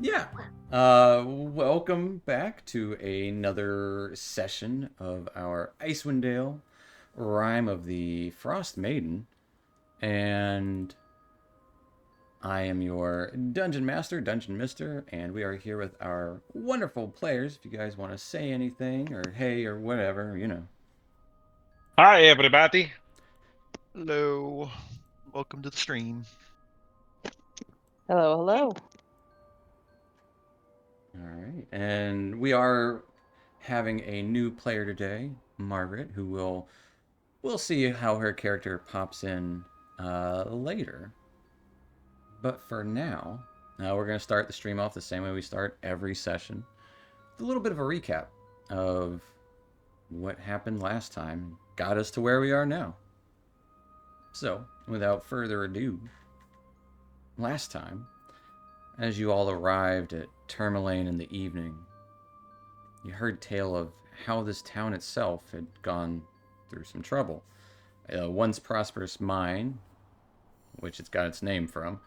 Yeah. Welcome back to another session of our Icewind Rime of the Frostmaiden. And I am your Dungeon Master, Dungeon Mister, and we are here with our wonderful players. If you guys want to say anything, or hey, or whatever. Hi, everybody. Hello. Welcome to the stream. Hello, hello. All right. And we are having a new player today, Margaret, who we'll see how her character pops in later. But for now, we're going to start the stream off the same way we start every session. With a little bit of a recap of what happened last time, got us to where we are now. So, without further ado, last time, as you all arrived at Tourmaline in the evening, you heard tale of how this town itself had gone through some trouble. A once prosperous mine, which it's got its name from,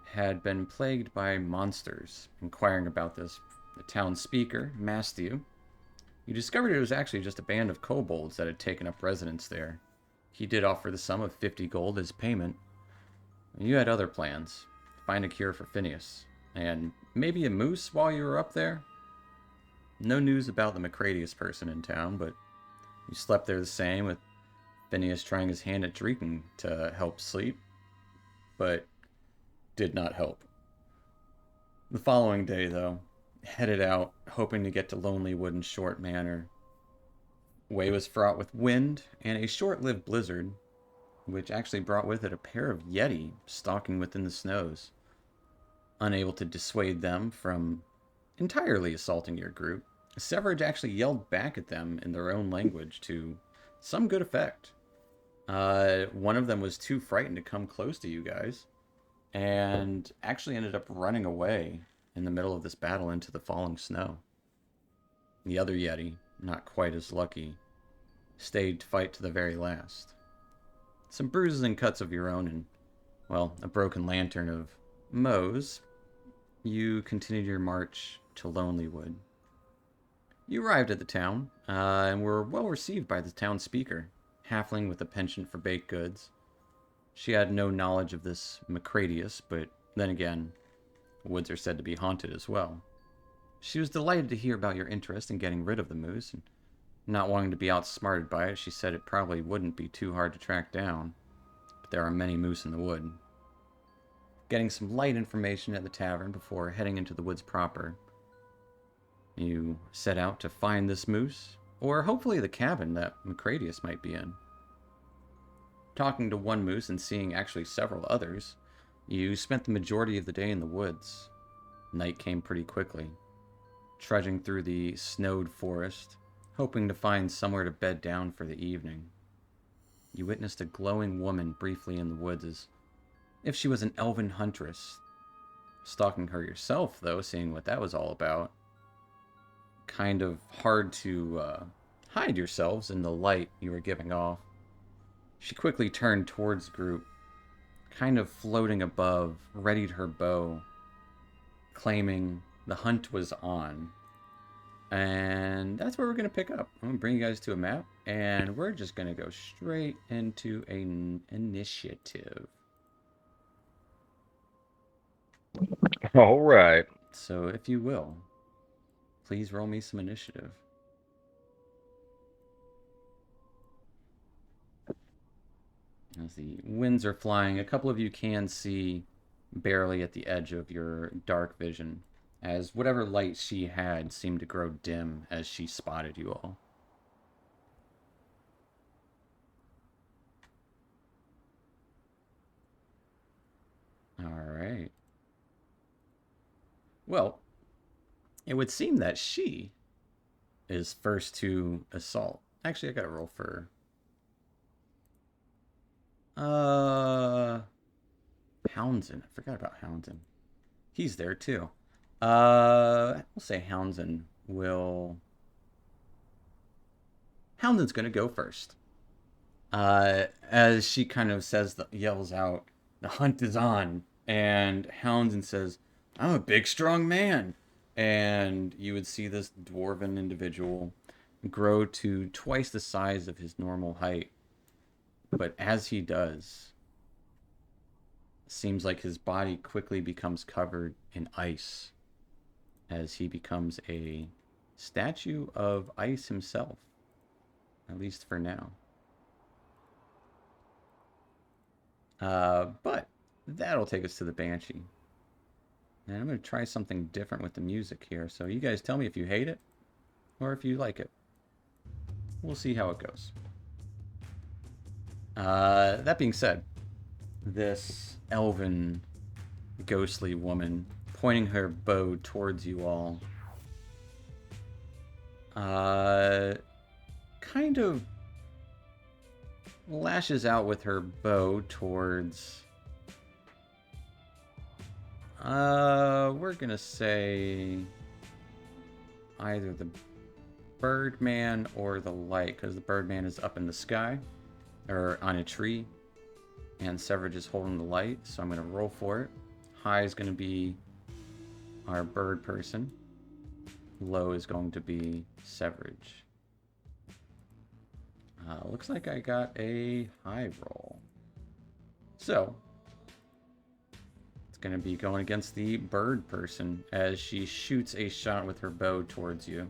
had been plagued by monsters. Inquiring about this, the town speaker masked you. You discovered it was actually just a band of kobolds that had taken up residence there. He did offer the sum of 50 gold as payment. You had other plans. Find a cure for Phineas. And maybe a moose while you were up there? No news about the Macradius person in town, but you slept there the same, with Phineas trying his hand at drinking to help sleep, but did not help. The following day, though, headed out, hoping to get to Lonely Wood in short manner. Way was fraught with wind and a short-lived blizzard, which actually brought with it a pair of Yeti stalking within the snows. Unable to dissuade them from entirely assaulting your group, Severage actually yelled back at them in their own language to some good effect. One of them was too frightened to come close to you guys, and actually ended up running away in the middle of this battle into the falling snow. The other Yeti, not quite as lucky, stayed to fight to the very last. Some bruises and cuts of your own, and, well, a broken lantern of Moe's, you continued your march to Lonelywood. You arrived at the town, and were well received by the town speaker, halfling with a penchant for baked goods. She had no knowledge of this Macradius, but then again, woods are said to be haunted as well. She was delighted to hear about your interest in getting rid of the moose, and not wanting to be outsmarted by it, she said it probably wouldn't be too hard to track down, but there are many moose in the wood. Getting some light information at the tavern before heading into the woods proper, you set out to find this moose, or hopefully the cabin that Macradius might be in. Talking to one moose and seeing actually several others, you spent the majority of the day in the woods. Night came pretty quickly, trudging through the snowed forest, hoping to find somewhere to bed down for the evening. You witnessed a glowing woman briefly in the woods, as if she was an elven huntress. Stalking her yourself, though, seeing what that was all about. Kind of hard to hide yourselves in the light you were giving off. She quickly turned towards the group, kind of floating above, readied her bow, claiming the hunt was on. And that's where we're going to pick up. I'm going to bring you guys to a map, and we're just going to go straight into an initiative. All right. So, if you will, please roll me some initiative. As the winds are flying, a couple of you can see barely at the edge of your dark vision, as whatever light she had seemed to grow dim as she spotted you all. Alright. Well, it would seem that she is first to assault. Actually, I gotta roll for... Houndsden. I forgot about Houndsden. He's there too. We'll say Houndsden will... Houndsden's gonna go first. As she kind of yells out, "The hunt is on," and Houndsden says, I'm a big, strong man. And you would see this dwarven individual grow to twice the size of his normal height. But as he does, it seems like his body quickly becomes covered in ice as he becomes a statue of ice himself, at least for now. But that'll take us to the Banshee. And I'm going to try something different with the music here. So you guys tell me if you hate it or if you like it. We'll see how it goes. That being said, this elven, ghostly woman pointing her bow towards you all, kind of lashes out with her bow towards, we're gonna say either the Birdman or the light, because the Birdman is up in the sky, or on a tree, and Severage is holding the light, so I'm gonna roll for it. High is gonna be our bird person. Low is going to be Severage. Looks like I got a high roll. So, it's going to be going against the bird person as she shoots a shot with her bow towards you.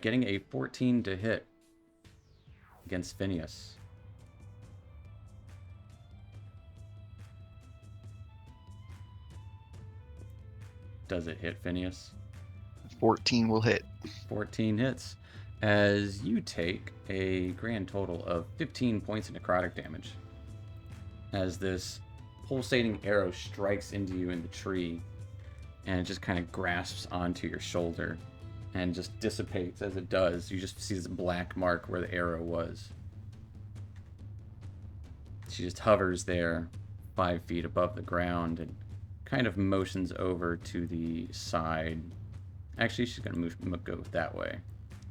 Getting a 14 to hit against Phineas. Does it hit, Phineas? 14 will hit. 14 hits as you take a grand total of 15 points of necrotic damage as this pulsating arrow strikes into you in the tree and it just kind of grasps onto your shoulder and just dissipates as it does. You just see this black mark where the arrow was. She just hovers there 5 feet above the ground and kind of motions over to the side. Actually, she's going to go that way.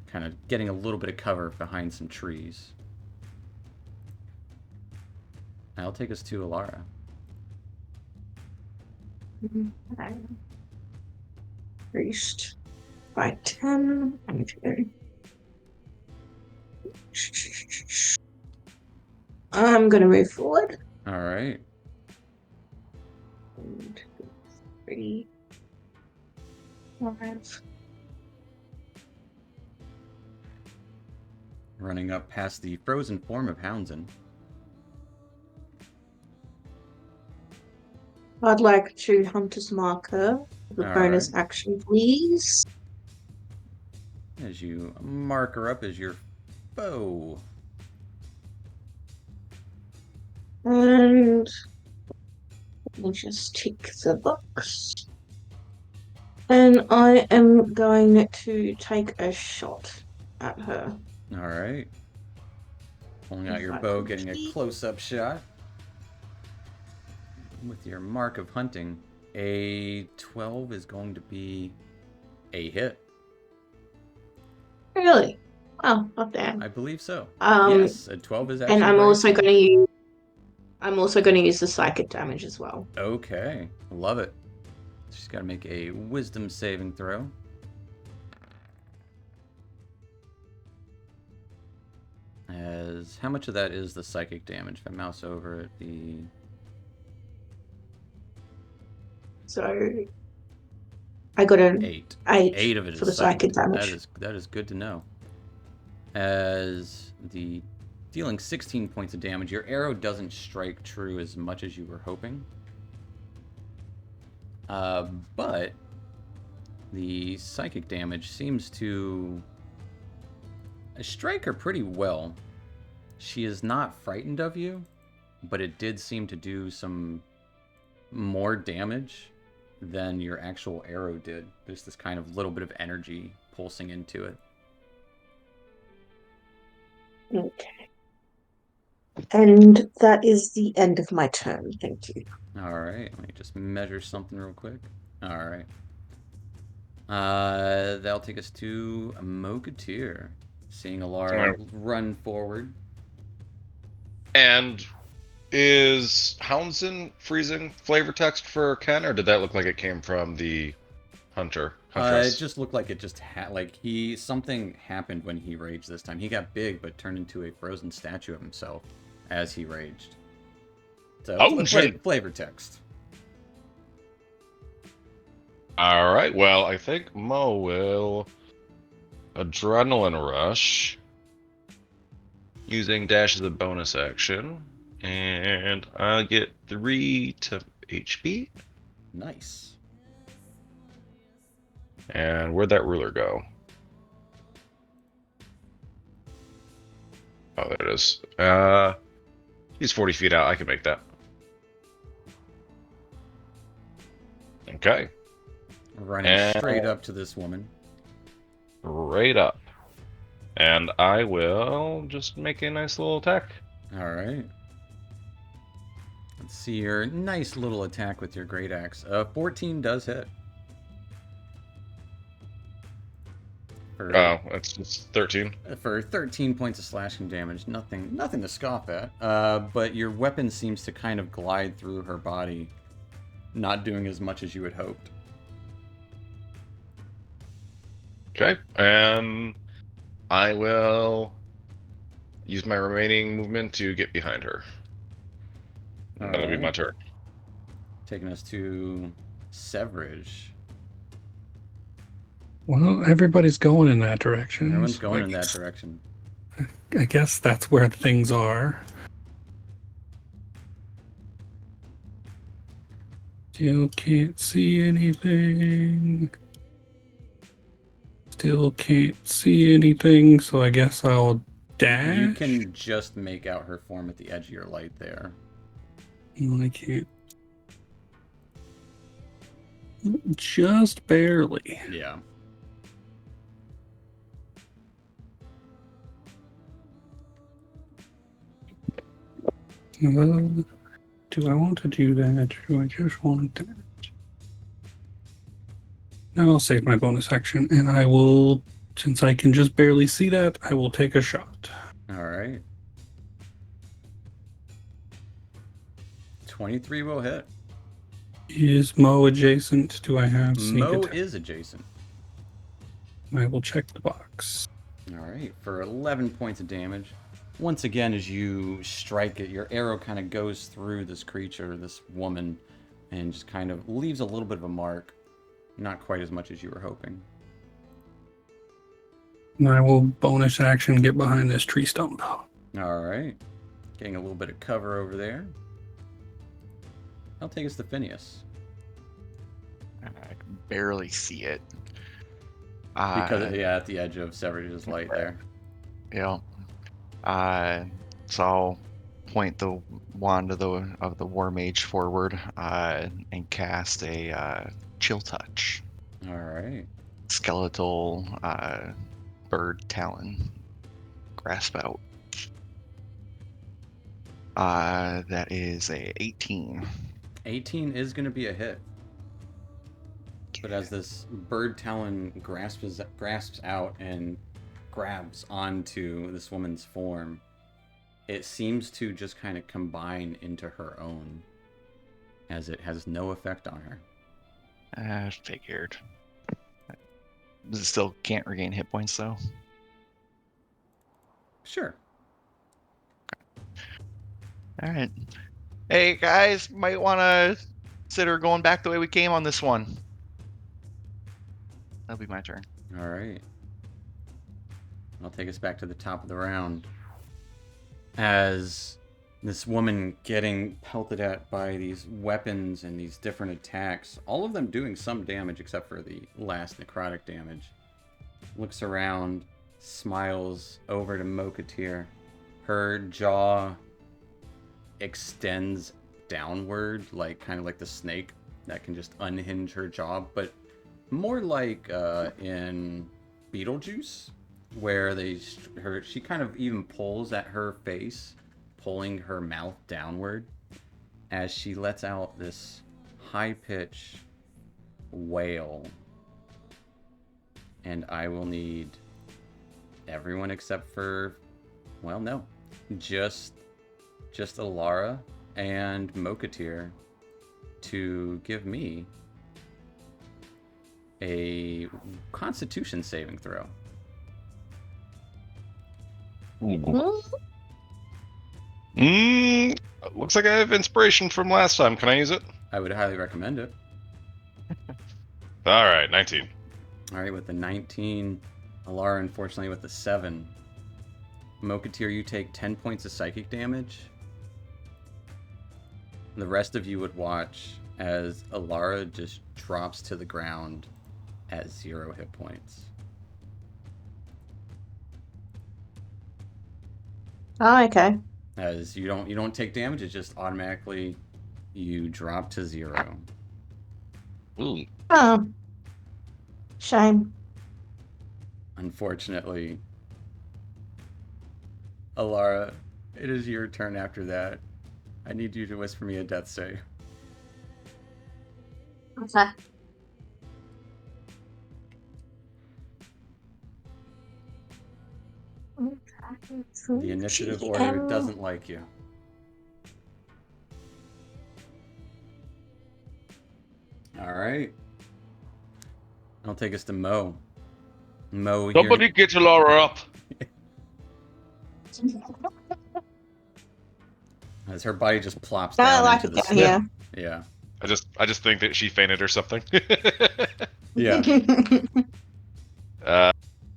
Kind of getting a little bit of cover behind some trees. That'll take us to Alara. Okay. Increased by 10. Okay. I'm going to move forward. All right. 1, 2, 3, 5. Running up past the frozen form of Houndzin. I'd like to Hunter's Marker, the All bonus right. action, please. As you mark her up as your foe. And we'll just tick the box. And I am going to take a shot at her. All right. Pulling out If your I bow, can getting a keep- close-up shot. With your mark of hunting, a 12 is going to be a hit. Really? Oh, not bad. I believe so. Um, Yes, a 12 is actually And I'm very also strong. going to use the psychic damage as well. Okay, love it. She's got to make a wisdom saving throw. As how much of that is the psychic damage? If I mouse over it, the So I got an 8. 8 8 of it for is the psychic That damage. is good to know. As the dealing 16 points of damage, your arrow doesn't strike true as much as you were hoping. But the psychic damage seems to strike her pretty well. She is not frightened of you, but it did seem to do some more damage than your actual arrow did. There's this kind of little bit of energy pulsing into it. Okay. And that is the end of my turn. Thank you. All right, let me just measure something real quick. All right. That'll take us to Mokatir. Seeing Alara run forward. And Is Houndson freezing flavor text for Ken, or did that look like it came from the It huntress? just looked like it just had like he something happened when he raged this time. He got big, but turned into a frozen statue of himself as he raged. So Houndson! flavor text. All right. Well, I think Mo will adrenaline rush using dash as a bonus action, and I'll get 3 to HP. Nice. And where'd that ruler go? Oh, there it is. He's 40 feet out. I can make that. Okay. Running straight up to this woman. Right up. And I will just make a nice little attack. All right. Let's see your nice little attack with your great axe. 14 does hit. Oh, it's just 13. For 13 points of slashing damage, nothing to scoff at. But your weapon seems to kind of glide through her body, not doing as much as you had hoped. Okay, and I will use my remaining movement to get behind her. And that'll be my turn. Taking us to Severage. Well, everybody's going in that direction. Everyone's so going in that direction. I guess that's where things are. Still can't see anything. Still can't see anything, so I guess I'll dash. You can just make out her form at the edge of your light there. I can't. Just barely. Yeah. Do I want to do that, or do I just want that? Now I'll save my bonus action, and I will, since I can just barely see that, I will take a shot. All right. 23 will hit. Is Mo adjacent? Do I have sneak Mo attack? is adjacent. I will check the box. All right, for 11 points of damage. Once again, as you strike it, your arrow kind of goes through this creature, this woman, and just kind of leaves a little bit of a mark. Not quite as much as you were hoping. And I will bonus action get behind this tree stump. All right. Getting a little bit of cover over there. I'll take us to Phineas. I can barely see it. Because, yeah, at the edge of Severage's light there. Yeah. So I'll point the wand of the War Mage forward and cast a Chill Touch. All right. Skeletal bird talon. Grasp out. That is a 18. 18 is going to be a hit. But as this bird talon grasps out and grabs onto this woman's form, it seems to just kind of combine into her own, as it has no effect on her. I figured. Still can't regain hit points though. Sure. All right. Hey guys, might want to consider going back the way we came on this one. That'll be my turn. All right. I'll take us back to the top of the round. As this woman getting pelted at by these weapons and these different attacks, all of them doing some damage except for the last necrotic damage, looks around, smiles over to Mokatir. Her jaw extends downward, like kind of like the snake that can just unhinge her jaw, but more like in Beetlejuice, where she kind of even pulls at her face, pulling her mouth downward as she lets out this high-pitched wail. And I will need everyone except for, well, no, just Alara and Mokatir to give me a Constitution saving throw. Looks like I have inspiration from last time. Can I use it? I would highly recommend it. All right, 19. All right, with the 19, Alara, unfortunately, with the 7. Mokatir, you take 10 points of psychic damage. The rest of you would watch as Alara just drops to the ground at 0 hit points. Oh, okay. As you don't take damage, it just automatically you drop to 0. Ooh. Oh. Shame. Unfortunately, Alara, it is your turn after that. I need you to whisper me a death save. Okay. The initiative order doesn't like you. All right. I'll take us to Mo. Mo, Somebody get Alara up. as her body just plops I down like into it the down snow. here. Yeah. I just think that she fainted or something. Yeah.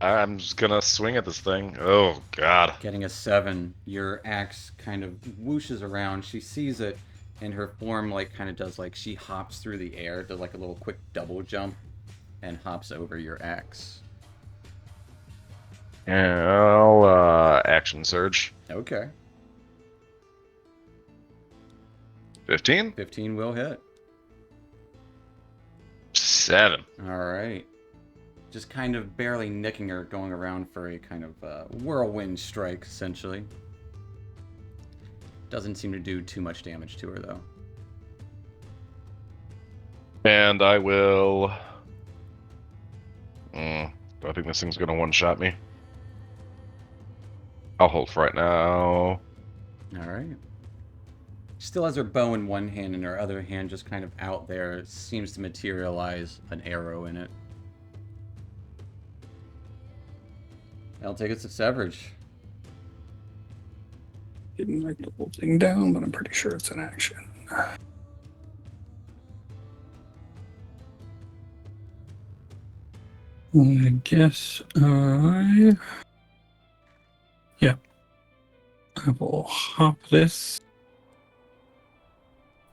I'm just gonna swing at this thing. Oh God. Getting a 7, your axe kind of whooshes around. She sees it, and her form kind of does she hops through the air, does a little quick double jump, and hops over your axe. Yeah, I'll action surge. Okay. 15? 15 will hit. 7. All right. Just kind of barely nicking her, going around for a kind of whirlwind strike, essentially. Doesn't seem to do too much damage to her, though. And I will... do I think this thing's gonna one-shot me? I'll hold for right now. All right. She still has her bow in one hand, and her other hand just kind of out there seems to materialize an arrow in it. That'll take us to Severage. Didn't write the whole thing down, but I'm pretty sure it's an action. I guess yeah. I will hop this.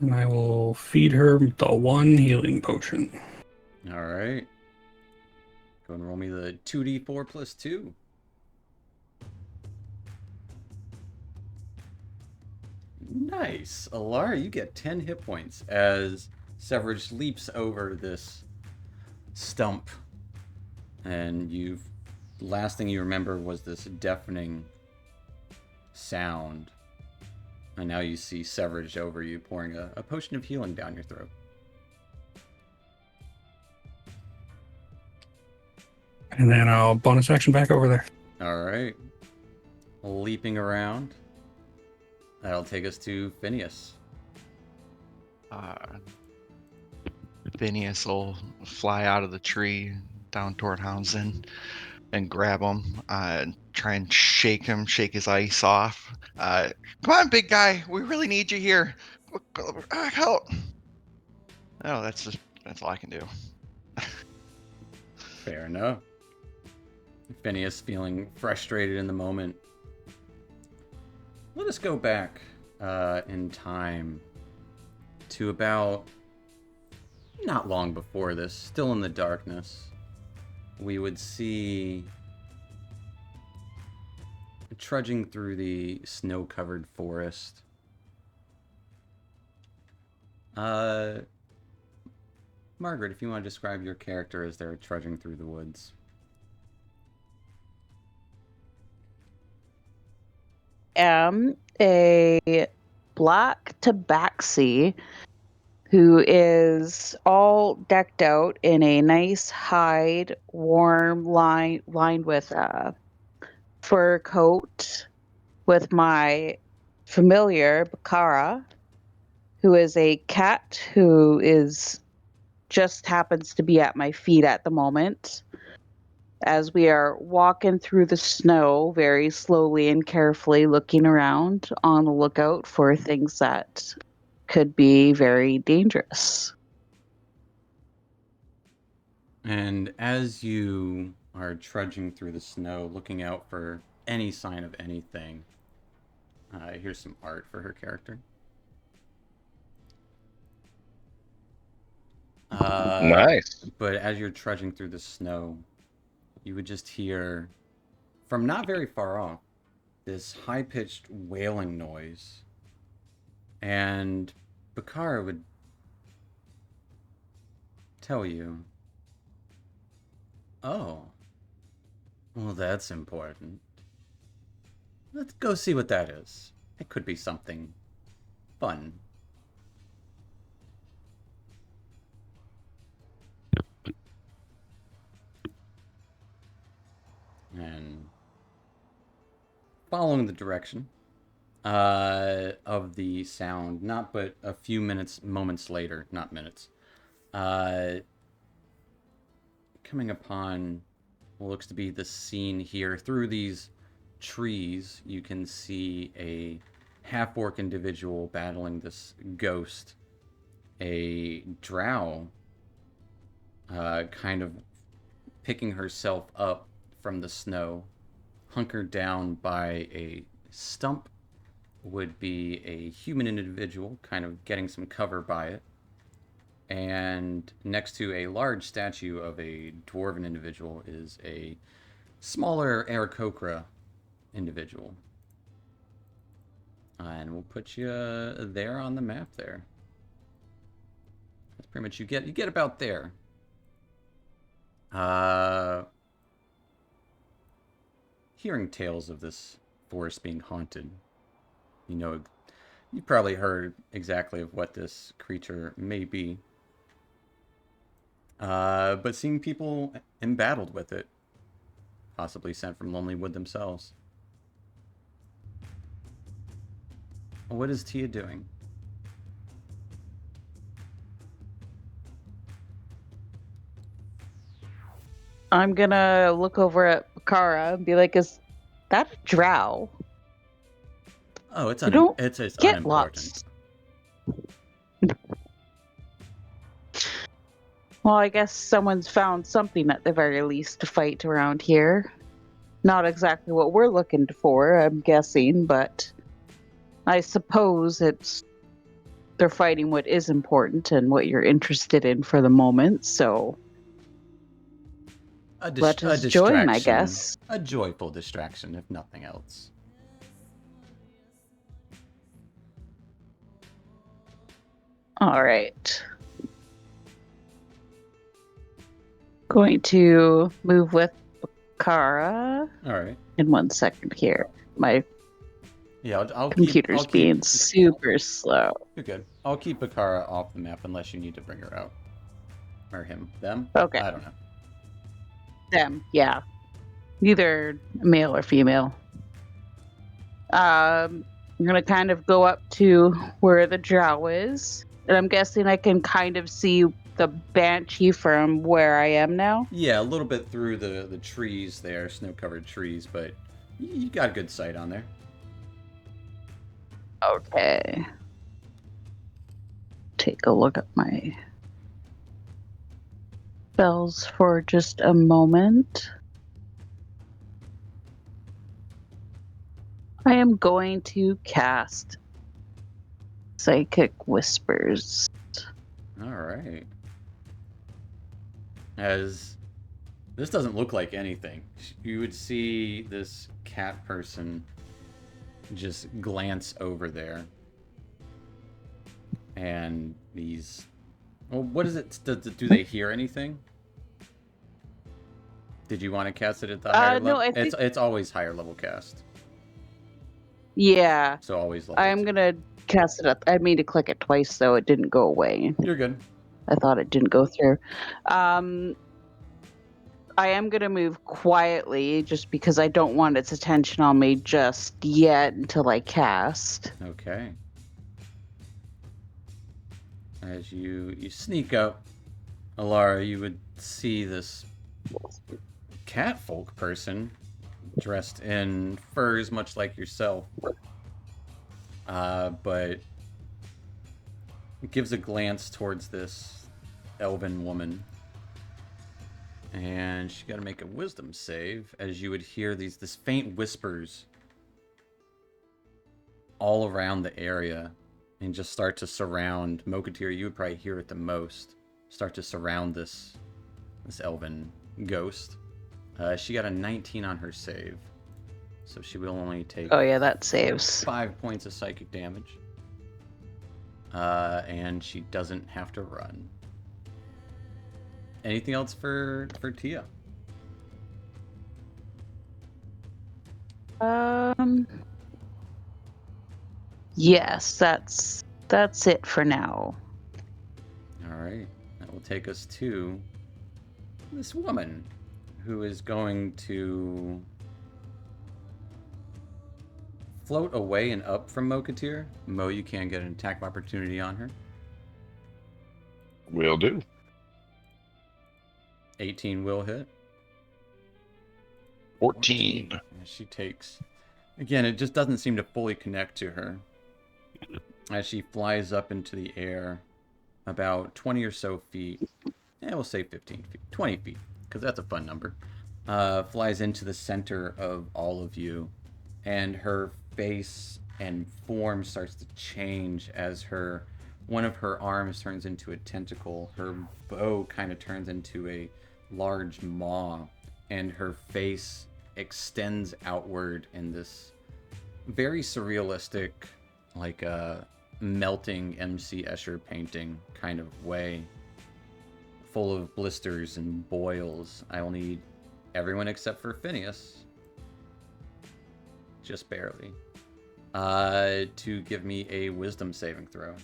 And I will feed her the 1 healing potion. All right. Go and roll me the 2d4 plus 2. Nice. Alara, you get 10 hit points as Severage leaps over this stump. And last thing you remember was this deafening sound. And now you see Severage over you pouring a potion of healing down your throat. And then I'll bonus action back over there. All right. Leaping around. That'll take us to Phineas. Phineas will fly out of the tree down toward Houndsden and grab him, try and shake his ice off. Come on, big guy, we really need you here. Help! Oh, that's all I can do. Fair enough. Phineas feeling frustrated in the moment. Let us go back in time to about not long before this, still in the darkness. We would see trudging through the snow-covered forest. Margaret, if you want to describe your character as they're trudging through the woods. Am a black tabaxi who is all decked out in a nice hide, warm lined with a fur coat with my familiar Bakara who is a cat who is just happens to be at my feet at the moment. As we are walking through the snow very slowly and carefully, looking around on the lookout for things that could be very dangerous. And as you are trudging through the snow, looking out for any sign of anything, here's some art for her character. Nice. But as you're trudging through the snow, you would just hear, from not very far off, this high-pitched wailing noise. And Bakara would tell you, "Oh, well, that's important. Let's go see what that is. It could be something fun." And following the direction of the sound, not but a few moments later, not minutes, coming upon what looks to be the scene here. Through these trees, you can see a half-orc individual battling this ghost. A drow kind of picking herself up from the snow, hunkered down by a stump, would be a human individual, kind of getting some cover by it. And next to a large statue of a dwarven individual is a smaller Aarakocra individual. And we'll put you there on the map there. That's pretty much you get about there. Hearing tales of this forest being haunted, you probably heard exactly of what this creature may be. But seeing people embattled with it, possibly sent from Lonelywood themselves. What is Tia doing? I'm gonna look over at Bakara and be like, "Is that a drow?" Oh, it's You don't it's get unimportant. lots. Well, I guess someone's found something at the very least to fight around here. Not exactly what we're looking for, I'm guessing, but I suppose they're fighting what is important and what you're interested in for the moment, so let us join, I guess. A joyful distraction, if nothing else. All right. Going to move with Bakara. All right. In 1 second here. My I'll computer's being super slow. You're good. I'll keep Bakara off the map unless you need to bring her out. Or him. Them? Okay. I don't know. Them, yeah. Either male or female. I'm going to kind of go up to where the drow is. And I'm guessing I can kind of see the banshee from where I am now. Yeah, a little bit through the trees there, snow-covered trees, but you got a good sight on there. Okay. Take a look at my spells for just a moment. I am going to cast Psychic Whispers. All right. As this doesn't look like anything, you would see this cat person just glance over there, and these. Well, what is it? Do they hear anything? Did you want to cast it at the higher level? No, I think... It's always higher level cast. Yeah. So always level. I'm gonna cast it up. I mean to click it twice, though it didn't go away. You're good. I thought it didn't go through. I am going to move quietly just because I don't want its attention on me just yet until I cast. Okay. As you sneak up, Alara, you would see this catfolk person dressed in furs much like yourself. But gives a glance towards this elven woman. And she got to make a wisdom save as you would hear this faint whispers all around the area and just start to surround Mokatir. You would probably hear it the most. Start to surround this elven ghost. She got a 19 on her save, so she will only take Oh yeah, that saves. 5 points of psychic damage. And she doesn't have to run. Anything else for Tia? Yes, that's it for now. All right, that will take us to this woman who is going to float away and up from Mokatir. Mo, you can get an attack of opportunity on her. Will do. 18 will hit. 14. She takes... Again, it just doesn't seem to fully connect to her. As she flies up into the air about 20 or so feet. We'll say 15 feet. 20 feet, because that's a fun number. Flies into the center of all of you. And her face and form starts to change as one of her arms turns into a tentacle. Her bow kind of turns into a large maw. And her face extends outward in this very surrealistic, like a melting MC Escher painting kind of way, full of blisters and boils. I will need everyone except for Phineas, just barely, to give me a wisdom saving throw.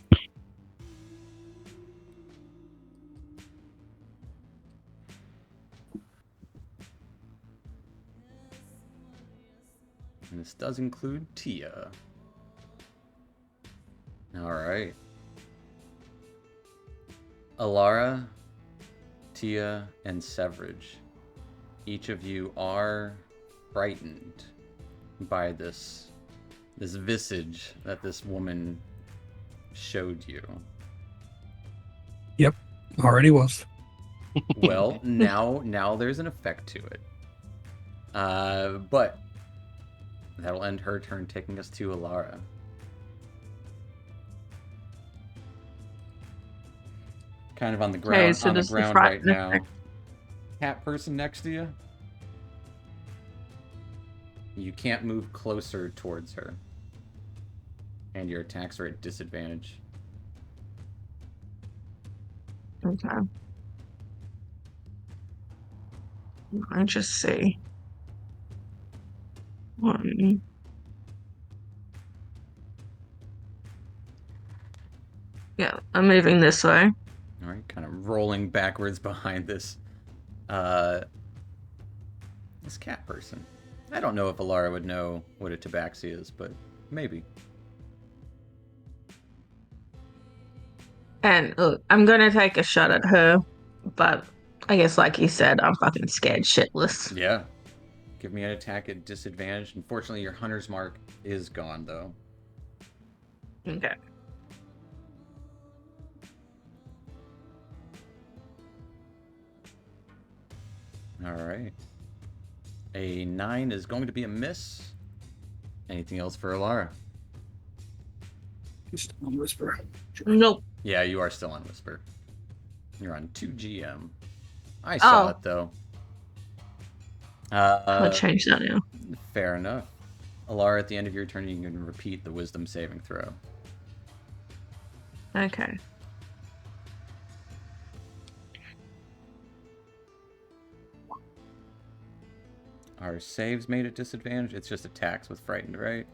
And this does include Tia. Alright. Alara, Tia, and Severage. Each of you are frightened by this visage that this woman showed you. Yep, already was. Well, now there's an effect to it. But that'll end her turn, taking us to Alara. Kind of on the ground, Okay, so on the does the ground right frighten now. effect- Cat person next to you. You can't move closer towards her. And your attacks are at disadvantage. Okay. I just see. One. Yeah, I'm moving this way. All right, kind of rolling backwards behind this cat person. I don't know if Alara would know what a tabaxi is, but maybe. And look, I'm gonna take a shot at her, but I guess like you said, I'm fucking scared shitless. Yeah. Give me an attack at disadvantage. Unfortunately, your hunter's mark is gone, though. Okay. All right. A 9 is going to be a miss. Anything else for Alara? Just on whisper. Nope. Yeah, you are still on Whisper. You're on 2GM. I saw it, though. I'll change that now. Fair enough. Alara, at the end of your turn, you can repeat the wisdom saving throw. Okay. Are saves made at disadvantage? It's just attacks with frightened, right?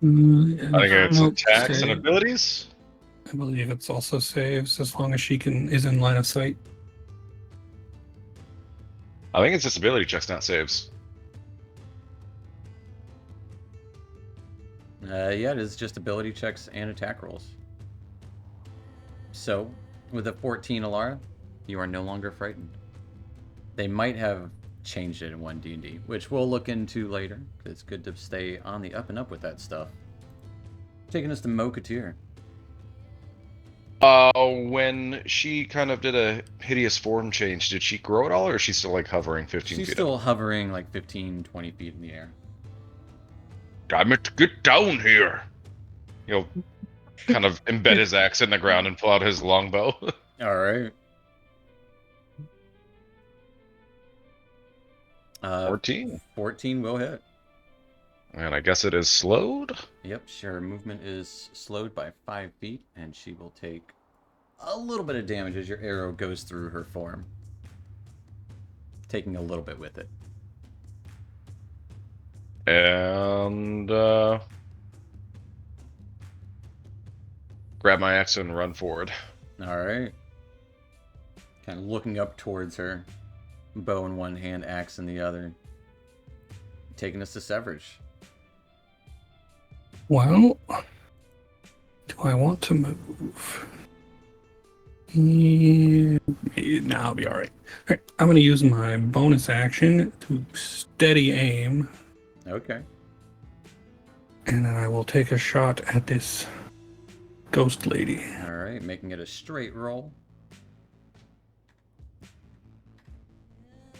I think it's Nope, attacks and save. abilities. I believe it's also saves as long as she is in line of sight. I think it's just ability checks, not saves. Yeah, it is just ability checks and attack rolls. So, With a 14, Alara, you are no longer frightened. They might have changed it in 1D&D, which we'll look into later. It's good to stay on the up and up with that stuff. Taking us to Mokatir. When she kind of did a hideous form change, did she grow at all, or is she still like hovering 15 She's feet still up? hovering like 15, 20 feet in the air. Damn it, get down here! He'll kind of embed his axe in the ground and pull out his longbow. All right. 14. 14 will hit. And I guess it is slowed? Yep, sure. Movement is slowed by 5 feet, and she will take a little bit of damage as your arrow goes through her form. Taking a little bit with it. And grab my axe and run forward. All right. Kind of looking up towards her. Bow in one hand, axe in the other. Taking us to Severage. Well, do I want to move? Yeah, nah, I'll be alright. Alright, I'm going to use my bonus action to steady aim, Okay. and then I will take a shot at this ghost lady. All right, making it a straight roll.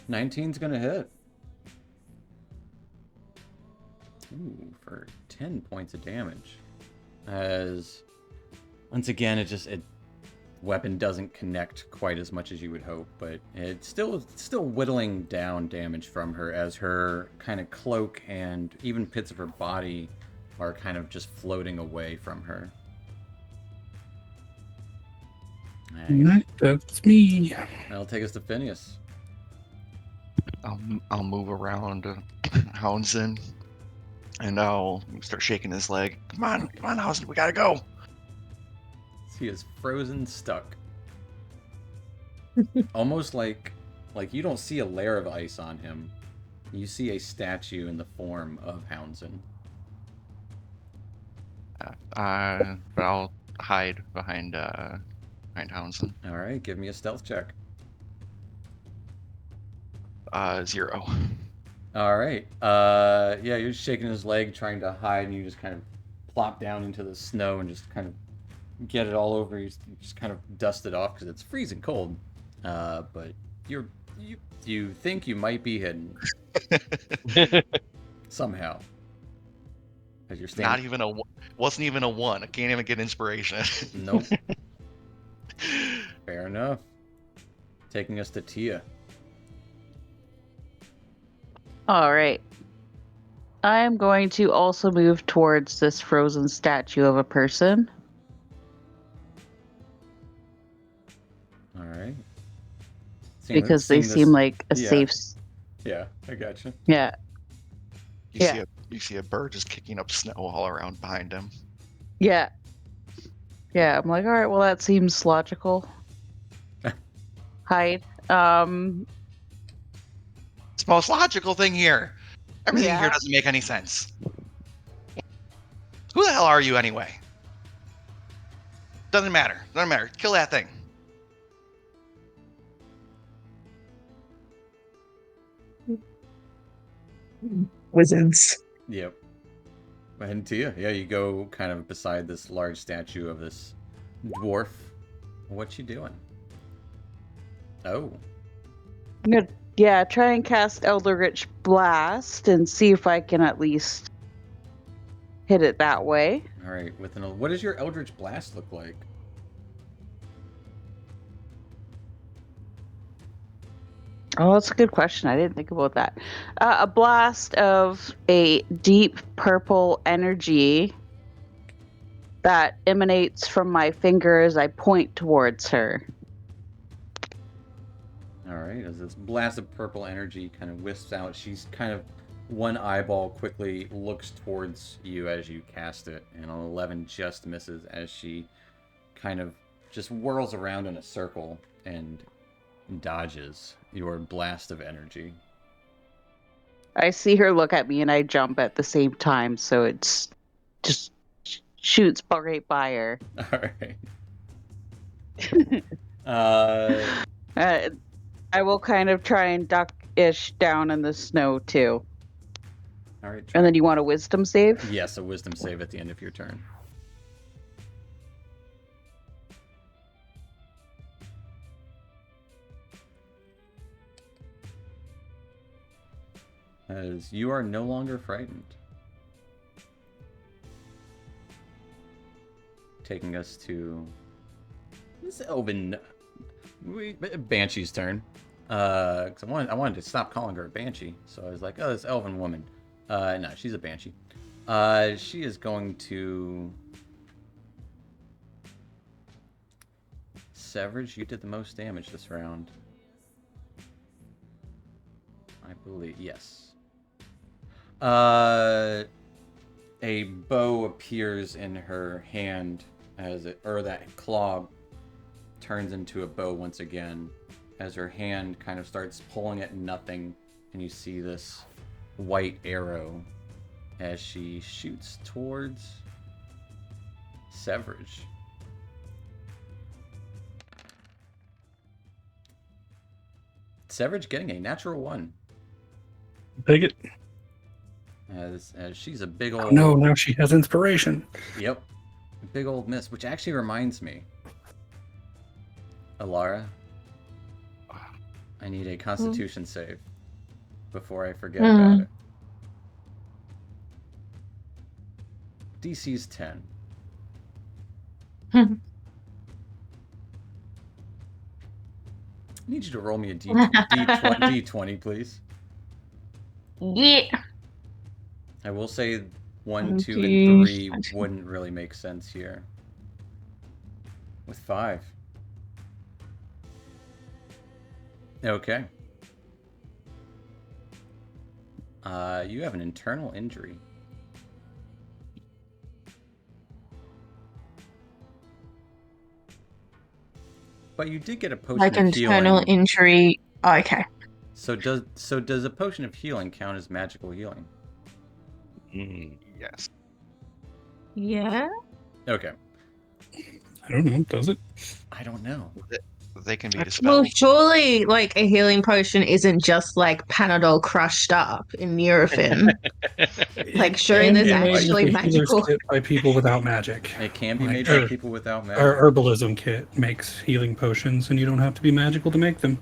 19's gonna hit. Ooh, for 10 points of damage. As once again, weapon doesn't connect quite as much as you would hope, but it's still whittling down damage from her as her kind of cloak and even bits of her body are kind of just floating away from her. Alright, that's me. That'll take us to Phineas. I'll move around Houndson, and I'll start shaking his leg. Come on, Houndson, we gotta go. He is frozen stuck. Almost like you don't see a layer of ice on him. You see a statue in the form of Houndson. But I'll hide behind Houndson. All right, give me a stealth check. 0. All right. Yeah, you're shaking his leg, trying to hide, and you just kind of plop down into the snow and just kind of get it all over. You just kind of dust it off because it's freezing cold. But you think you might be hidden somehow. As you're standing. Not even wasn't even a 1. I can't even get inspiration. Nope. Fair enough. Taking us to Tia. All right. I am going to also move towards this frozen statue of a person. All right. Because they seem like a safe. Yeah, I gotcha. Yeah. You see a bird just kicking up snow all around behind him. Yeah. Yeah. I'm like, all right. Well, that seems logical. Hide. It's the most logical thing here. Everything Yeah. here doesn't make any sense. Who the hell are you anyway? Doesn't matter. Doesn't matter. Kill that thing. Wizards. Yep. And Tia, yeah, you go kind of beside this large statue of this dwarf. What you doing? Oh. I'm gonna, try and cast Eldritch Blast and see if I can at least hit it that way. All right. What does your Eldritch Blast look like? Oh, that's a good question. I didn't think about that. A blast of a deep purple energy that emanates from my finger as I point towards her. All right. As this blast of purple energy kind of wisps out, she's kind of one eyeball quickly looks towards you as you cast it, and an 11 just misses as she kind of just whirls around in a circle and dodges your blast of energy. I see her look at me and I jump at the same time, so it's just shoots right by her. All right. Uh, I will kind of try and duck-ish down in the snow too. all right. And then you want a wisdom save? Yes, a wisdom save at the end of your turn. As you are no longer frightened. Taking us to this elven Banshee's turn. 'Cause I wanted to stop calling her a banshee, so I was like, oh, this elven woman. No, she's a banshee. She is going to Severage. You did the most damage this round, I believe. Yes. A bow appears in her hand or that claw turns into a bow once again as her hand kind of starts pulling at nothing, and you see this white arrow as she shoots towards Severage. Severage getting a natural 1. Take it. As she's a big Oh, old... no, now she has inspiration. Yep. A big old miss, which actually reminds me. Alara, I need a constitution save before I forget about it. DC's 10. I need you to roll me a D20, please. Yeah. I will say 1, 2, and 3 wouldn't really make sense here. With 5. Okay. You have an internal injury. But you did get a potion Like of internal healing. injury. Oh, okay. So does a potion of healing count as magical healing? Yes. Yeah. Okay. I don't know. Does it? I don't know. They can be Well, dispelled. surely, like a healing potion isn't just like Panadol crushed up in Nurofen. Like, surely It there's can be made actually with a healer's magical. kit by people without magic. It can be Like, made by people without magic. Our herbalism kit makes healing potions, and you don't have to be magical to make them.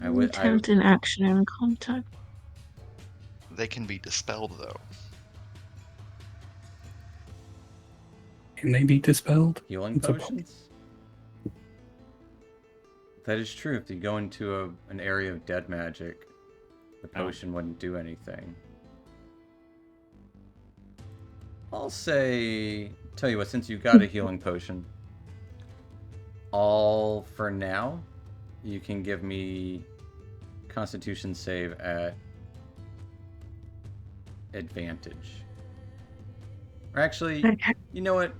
Attempt an action in contact. They can be dispelled, though. Can they be dispelled? Healing It's a potions? That is true. If you go into an area of dead magic, the potion wouldn't do anything. I'll say... Tell you what, since you got a healing potion, for now, you can give me Constitution save at advantage. Or actually, you know what?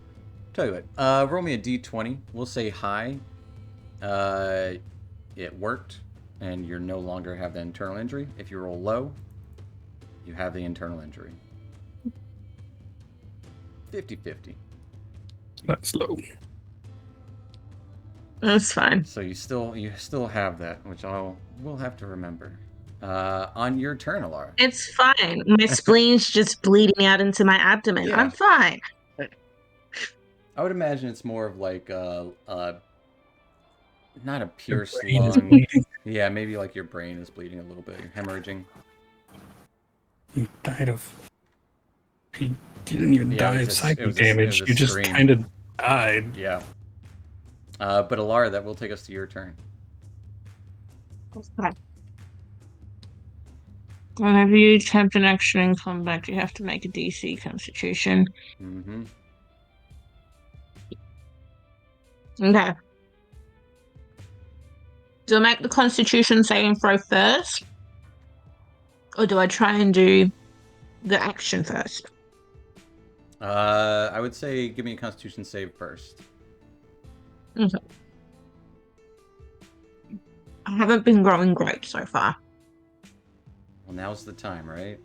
Tell you what, roll me a d20. We'll say high. It worked, and you no longer have the internal injury. If you roll low, you have the internal injury. 50-50. That's low. That's fine. So you still have that, which we'll have to remember. On your turn, Alara. It's fine. My spleen's just bleeding out into my abdomen. Yeah. I'm fine. I would imagine it's more of like not a pierced brain is lung. bleeding. Yeah, maybe like your brain is bleeding a little bit. You're hemorrhaging. He died of. He didn't even Yeah, die it of was a- psychic it was a- it damage. was a You just scream. kind of died. Yeah. But Alara, that will take us to your turn. Okay. Whenever you attempt an action in combat, you have to make a DC Constitution. Mm-hmm. Okay. Do I make the Constitution saving throw first? Or do I try and do the action first? I would say give me a Constitution save first. Okay. I haven't been growing great so far. Well, now's the time, right?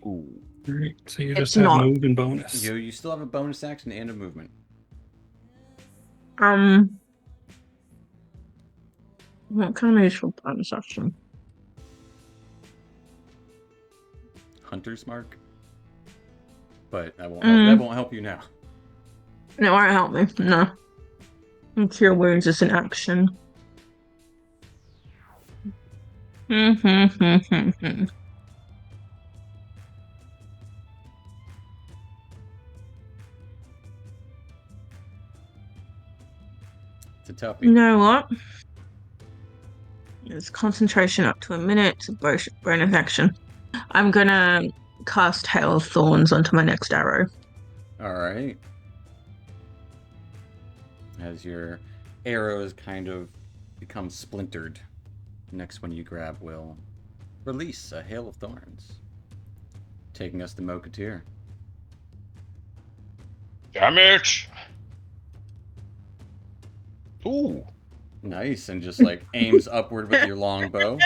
Ooh. Right. So you It's just have not. move and bonus. You still have a bonus action and a movement. What can I use for bonus action? Hunter's mark. But that won't help you now. No, it won't help me. No. Cure wounds is an action. It's a toughie. You know what? It's concentration up to a minute. Bonus action. I'm gonna cast Hail of Thorns onto my next arrow. All right. As your arrows kind of become splintered, next one you grab will release a Hail of Thorns, taking us to Mokatir. Damage! Ooh. Nice, and just like aims upward with your longbow.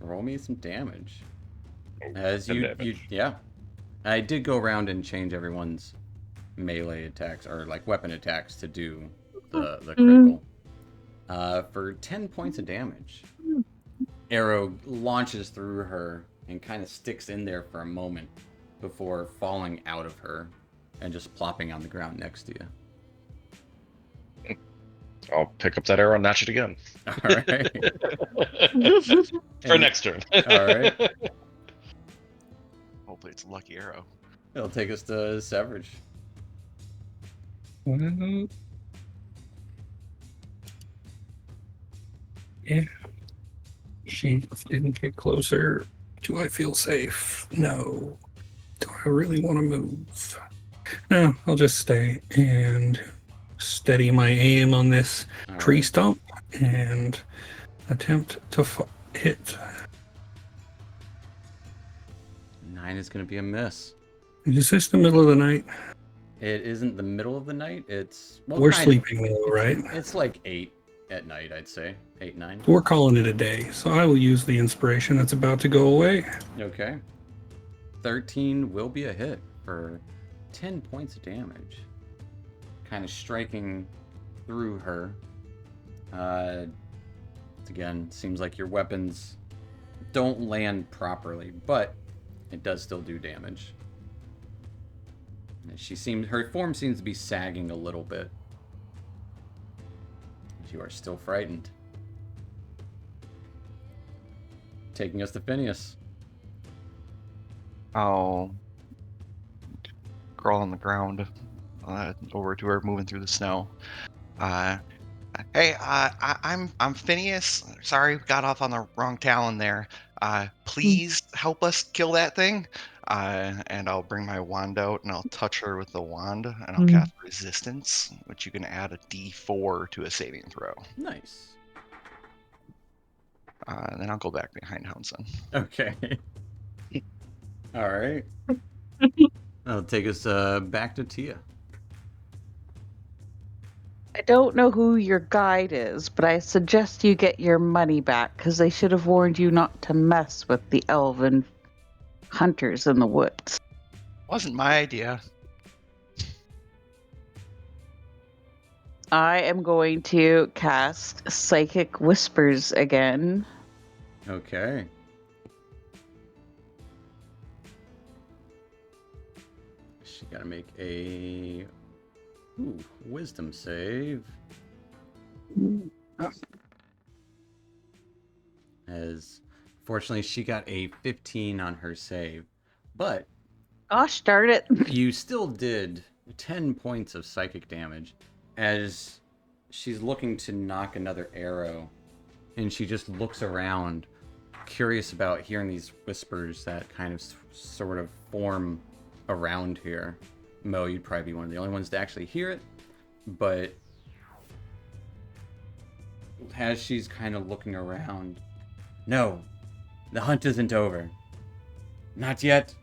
Roll me some damage. As yeah. I did go around and change everyone's melee attacks or like weapon attacks to do the critical. For 10 points of damage. Arrow launches through her and kind of sticks in there for a moment before falling out of her and just plopping on the ground next to you. I'll pick up that arrow and notch it again. All right. For next turn. All right. Hopefully it's a lucky arrow. It'll take us to Severage. Well, yeah. She didn't get closer. Do I feel safe? No. Do I really want to move? No, I'll just stay and steady my aim on this tree stump and attempt to hit. 9 is going to be a miss. Is this the middle of the night? It isn't the middle of the night. It's We're sleeping though, right? It's like 8 at night, I'd say. 8, 9. We're calling it a day, so I will use the inspiration that's about to go away. Okay. 13 will be a hit for 10 points of damage. Kind of striking through her. Again, seems like your weapons don't land properly, but it does still do damage. Her form seems to be sagging a little bit. You are still frightened. Taking us to Phineas. I'll crawl on the ground over to her, moving through the snow. Hey, I'm Phineas. Sorry, got off on the wrong talon there. Please help us kill that thing. And I'll bring my wand out and I'll touch her with the wand and I'll cast resistance, which you can add a D4 to a saving throw. Nice. Then I'll go back behind Houndson. Okay. All right. That'll take us back to Tia. I don't know who your guide is, but I suggest you get your money back because they should have warned you not to mess with the elven hunters in the woods. Wasn't my idea. I am going to cast Psychic Whispers again. Okay. She gotta make a wisdom save. As fortunately she got a 15 on her save, but gosh darn it, you still did 10 points of psychic damage as she's looking to knock another arrow, and she just looks around, curious about hearing these whispers that kind of sort of form around here. Mo, you'd probably be one of the only ones to actually hear it, but as she's kind of looking around, no, the hunt isn't over. Not yet.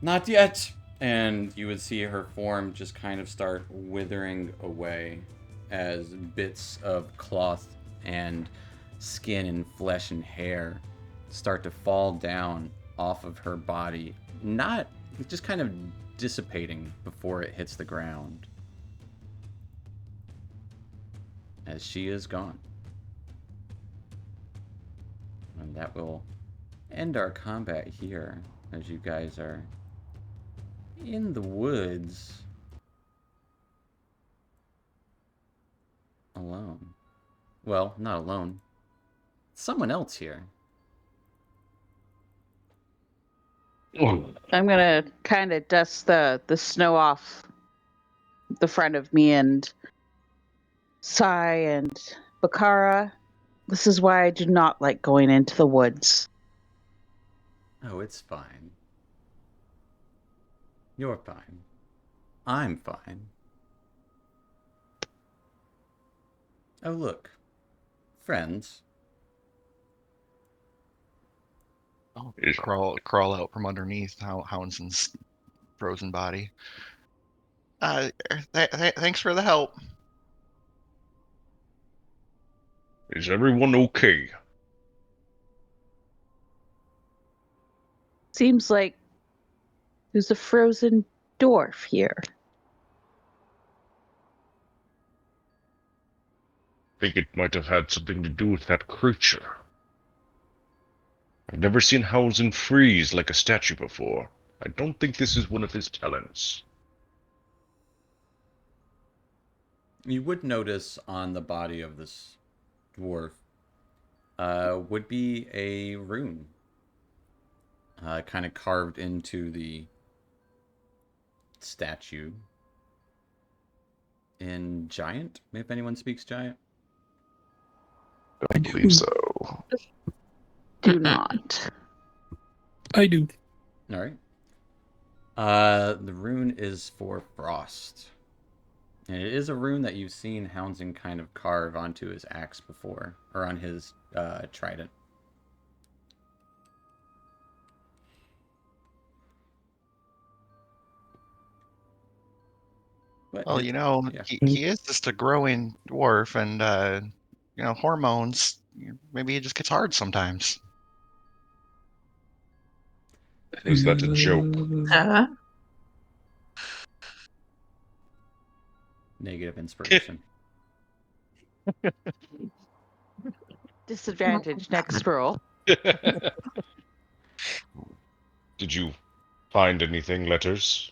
Not yet. And you would see her form just kind of start withering away as bits of cloth and skin and flesh and hair start to fall down off of her body. Not just kind of dissipating before it hits the ground. as she is gone. And that will end our combat here, as you guys are in the woods alone. Well, not alone. Someone else here. I'm gonna kind of dust the snow off the front of me and Sai and Bakara. This is why I do not like going into the woods. Oh, it's fine. You're fine. I'm fine. Oh, look. Friends. I'll crawl out from underneath Hounson's frozen body. Thanks for the help. Is everyone okay? Seems like there's a frozen dwarf here. I think it might have had something to do with that creature. I've never seen Housen freeze like a statue before. I don't think this is one of his talents. You would notice on the body of this dwarf would be a rune kind of carved into the statue in Giant, if anyone speaks Giant. I believe so. Do not. I do. All right. The rune is for Frost. And it is a rune that you've seen Houndsing kind of carve onto his axe before, or on his trident. But Well, yeah. he is just a growing dwarf, and hormones. Maybe it just gets hard sometimes. Was that a joke? Negative inspiration. Disadvantage next roll. Did you find anything, letters?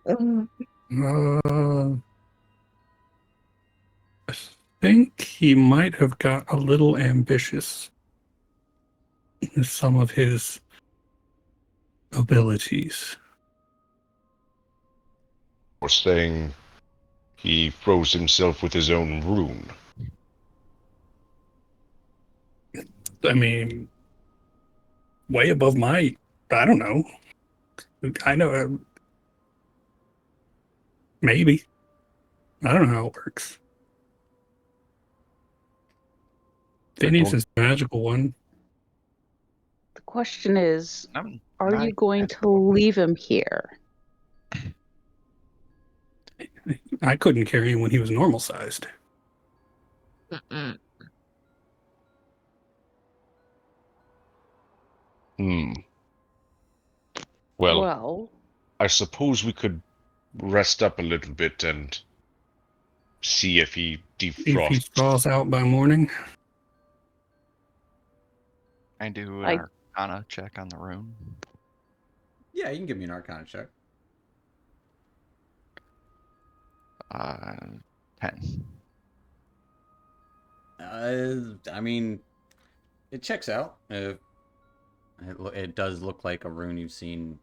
I think he might have got a little ambitious with some of his abilities. Or saying he froze himself with his own rune? I mean, way above my, I don't know. I know, maybe. I don't know how it works. Phineas is the magical one. The question is, I'm are not you going to magical. leave him here? I couldn't carry him when he was normal sized. Well, I suppose we could rest up a little bit and see if he If he defrosts. thaws out by morning. I do an Arcana check on the rune. Yeah, you can give me an Arcana check. 10. I mean, it checks out. It does look like a rune you've seen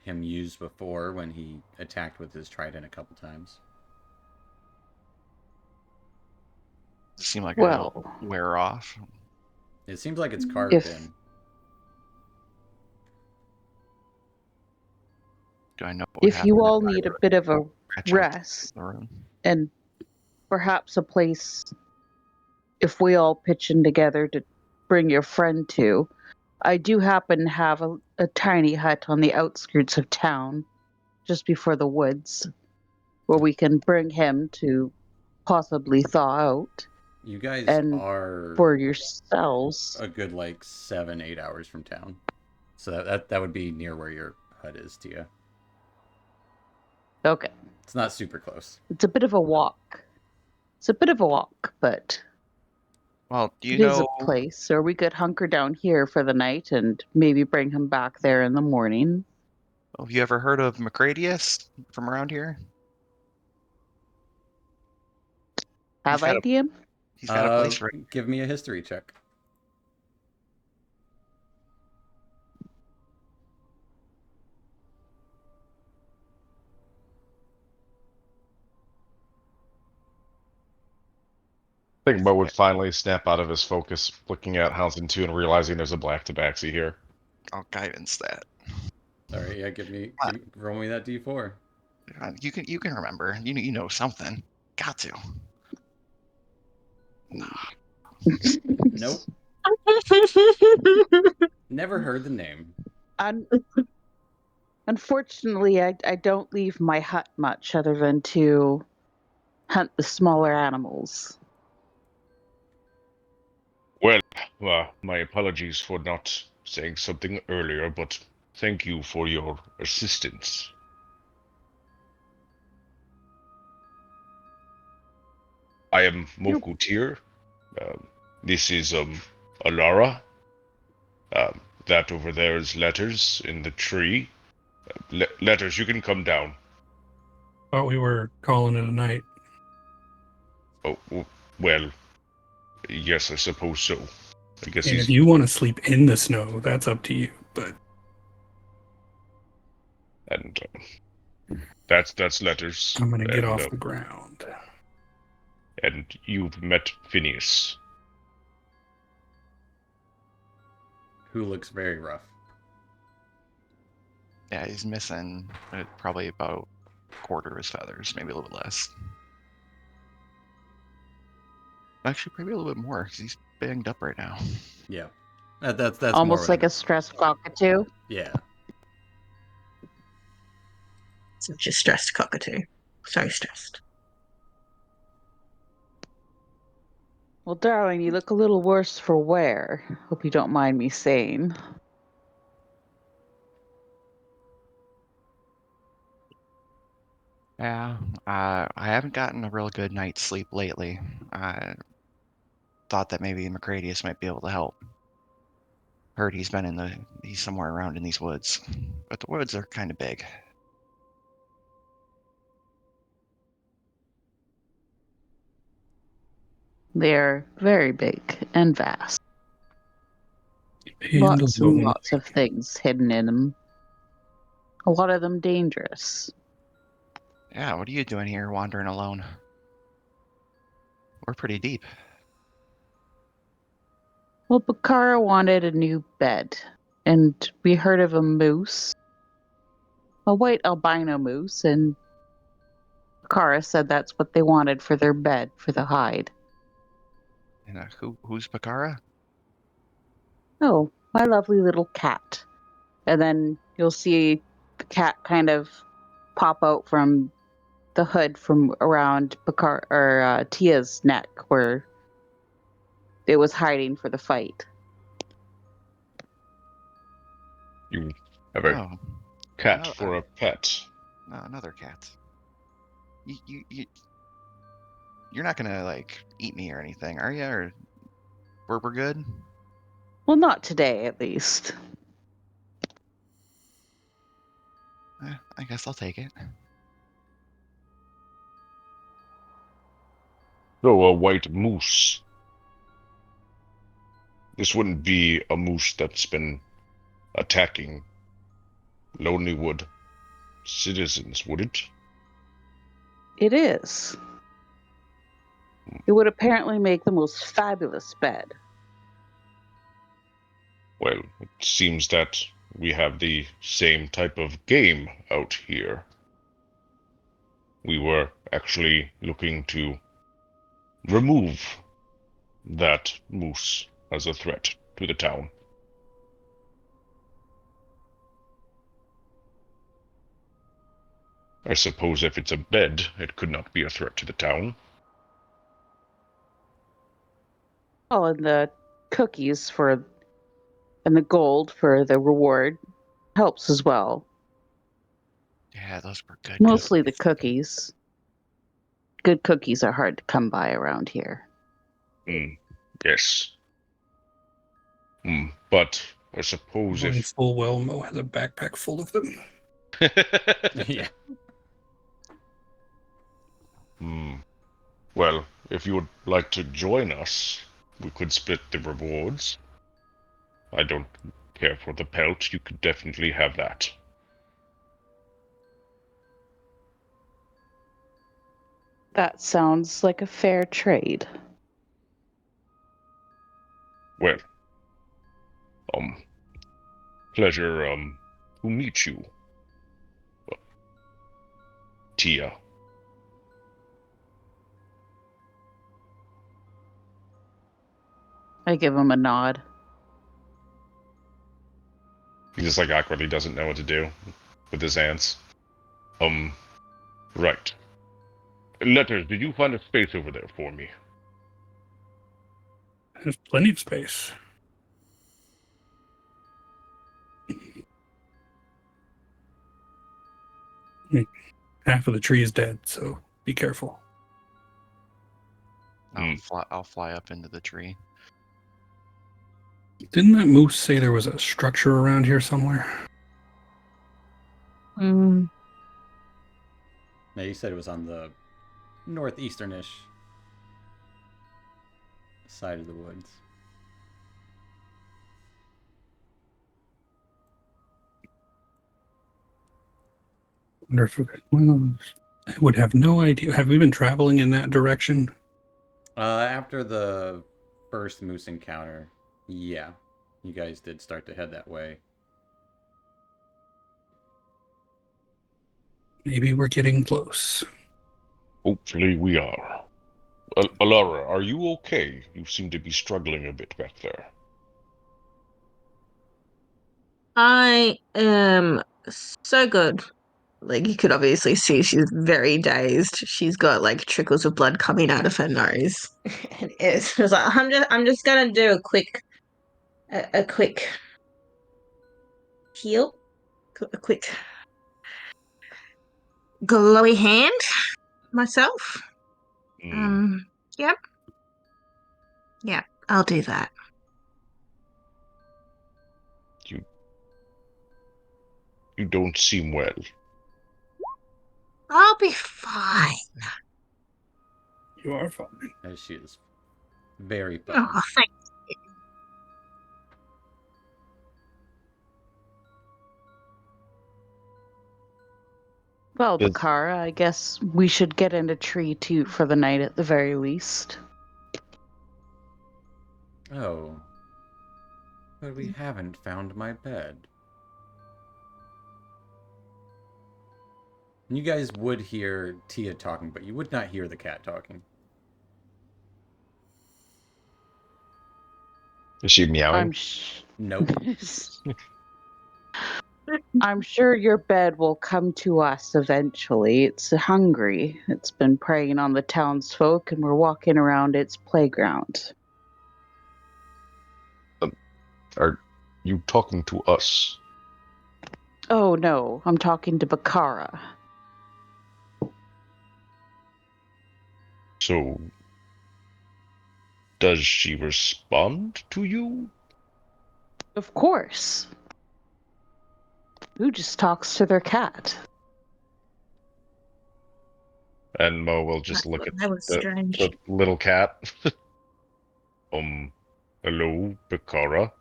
him use before when he attacked with his trident a couple times. Does it seem like Well, it'll wear off? It seems like it's carved in. Do I know what would If you happen all I need a were bit of a to scratch out rest the rune? and perhaps a place, if we all pitch in together to bring your friend to, I do happen to have a tiny hut on the outskirts of town, just before the woods, where we can bring him to possibly thaw out. You guys And are for yourselves, a good 7-8 hours from town, so that would be near where your hut is, Tia. okay, It's not super close. it's a bit of a walk. It's a bit of a walk, but Well, do you it is a know? place. Or we could hunker down here for the night and maybe bring him back there in the morning. Have you ever heard of Macradius from around here? Have I, DM? He's got a place right. Give me a history check. I think Mo would finally snap out of his focus, looking at Houndsden 2 and realizing there's a black tabaxi here. I'll guidance that. All right, yeah, roll me that d4. You can remember. You know something. Got to. Nope, never heard the name. Un- Unfortunately, I don't leave my hut much other than to hunt the smaller animals. Well, my apologies for not saying something earlier, but thank you for your assistance. I am Mokutir. This is Alara. That over there is Letters in the tree. Letters, you can come down. Thought we were calling it a night. Oh, well, yes, I suppose so. I guess And he's... if you want to sleep in the snow, that's up to you. But And that's Letters. I'm gonna get And, off the ground. And you've met Phineas. Who looks very rough. Yeah, he's missing probably about a quarter of his feathers, maybe a little bit less. Actually, maybe a little bit more because he's banged up right now. Yeah, that's Almost more like a stressed cockatoo. yeah. Such a stressed cockatoo. So stressed. Well, darling, you look a little worse for wear. Hope you don't mind me saying. Yeah, I haven't gotten a real good night's sleep lately. I thought that maybe Macradius might be able to help. Heard he's somewhere around in these woods, but the woods are kind of big. They're very big and vast. And Lots and lonely. lots of things hidden in them. A lot of them dangerous. Yeah, what are you doing here wandering alone? We're pretty deep. Well, Bakara wanted a new bed, and we heard of a moose, a white albino moose, and Bakara said that's what they wanted for their bed, for the hide. And who's Bakara? Oh, my lovely little cat. And then you'll see the cat kind of pop out from the hood from around Tia's neck, where it was hiding for the fight. You have a Oh, cat oh, for a pet. no, another cat. You're not gonna like eat me or anything, are you? Or we're good? Well, not today, at least. I guess I'll take it. So, a white moose. This wouldn't be a moose that's been attacking Lonelywood citizens, would it? It is. It would apparently make the most fabulous bed. Well, it seems that we have the same type of game out here. We were actually looking to remove that moose as a threat to the town. I suppose if it's a bed, it could not be a threat to the town. Oh, and the cookies and the gold for the reward helps as well. Yeah, those were good. Mostly the cookies. good cookies are hard to come by around here. Yes. But I suppose Knowing if... full well Mo has a backpack full of them. Yeah. Well, if you would like to join us, we could split the rewards. I don't care for the pelt. You could definitely have that. That sounds like a fair trade. Well, pleasure, to meet you. Tia. I give him a nod. He just, like, awkwardly doesn't know what to do with his hands. Right. Letters, did you find a space over there for me? There's plenty of space. Half of the tree is dead, so be careful. I'll fly up into the tree. Didn't that moose say there was a structure around here somewhere? Mm. No, you said it was on the northeasternish side of the woods. Wonder if I would have no idea. Have we been traveling in that direction? After the first moose encounter, yeah, you guys did start to head that way. Maybe we're getting close. Hopefully we are. Alara, are you okay? You seem to be struggling a bit back there. I am so good. Like you could obviously see she's very dazed. She's got like trickles of blood coming out of her nose. And it's just like I'm just gonna do a quick heal. A quick glowy hand myself. Yep. Yep, I'll do that. You don't seem well. I'll be fine. You are fine. As she is very fine. Oh, thank Well, Yes. Bakara, I guess we should get in a tree too for the night at the very least. Oh. But we haven't found my bed. You guys would hear Tia talking, but you would not hear the cat talking. Is she meowing? Nope. I'm sure your bed will come to us eventually. It's hungry. It's been preying on the townsfolk, and we're walking around its playground. Are you talking to us? Oh no, I'm talking to Bakara. So, does she respond to you? Of course. Who just talks to their cat? And Mo will just look at that was the strange. little cat. Hello, Bakara.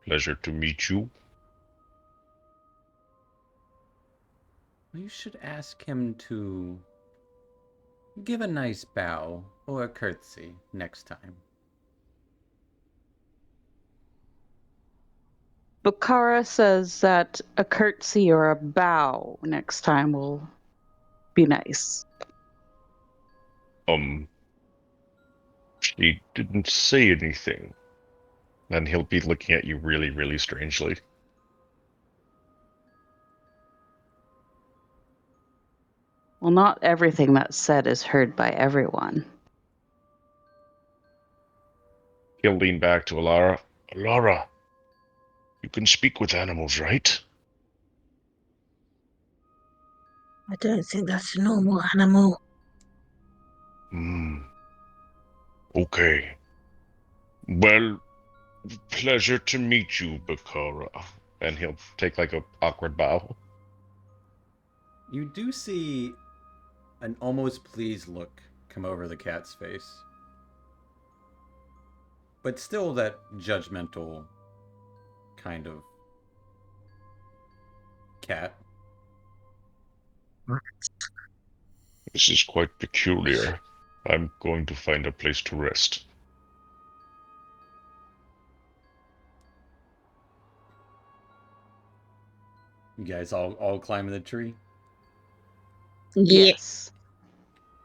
Pleasure to meet you. You should ask him to give a nice bow or a curtsy next time. Bakara says that a curtsy or a bow next time will be nice. She didn't say anything. And he'll be looking at you really, really strangely. Well, not everything that's said is heard by everyone. He'll lean back to Alara. Alara, you can speak with animals, right? I don't think that's a normal animal. Hmm. Okay. Well, pleasure to meet you, Bakara. And he'll take like a awkward bow. You do see an almost pleased look come over the cat's face, but still that judgmental kind of cat. This is quite peculiar. I'm going to find a place to rest. You guys all climb the tree. Yeah. Yes.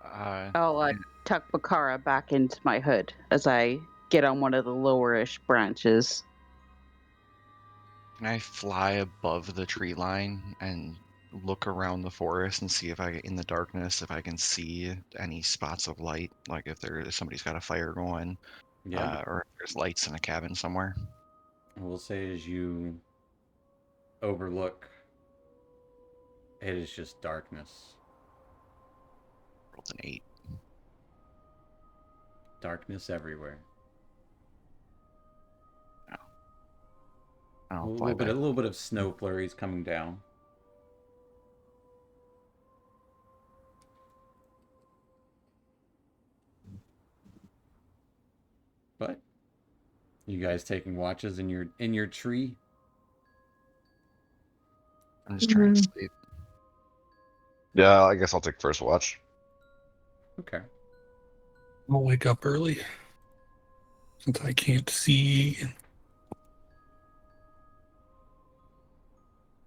Uh, I'll tuck Bakara back into my hood as I get on one of the lowerish branches. can I fly above the tree line and look around the forest and see in the darkness, if I can see any spots of light, like if somebody's got a fire going, Yeah. or if there's lights in a cabin somewhere? I will say as you overlook, it is just darkness. Rolled an 8. Darkness everywhere. A I'll little fly bit, back. a little bit of snow flurries coming down. But you guys taking watches in your tree? I'm just trying to Mhm. sleep. Yeah, I guess I'll take first watch. Okay. I'll wake up early since I can't see.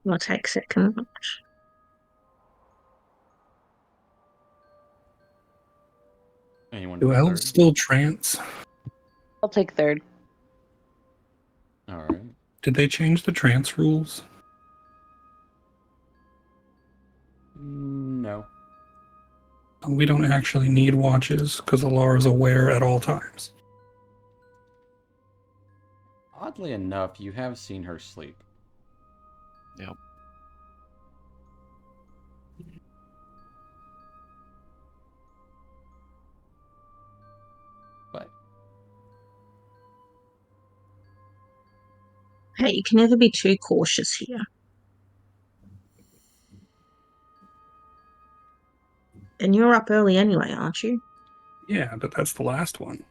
I'll take second watch. Anyone Do for elves third? still trance? I'll take third. All right. Did they change the trance rules? No. We don't actually need watches because Alara's aware at all times. Oddly enough, you have seen her sleep. Yep. But Hey, you can never be too cautious here. And you're up early anyway, aren't you? Yeah, but that's the last one.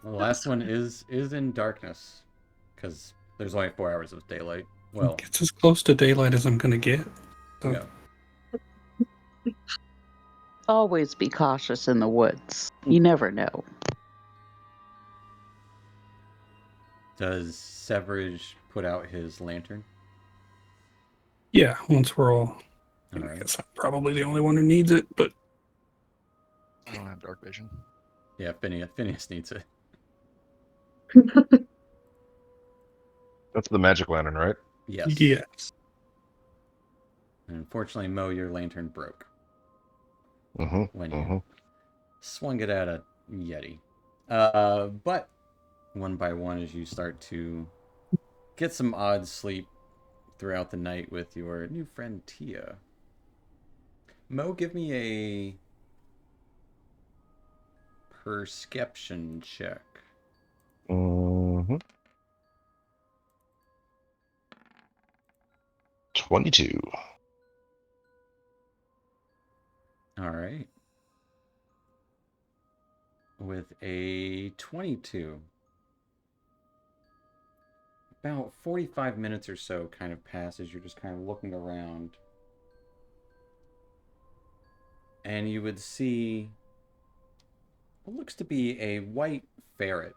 the last one is in darkness, because there's only 4 hours of daylight. Well, It's as close to daylight as I'm going to get. So yeah. Always be cautious in the woods. You never know. Does Severage put out his lantern? yeah, once we're all, All I right. guess I'm probably the only one who needs it, but I don't have dark vision. Yeah, Phineas needs it. That's the magic lantern, right? Yes. yes. And unfortunately, Mo, your lantern broke Mm-hmm. when you Mm-hmm. swung it at a Yeti. But one by one, as you start to get some odd sleep throughout the night with your new friend Tia. Mo, give me a perception check. Mm-hmm. 22. All right. With a 22. About 45 minutes or so kind of passes. You're just kind of looking around. And you would see what looks to be a white ferret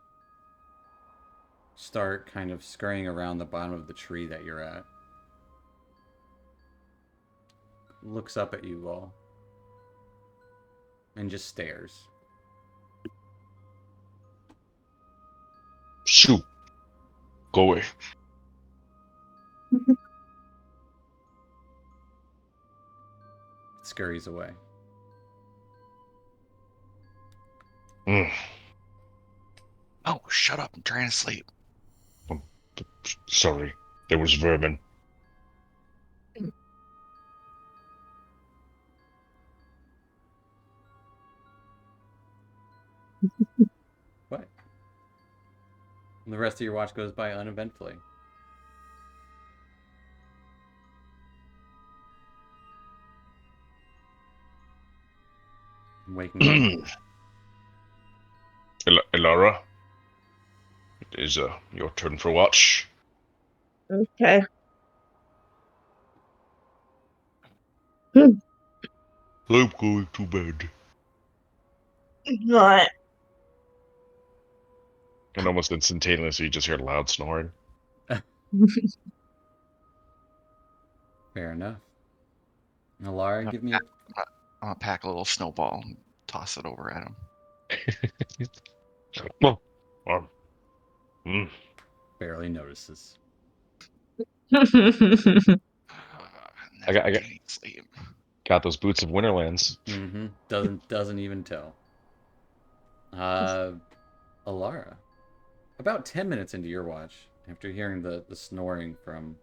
start kind of scurrying around the bottom of the tree that you're at. Looks up at you all and just stares. Shoo. Go away. It scurries away. Mm. Oh, shut up! I'm trying to sleep. Sorry. There was vermin. The rest of your watch goes by uneventfully. Waking up. Elara, it is your turn for watch. Okay. Hmm. I'm going to bed. Right. And almost instantaneously, you just hear loud snoring. Fair enough. Alara, give me a... I'm gonna pack a little snowball and toss it over at him. Well, mm, Barely notices. I got Never sleep. got those boots of Winterlands. Mm-hmm. Doesn't even tell. Alara, about 10 minutes into your watch, after hearing the snoring from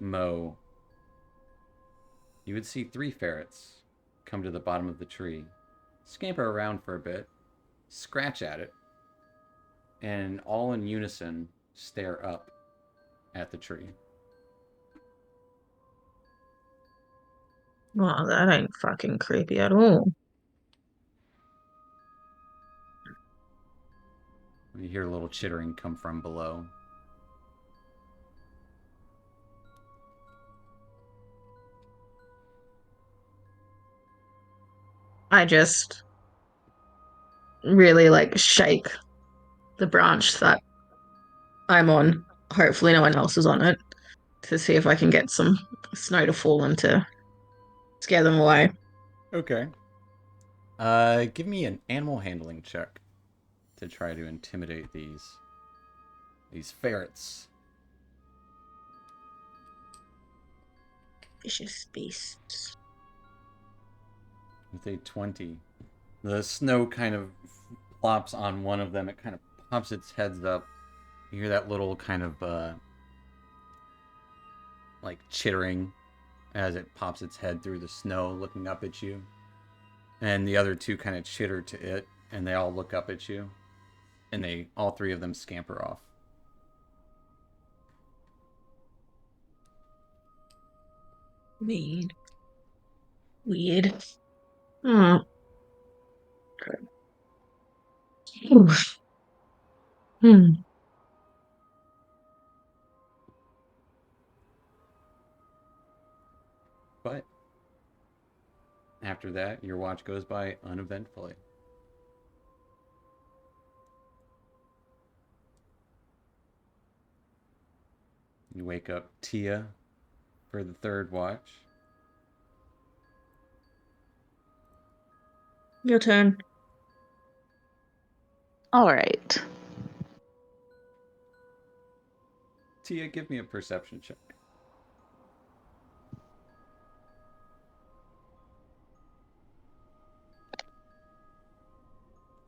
Mo, you would see 3 ferrets come to the bottom of the tree, scamper around for a bit, scratch at it, and all in unison stare up at the tree. Well, that ain't fucking creepy at all. You hear a little chittering come from below. I just really like shake the branch that I'm on. Hopefully, no one else is on it to see if I can get some snow to fall and to scare them away. Okay. Give me an animal handling check to try to intimidate these ferrets. Vicious beasts. With a 20. The snow kind of plops on one of them. It kind of pops its heads up. You hear that little kind of like chittering as it pops its head through the snow looking up at you. And the other 2 kind of chitter to it, and they all look up at you. And all 3 of them scamper off. Weird. Weird. Oh. Hmm. But after that, your watch goes by uneventfully. You wake up Tia for the 3rd watch. Your turn. All right. Tia, give me a perception check.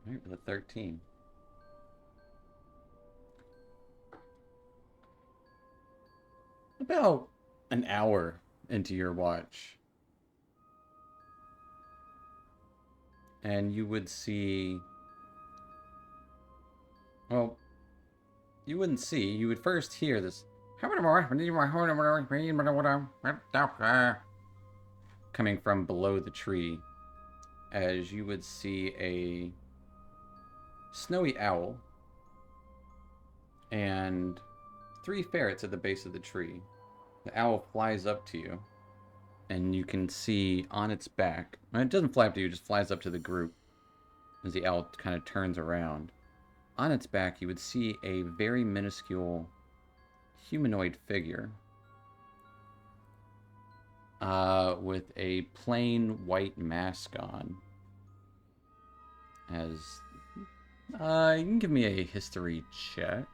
All right, with a 13. About an hour into your watch, and you would see... Well, you wouldn't see. You would first hear this coming from below the tree, as you would see a snowy owl and 3 ferrets at the base of the tree. The owl flies up to you, and you can see on its back, and it doesn't fly up to you, it just flies up to the group as the owl kind of turns around. On its back, you would see a very minuscule humanoid figure with a plain white mask on. As you can give me a history check.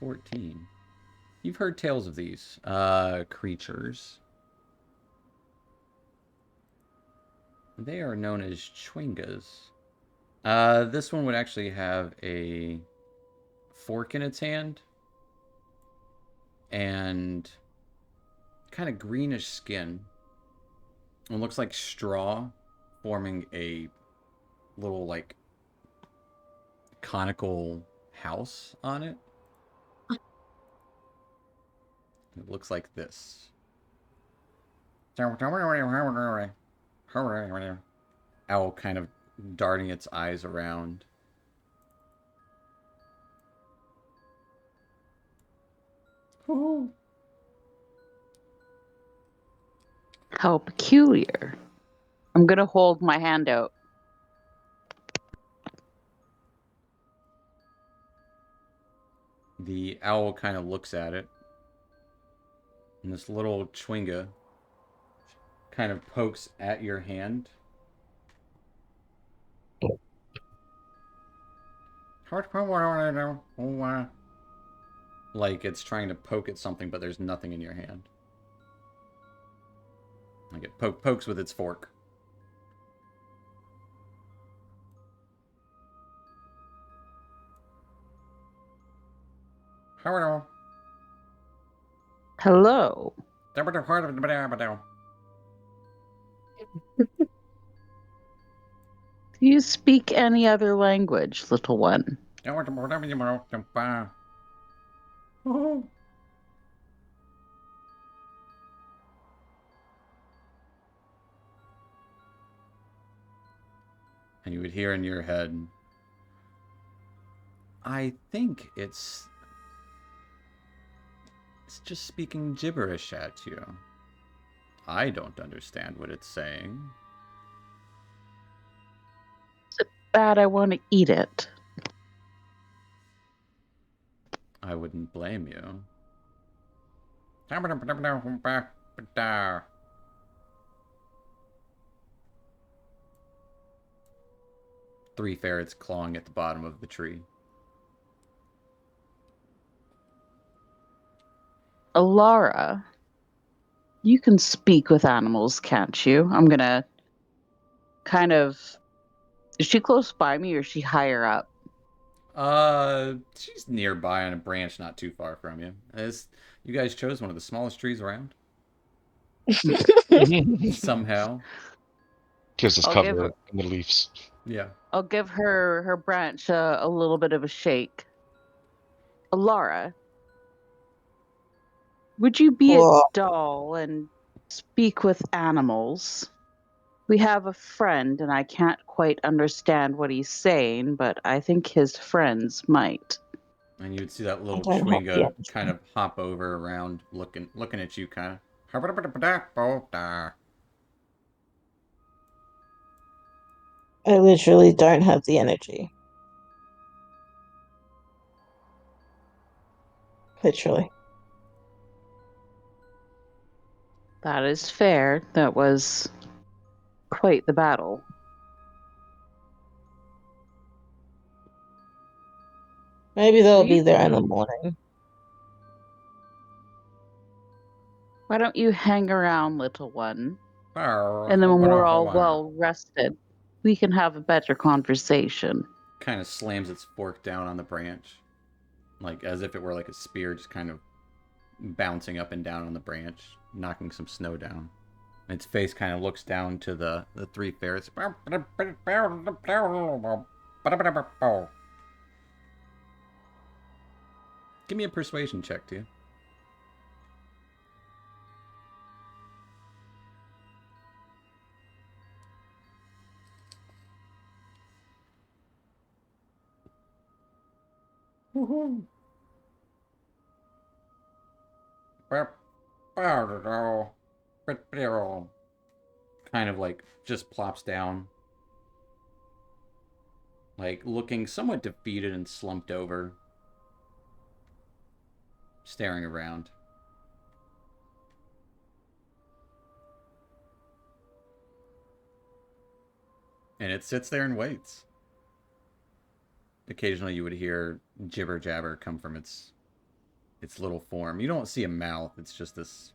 14. You've heard tales of these creatures. They are known as chwingas. This one would actually have a fork in its hand and kind of greenish skin, It looks like straw forming a little, like, conical house on it. It looks like this. Owl kind of darting its eyes around. Ooh. How peculiar. I'm gonna hold my hand out. The owl kind of looks at it. And this little chwinga kind of pokes at your hand. Like it's trying to poke at something, but there's nothing in your hand. Like it pokes with its fork. Hello. Hello. Do you speak any other language, little one? And you would hear in your head, I think it's just speaking gibberish at you. I don't understand what it's saying. Bad, I want to eat it. I wouldn't blame you. Three ferrets clawing at the bottom of the tree. Alara, you can speak with animals, can't you? I'm gonna kind of. Is she close by me or is she higher up? She's nearby on a branch not too far from you. You guys chose one of the smallest trees around. Somehow. Gives us I'll give cover her. in the leaves. Yeah. I'll give her branch a little bit of a shake. Alara, would you be a What? doll and speak with animals? We have a friend, and I can't quite understand what he's saying, but I think his friends might. And you would see that I little don't have the chwinga kind of hop over around looking at you kind of. I literally don't have the energy. Literally. That is fair. That was quite the battle. Maybe Do they'll you be there in the morning. Why don't you hang around, little one? And then when we're all well rested, we can have a better conversation. Kind of slams its fork down on the branch. Like as if it were like a spear, just kind of bouncing up and down on the branch, knocking some snow down. Its face kind of looks down to the three ferrets. Give me a persuasion check, too. Woohoo! Kind of like just plops down, like looking somewhat defeated and slumped over, staring around. And it sits there and waits. Occasionally you would hear jibber jabber come from its little form. You don't see a mouth, it's just this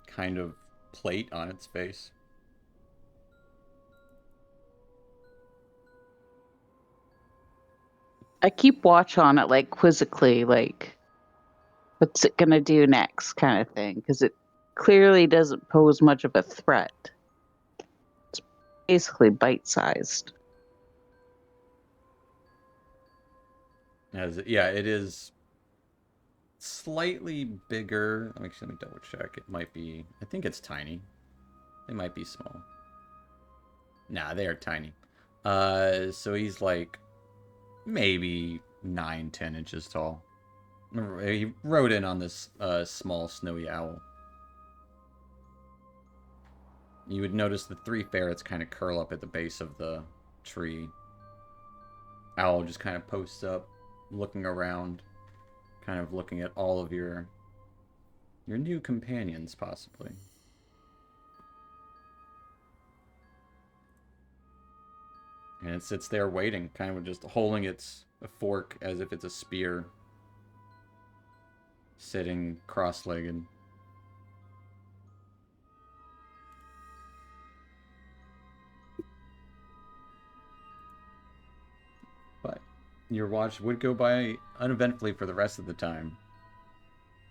kind of plate on its face. I keep watch on it, like quizzically, like what's it gonna do next, kind of thing, because it clearly doesn't pose much of a threat. It's basically bite-sized. Yeah, it is slightly bigger. Let me double check. It might be. I think it's tiny. They might be small. Nah, they are tiny. So he's like maybe 9-10 inches tall. He rode in on this small snowy owl. You would notice the 3 ferrets kind of curl up at the base of the tree. Owl just kind of posts up, looking around, kind of looking at all of your new companions, possibly. And it sits there waiting, kind of just holding its fork as if it's a spear, sitting cross-legged. But your watch would go by uneventfully for the rest of the time.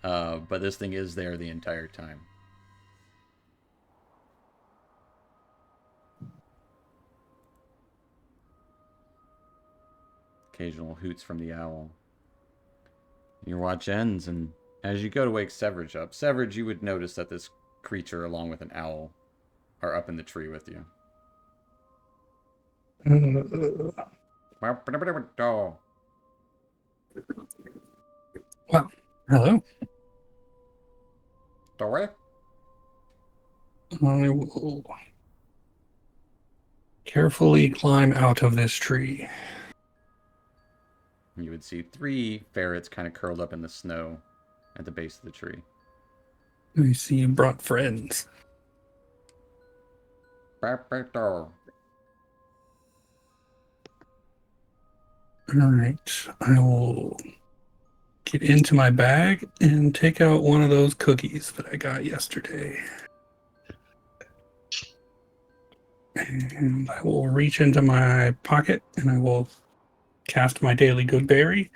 But this thing is there the entire time. Occasional hoots from the owl. Your watch ends, and as you go to wake Severage up, Severage, you would notice that this creature, along with an owl, are up in the tree with you. Well, hello. Story? I will carefully climb out of this tree. You would see 3 ferrets kind of curled up in the snow at the base of the tree. I see you brought friends. All Alright, I will get into my bag and take out one of those cookies that I got yesterday. And I will reach into my pocket and I will cast my daily good berry.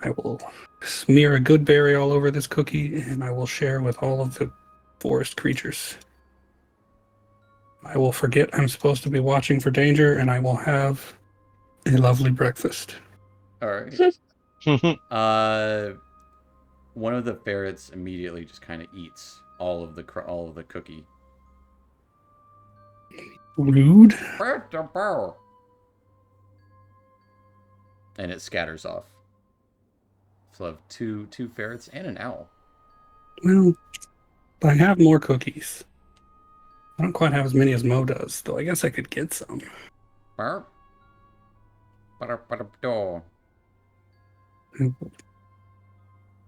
I will smear a good berry all over this cookie and I will share with all of the forest creatures. I will forget I'm supposed to be watching for danger and I will have a lovely breakfast. right. One of the ferrets immediately just kind of eats all of the cookie. Rude. And it scatters off. So have two ferrets and an owl. Well, but I have more cookies. I don't quite have as many as Mo does, though I guess I could get some.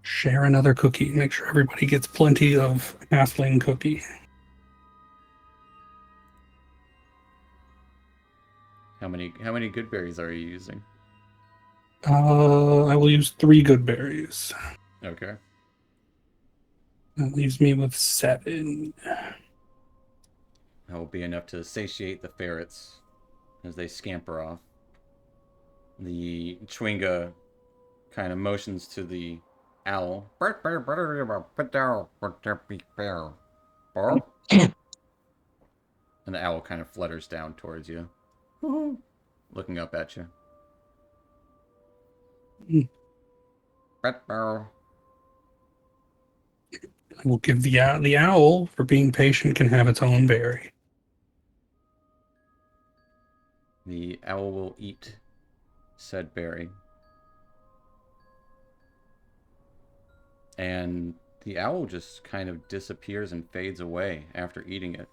Share another cookie. Make sure everybody gets plenty of halfling cookie. How many good berries are you using? I will use 3 good berries. Okay. That leaves me with 7. That will be enough to satiate the ferrets as they scamper off. The Chwinga kind of motions to the owl. And the owl kind of flutters down towards you, looking up at you. I will give the owl, for being patient, can have its own berry. The owl will eat said berry. And the owl just kind of disappears and fades away after eating it.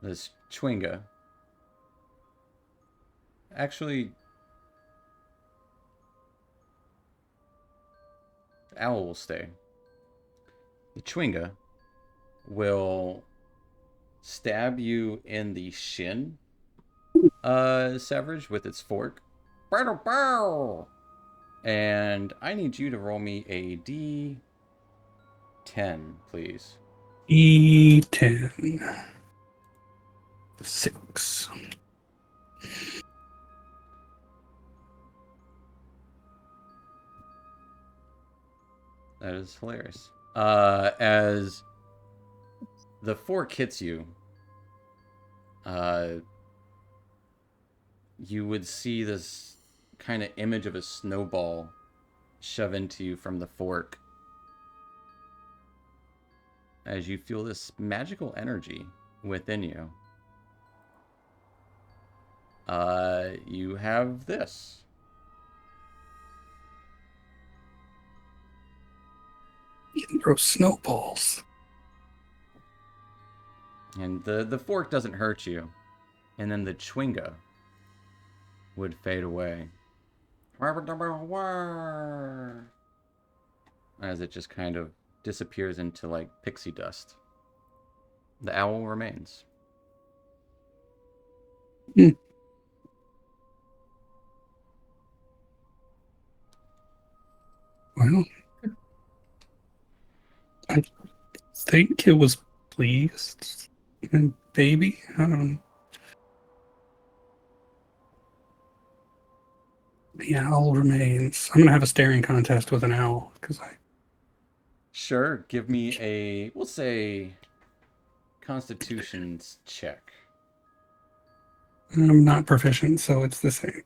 This Chwinga actually, the owl will stay. The Chwinga will stab you in the shin, Severage, with its fork. And I need you to roll me a D10, please. E10. 6. That is hilarious. As the fork hits you, you would see this kind of image of a snowball shove into you from the fork as you feel this magical energy within you. You have this. You can throw snowballs. And the fork doesn't hurt you. And then the chwinga would fade away. As it just kind of disappears into like pixie dust. The owl remains. Well, I think it was pleased. And baby, I don't know. The owl remains. I'm gonna have a staring contest with an owl because Sure, give me a, we'll say, Constitution's check. I'm not proficient, so it's the same.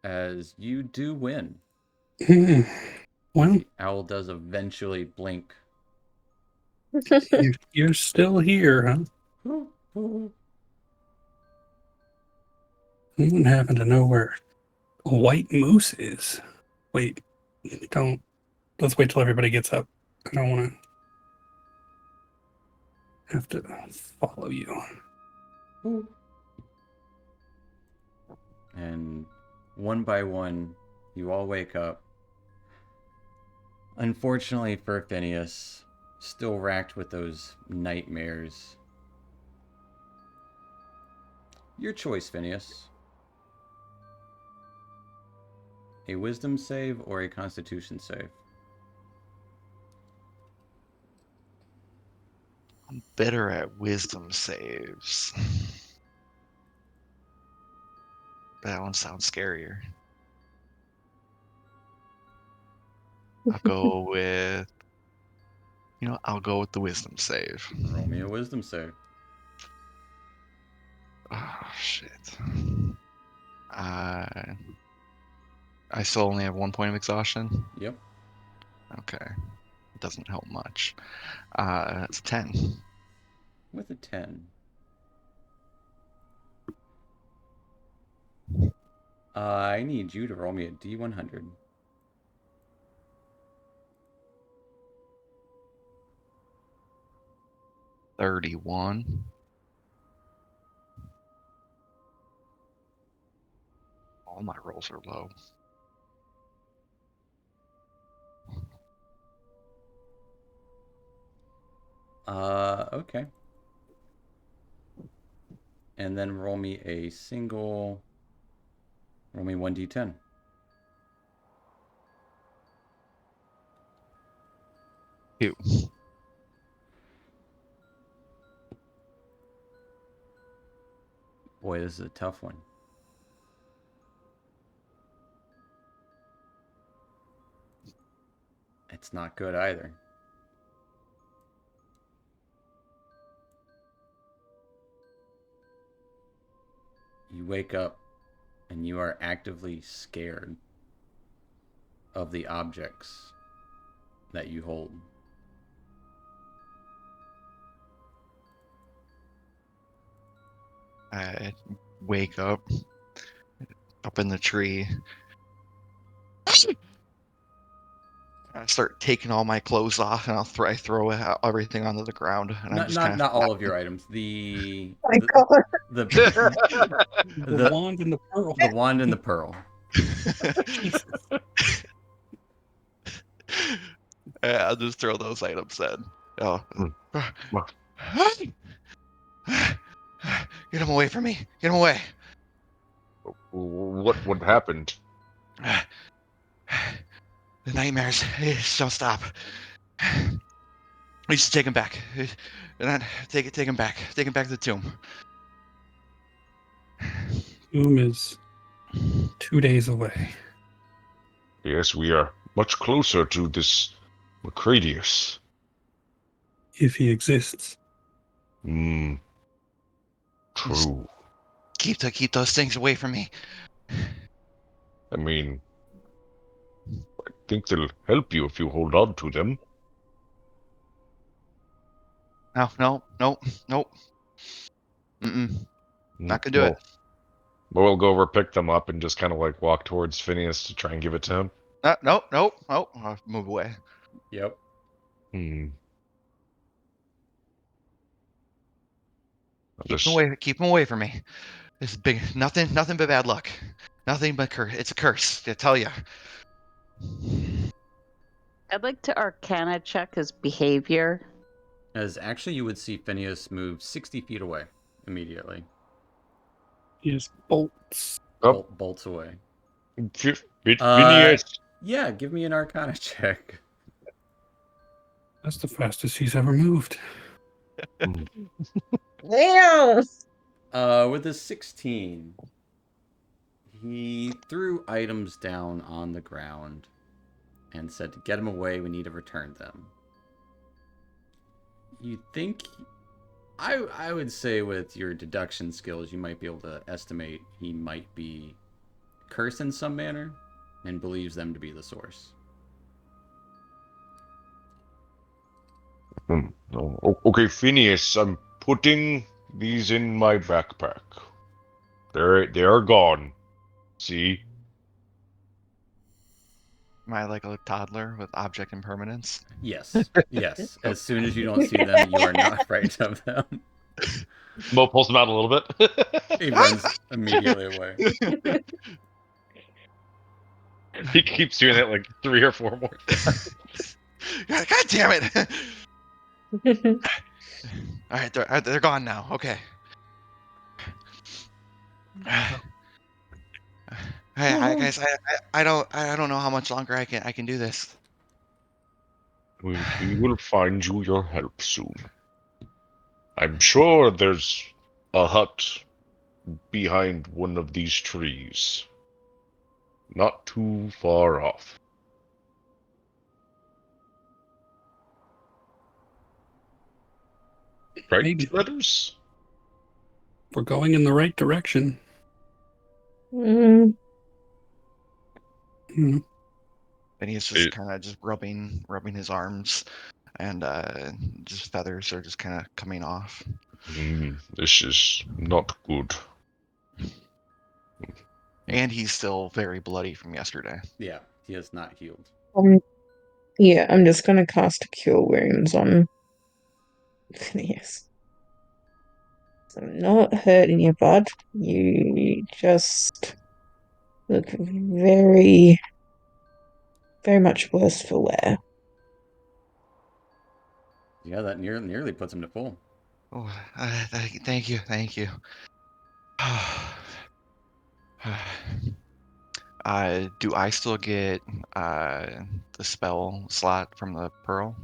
As you do win. Well, The owl does eventually blink. you're still here, huh? You happen to know where a white moose is? Wait, don't. Let's wait till everybody gets up. I don't want to have to follow you. And one by one, you all wake up. Unfortunately for Phineas, still racked with those nightmares. Your choice, Phineas. A wisdom save or a constitution save? I'm better at wisdom saves. That one sounds scarier. I'll go with... I'll go with the wisdom save. Roll me a wisdom save. Oh, shit. I still only have 1 point of exhaustion? Yep. Okay. It doesn't help much. It's a 10. With a 10. I need you to roll me a D100. $31. All my rolls are low. Okay. And then roll me a single. Roll me 1d10. Two. Boy, this is a tough one. It's not good either. You wake up and you are actively scared of the objects that you hold. I wake up in the tree. I start taking all my clothes off, and I throw everything onto the ground. And I'm just kind of Not all of your items. The the The wand and the pearl. the wand and the pearl. Yeah, I'll just throw those items in. Oh. Get him away from me. Get him away. What happened? The nightmares just don't stop. We should take him back. And then take him back. Take him back to the tomb. Tomb is 2 days away. Yes, we are much closer to this Macradius. If he exists. Hmm. True. Keep those things away from me. I mean, I think they'll help you if you hold on to them. No. Mm-mm. Not gonna do it. We'll go over, pick them up, and just kind of like walk towards Phineas to try and give it to him. No. I'll move away. Yep. Hmm. Keep them away from me. This is big. Nothing but bad luck. Nothing but curse. It's a curse. I tell you. I'd like to Arcana check his behavior. As actually, you would see Phineas move 60 feet away immediately. He just bolts. Oh, Bolts away. Phineas. Yeah, give me an Arcana check. That's the fastest he's ever moved. Damn. With a 16, he threw items down on the ground and said to get him away, we need to return them. You think... I would say with your deduction skills, you might be able to estimate he might be cursed in some manner and believes them to be the source. Okay, Phineas, I'm putting these in my backpack. They are gone. See? Am I like a toddler with object impermanence? Yes. Yes. As soon as you don't see them, you are not frightened of them. Mo pulls them out a little bit. He runs immediately away. He keeps doing it like 3 or 4 more times. God damn it! All right, they're gone now. Okay. Hey, guys, I don't know how much longer I can do this. We will find you your help soon. I'm sure there's a hut behind one of these trees. Not too far off. Right, Maybe. letters? We're going in the right direction. Mm. Hmm. And he's just kind of just rubbing his arms, and just feathers are just kind of coming off. This is not good. And he's still very bloody from yesterday. Yeah, he has not healed. Yeah, I'm just gonna cast a Cure Wounds on Phineas. I'm not hurting you, bud. You just look very, very much worse for wear. Yeah, that nearly puts him to full. Oh, thank you. Do I still get the spell slot from the pearl?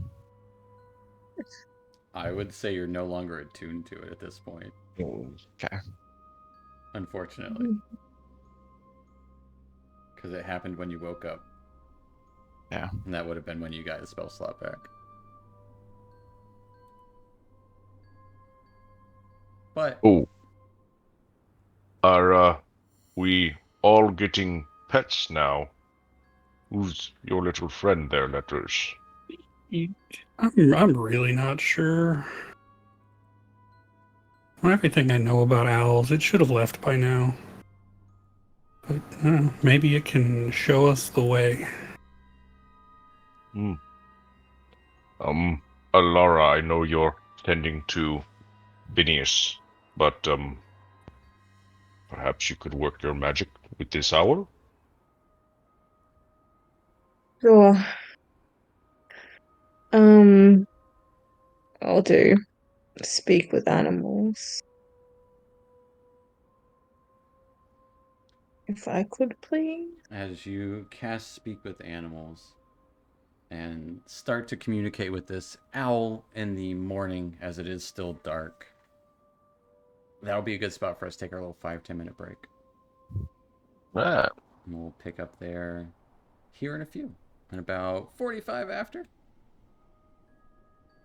I would say you're no longer attuned to it at this point, Okay. unfortunately. Because it happened when you woke up. Yeah. And that would have been when you got the spell slot back. But Are we all getting pets now? Who's your little friend there, Letters? I'm really not sure. From everything I know about owls, it should have left by now. But maybe it can show us the way. Alara, I know you're tending to Phineas, but perhaps you could work your magic with this owl? Sure. I'll do. Speak with animals. If I could, please. as you cast Speak with Animals and start to communicate with this owl in the morning as it is still dark, that'll be a good spot for us to take our little 5-10 minute break. Ah. And we'll pick up there. here in a few. In about 45 after.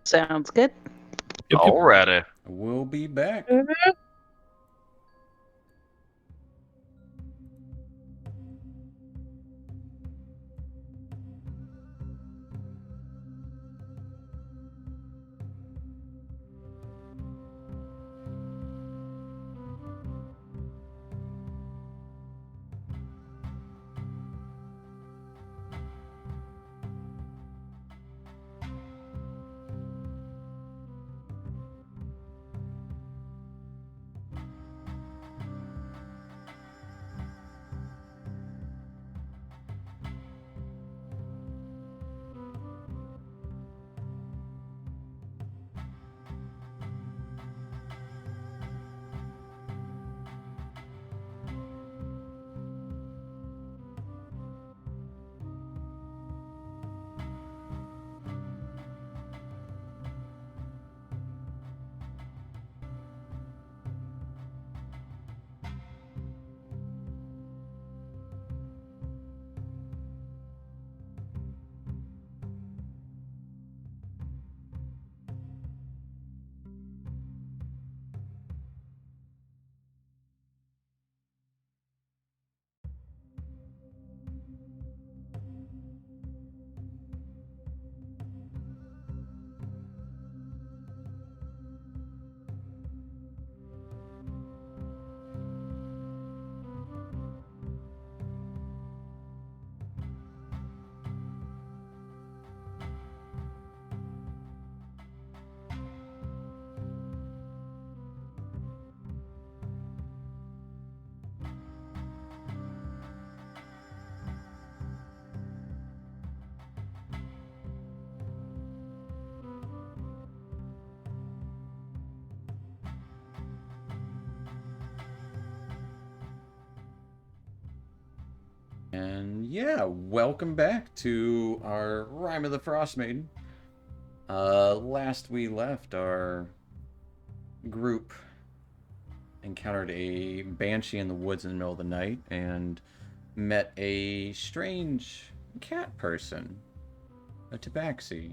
Sounds good. Yep, yep. Alrighty. We'll be back. And yeah, welcome back to our Rime of the Frostmaiden. Last we left, our group encountered a banshee in the woods in the middle of the night and met a strange cat person, a tabaxi,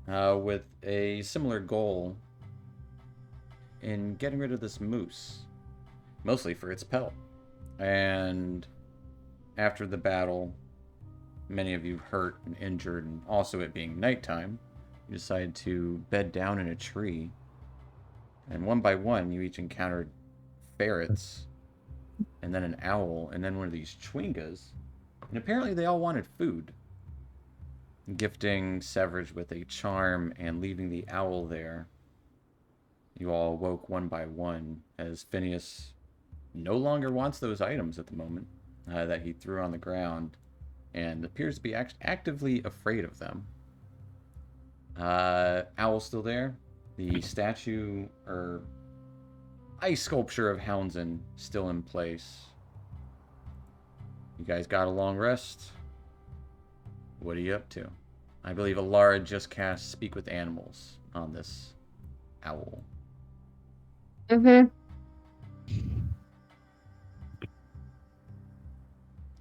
with a similar goal in getting rid of this moose, mostly for its pelt. And after the battle, many of you hurt and injured, and also it being nighttime, you decide to bed down in a tree. And one by one, you each encountered ferrets, and then an owl, and then one of these chwingas. And apparently they all wanted food. Gifting Severage with a charm and leaving the owl there, you all woke one by one as Phineas no longer wants those items at the moment that he threw on the ground and appears to be actively afraid of them. Owl's still there. The statue or ice sculpture of Houndsdon still in place. You guys got a long rest? What are you up to? I believe Alara just cast Speak with Animals on this owl. Mm-hmm.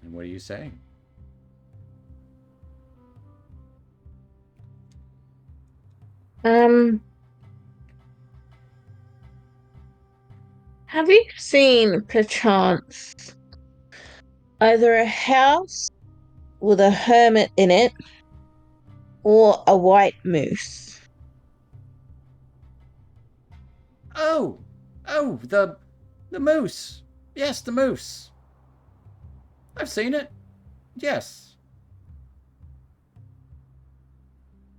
And what are you saying? Have you seen, perchance, either a house with a hermit in it or a white moose? Oh, the moose. Yes, the moose. I've seen it. Yes.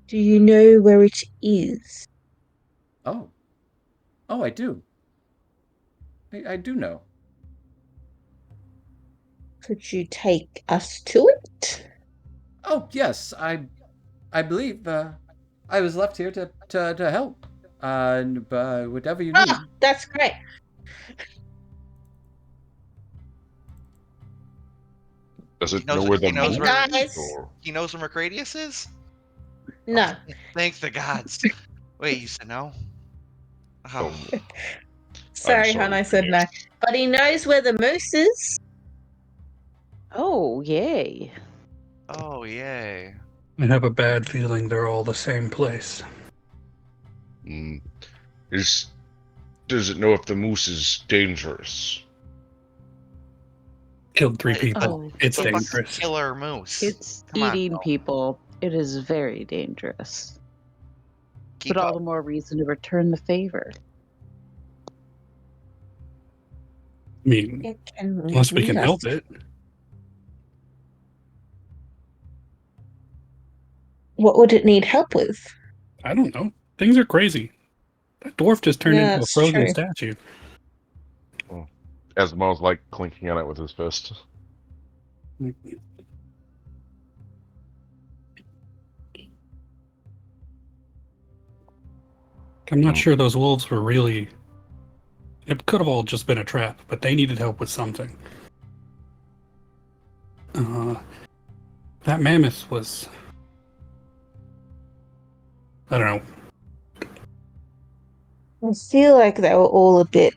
Do you know where it is? Oh, I do. I do know. Could you take us to it? Oh, yes. I believe I was left here to help. Whatever you need. That's great. Does He it knows know what- where the he knows moose where- is, or- He knows where Mercredius is? No. Oh, thank the gods. Wait, you said no? Oh. Sorry, sorry, hon, I said no. Phineas. But he knows where the moose is. Oh, yay. Oh, yay. I have a bad feeling they're all the same place. Mm. Does it know if the moose is dangerous? Killed 3 It's people. Oh, It's a fucking dangerous. killer moose. It's Come on, eating Phil. people. It is very dangerous. Keep But all up. the more reason to return the favor. I mean, It can unless we can yes. help it. What would it need help with? I don't know. Things are crazy. That dwarf just turned Yeah, into a that's frozen true. statue. Esmo's like clinking on it with his fist. I'm not Hmm. sure those wolves were really. It could have all just been a trap, but they needed help with something. That mammoth was. I don't know. I feel like they were all a bit,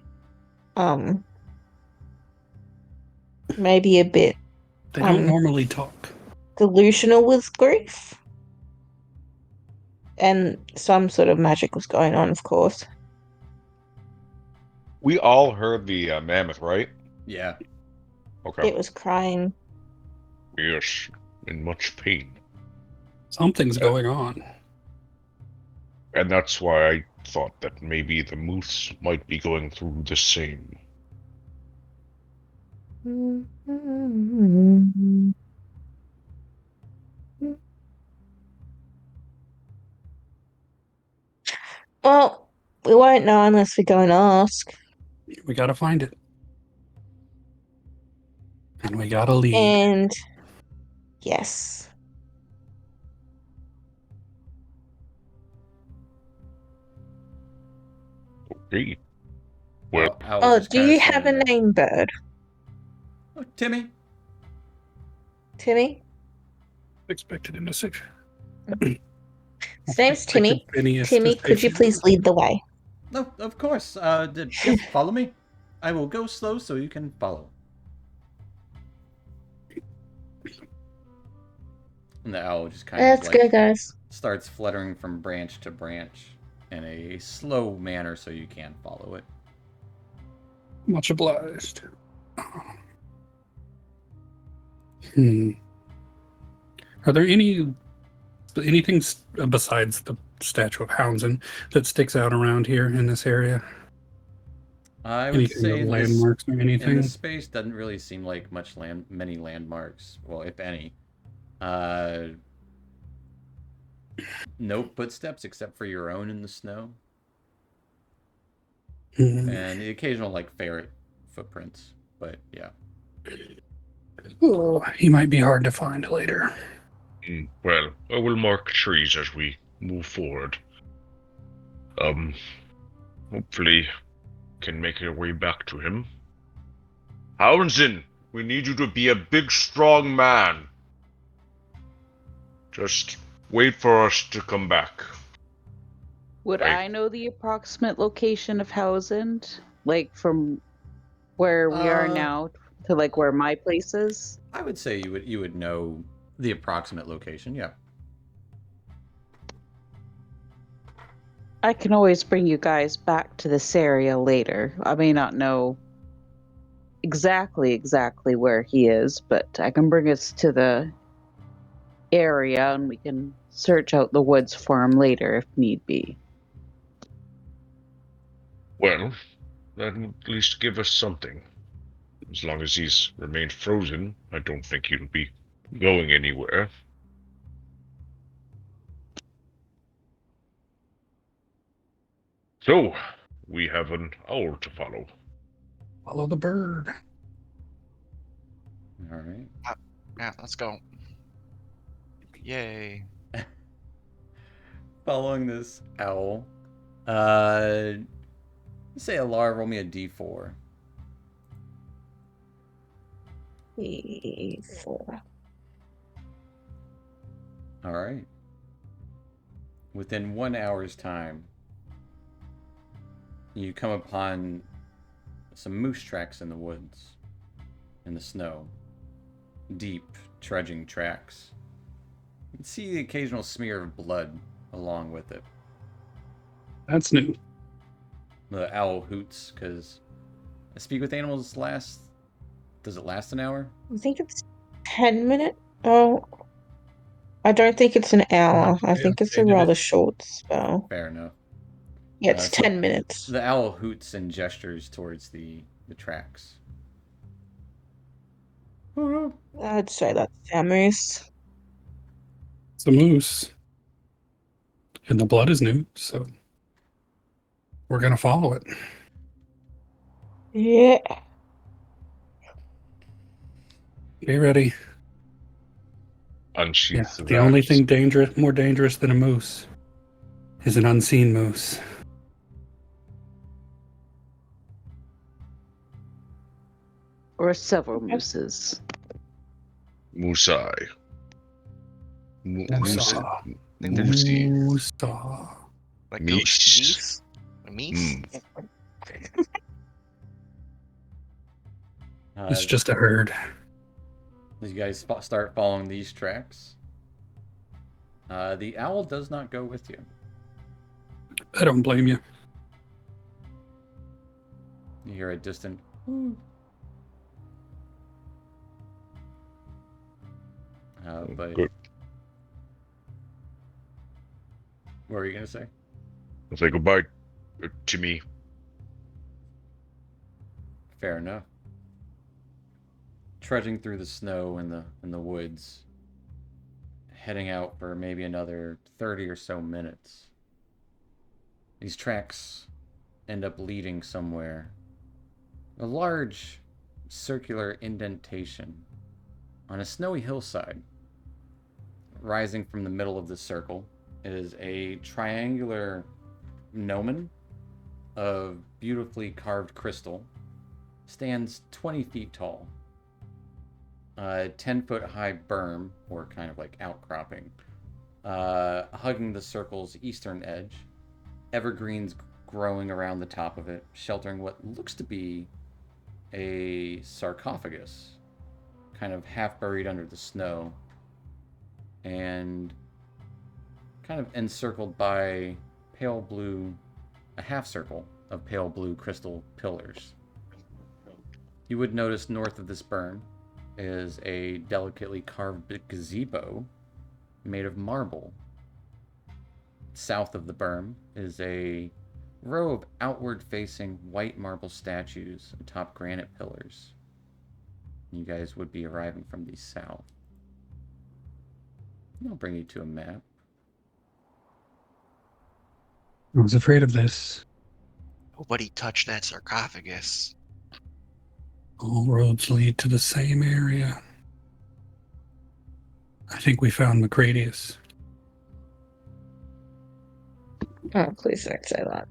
maybe a bit They don't normally talk. delusional with grief. And some sort of magic was going on, of course. We all heard the mammoth, right? Yeah. Okay. It was crying. Yes, in much pain. Something's going on. And that's why I thought that maybe the moose might be going through the same. Well, we won't know unless we go and ask. We gotta find it. And we gotta lead. And yes. Okay. Well, Owl Oh, just do kind of you have standing a there. name, bird? Oh, Timmy. Timmy? Expected him to say. His name's Expected Timmy. Phineas to Timmy, say could you Fiona. please lead the way? No, of course. Yeah, follow me. I will go slow so you can follow. And the owl just kind of Let's go, like guys. starts fluttering from branch to branch in a slow manner so you can follow it. Much obliged. Are there anything besides the statue of Houndsdon that sticks out around here in this area? I would Anything say of in this landmarks or anything? space doesn't really seem like many landmarks. Well, if any. No footsteps except for your own in the snow, and the occasional like ferret footprints. But yeah. Oh, he might be hard to find later. well, I will mark trees as we move forward. Hopefully can make our way back to him. Houndsdon, we need you to be a big, strong man. Just wait for us to come back. Would Right. I know the approximate location of Housand? Like from where we are now to like where my place is? I would say you would know the approximate location. Yeah. I can always bring you guys back to this area later. I may not know exactly where he is, but I can bring us to the area and we can search out the woods for him later if need be. Well, that will at least give us something. As long as he's remained frozen, I don't think he'll be going anywhere. So, we have an owl to follow. Follow the bird. All right. Yeah, let's go. Yay. Following this owl, say Alar, roll me a d4. 4. All right. Within 1 hour's time, you come upon some moose tracks in the woods, in the snow. Deep, trudging tracks. You can see the occasional smear of blood along with it. That's new. The owl hoots because Speak with Animals lasts. Does it last an hour? I think it's 10 minutes. Oh, I don't think it's an hour. I think it's a Updated rather it. short spell. Fair enough. Yeah, it's So 10 minutes. the owl hoots and gestures towards the tracks. I'd say that's our moose. It's a moose. And the blood is new, so we're going to follow it. Yeah. Be ready. Unsheath The only that. thing more dangerous than a moose is an unseen moose. Or several mooses. Musai. Moosa. think there's Moosa. like ghost Meese. geese. A meese? It's just a herd. As you guys start following these tracks, the owl does not go with you. I don't blame you. You hear a distant. But Good. what were you gonna say? I'll say goodbye to me. Fair enough. Trudging through the snow in the woods, heading out for maybe another 30 or so minutes. These tracks end up leading somewhere. A large circular indentation on a snowy hillside. Rising from the middle of the circle is a triangular gnomon of beautifully carved crystal. Stands 20 feet tall. 10-foot high berm, or kind of like outcropping, hugging the circle's eastern edge. Evergreens growing around the top of it, sheltering what looks to be a sarcophagus, kind of half buried under the snow, and kind of encircled by pale blue, a half circle of pale blue crystal pillars. You would notice north of this berm is a delicately carved gazebo made of marble. South of the berm is a row of outward-facing white marble statues atop granite pillars. You guys would be arriving from the south. I'll bring you to a map. I was afraid of this. Nobody touched that sarcophagus. All roads lead to the same area. I think we found Macradius. Oh, please don't say that.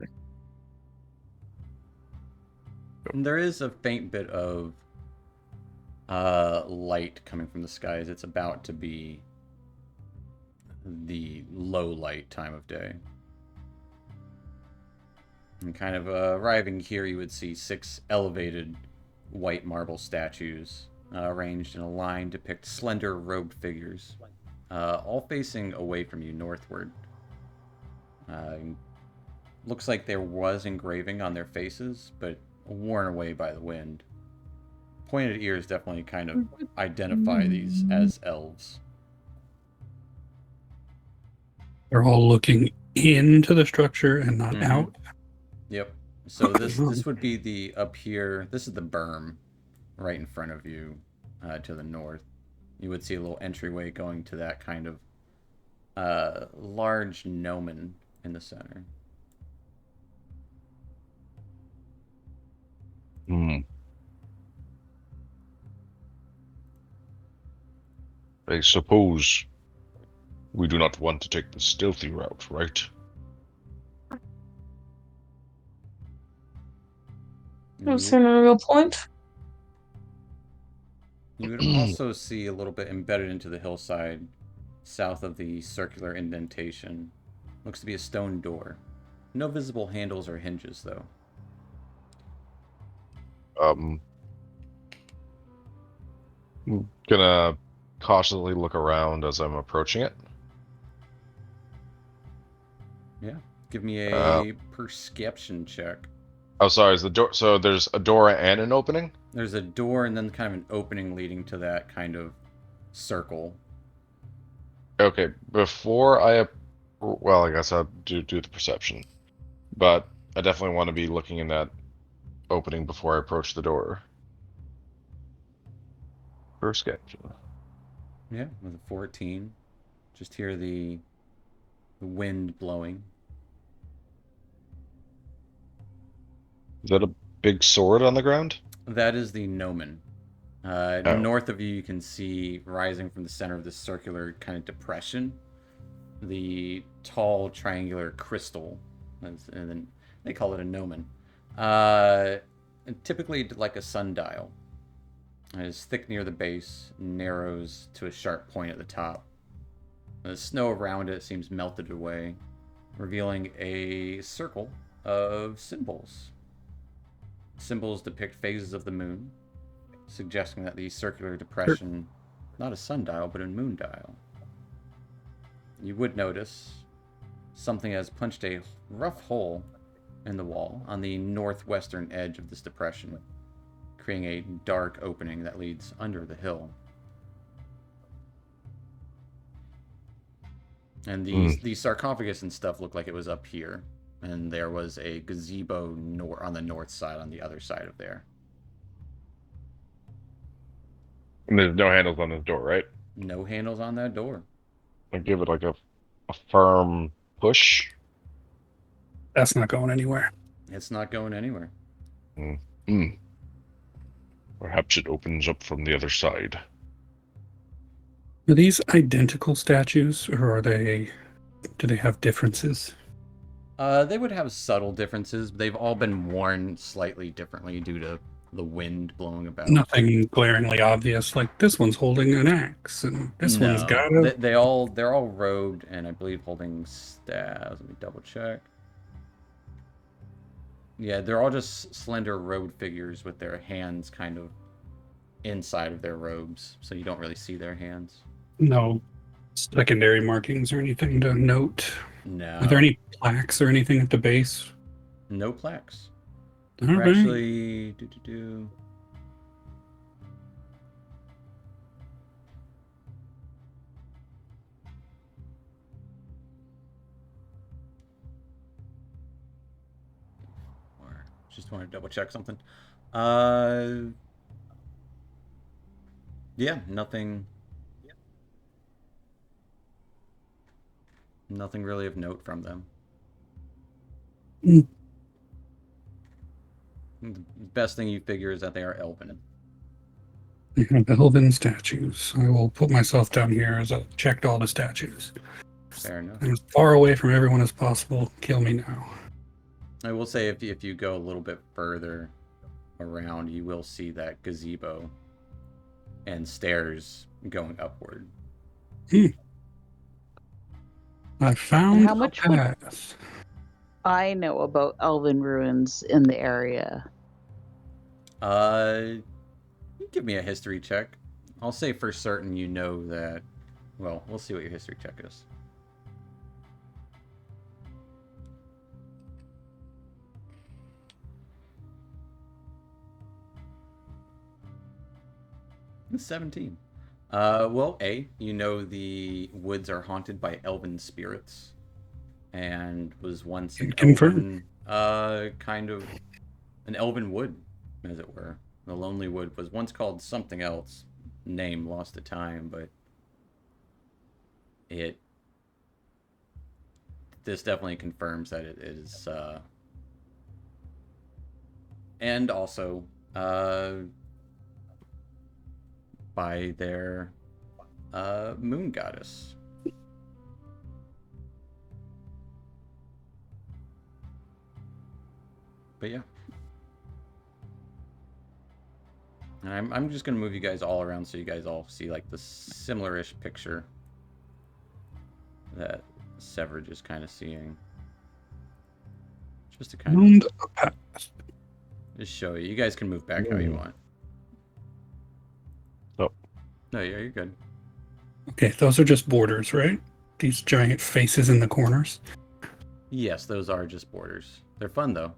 And there is a faint bit of light coming from the skies. It's about to be the low light time of day. And kind of arriving here, you would see 6 elevated white marble statues arranged in a line depict slender robed figures, all facing away from you northward. Looks like there was engraving on their faces, but worn away by the wind. Pointed ears definitely kind of identify these as elves. They're all looking into the structure and not Mhm. out. Yep. So this would be the up here. This is the berm right in front of you to the north. You would see a little entryway going to that kind of large gnomon in the center. I suppose we do not want to take the stealthy route, right? That's a real point. You would also see a little bit embedded into the hillside, south of the circular indentation. Looks to be a stone door. No visible handles or hinges, though. I'm gonna cautiously look around as I'm approaching it. Yeah. Give me Uh, a perception check. Oh, sorry. Is the door? So there's a door and an opening. There's a door and then kind of an opening leading to that kind of circle. Okay. Before I, well, I guess I'll do the perception, but I definitely want to be looking in that opening before I approach the door. Perception. Yeah, with a 14. Just hear the wind blowing. Is that a big sword on the ground? That is the gnomon. Oh. North of you, you can see rising from the center of this circular kind of depression the tall triangular crystal, and then they call it a gnomon. Typically like a sundial. It is thick near the base, narrows to a sharp point at the top. The snow around it seems melted away, revealing a circle of symbols. Symbols depict phases of the moon, suggesting that the circular depression, not a sundial, but a moondial. You would notice something has punched a rough hole in the wall on the northwestern edge of this depression, creating a dark opening that leads under the hill. And the sarcophagus and stuff looked like it was up here, and there was a gazebo on the north side on the other side of there. And there's no handles on this door, right? No handles on that door. I give it like a firm push. That's not going anywhere. It's not going anywhere. Perhaps it opens up from the other side. Are these identical statues, or do they have differences? They would have subtle differences. But they've all been worn slightly differently due to the wind blowing about. Nothing glaringly obvious, like this one's holding an axe, and this one's got a... They're all robed, and I believe holding staves. Let me double check. Yeah, they're all just slender robed figures with their hands kind of inside of their robes, so you don't really see their hands. No secondary markings or anything to note? No. Are there any plaques or anything at the base? No plaques. All We're right. actually... Just want to double check something. Yeah, nothing really of note from them. Mm. The best thing you figure is that they are elven. They have elven statues. I will put myself down here as I've checked all the statues. Fair enough. I'm as far away from everyone as possible. Kill me now. I will say if you go a little bit further around, you will see that gazebo and stairs going upward. I found how much a path. I know about elven ruins in the area. Give me a history check. I'll say for certain you know that. Well, we'll see what your history check is. It's 17. Well, you know the woods are haunted by elven spirits, and was once an Confirmed. elven, kind of an elven wood, as it were. The Lonely Wood was once called something else, name lost to time, but this definitely confirms that it is, and also, by their moon goddess. But yeah. And I'm just going to move you guys all around so you guys all see like the similar-ish picture that Severage is kind of seeing. Just to kind of just show you. You guys can move back how you want. Oh. No, yeah, you're good. Okay, those are just borders, right? These giant faces in the corners. Yes, those are just borders. They're fun though.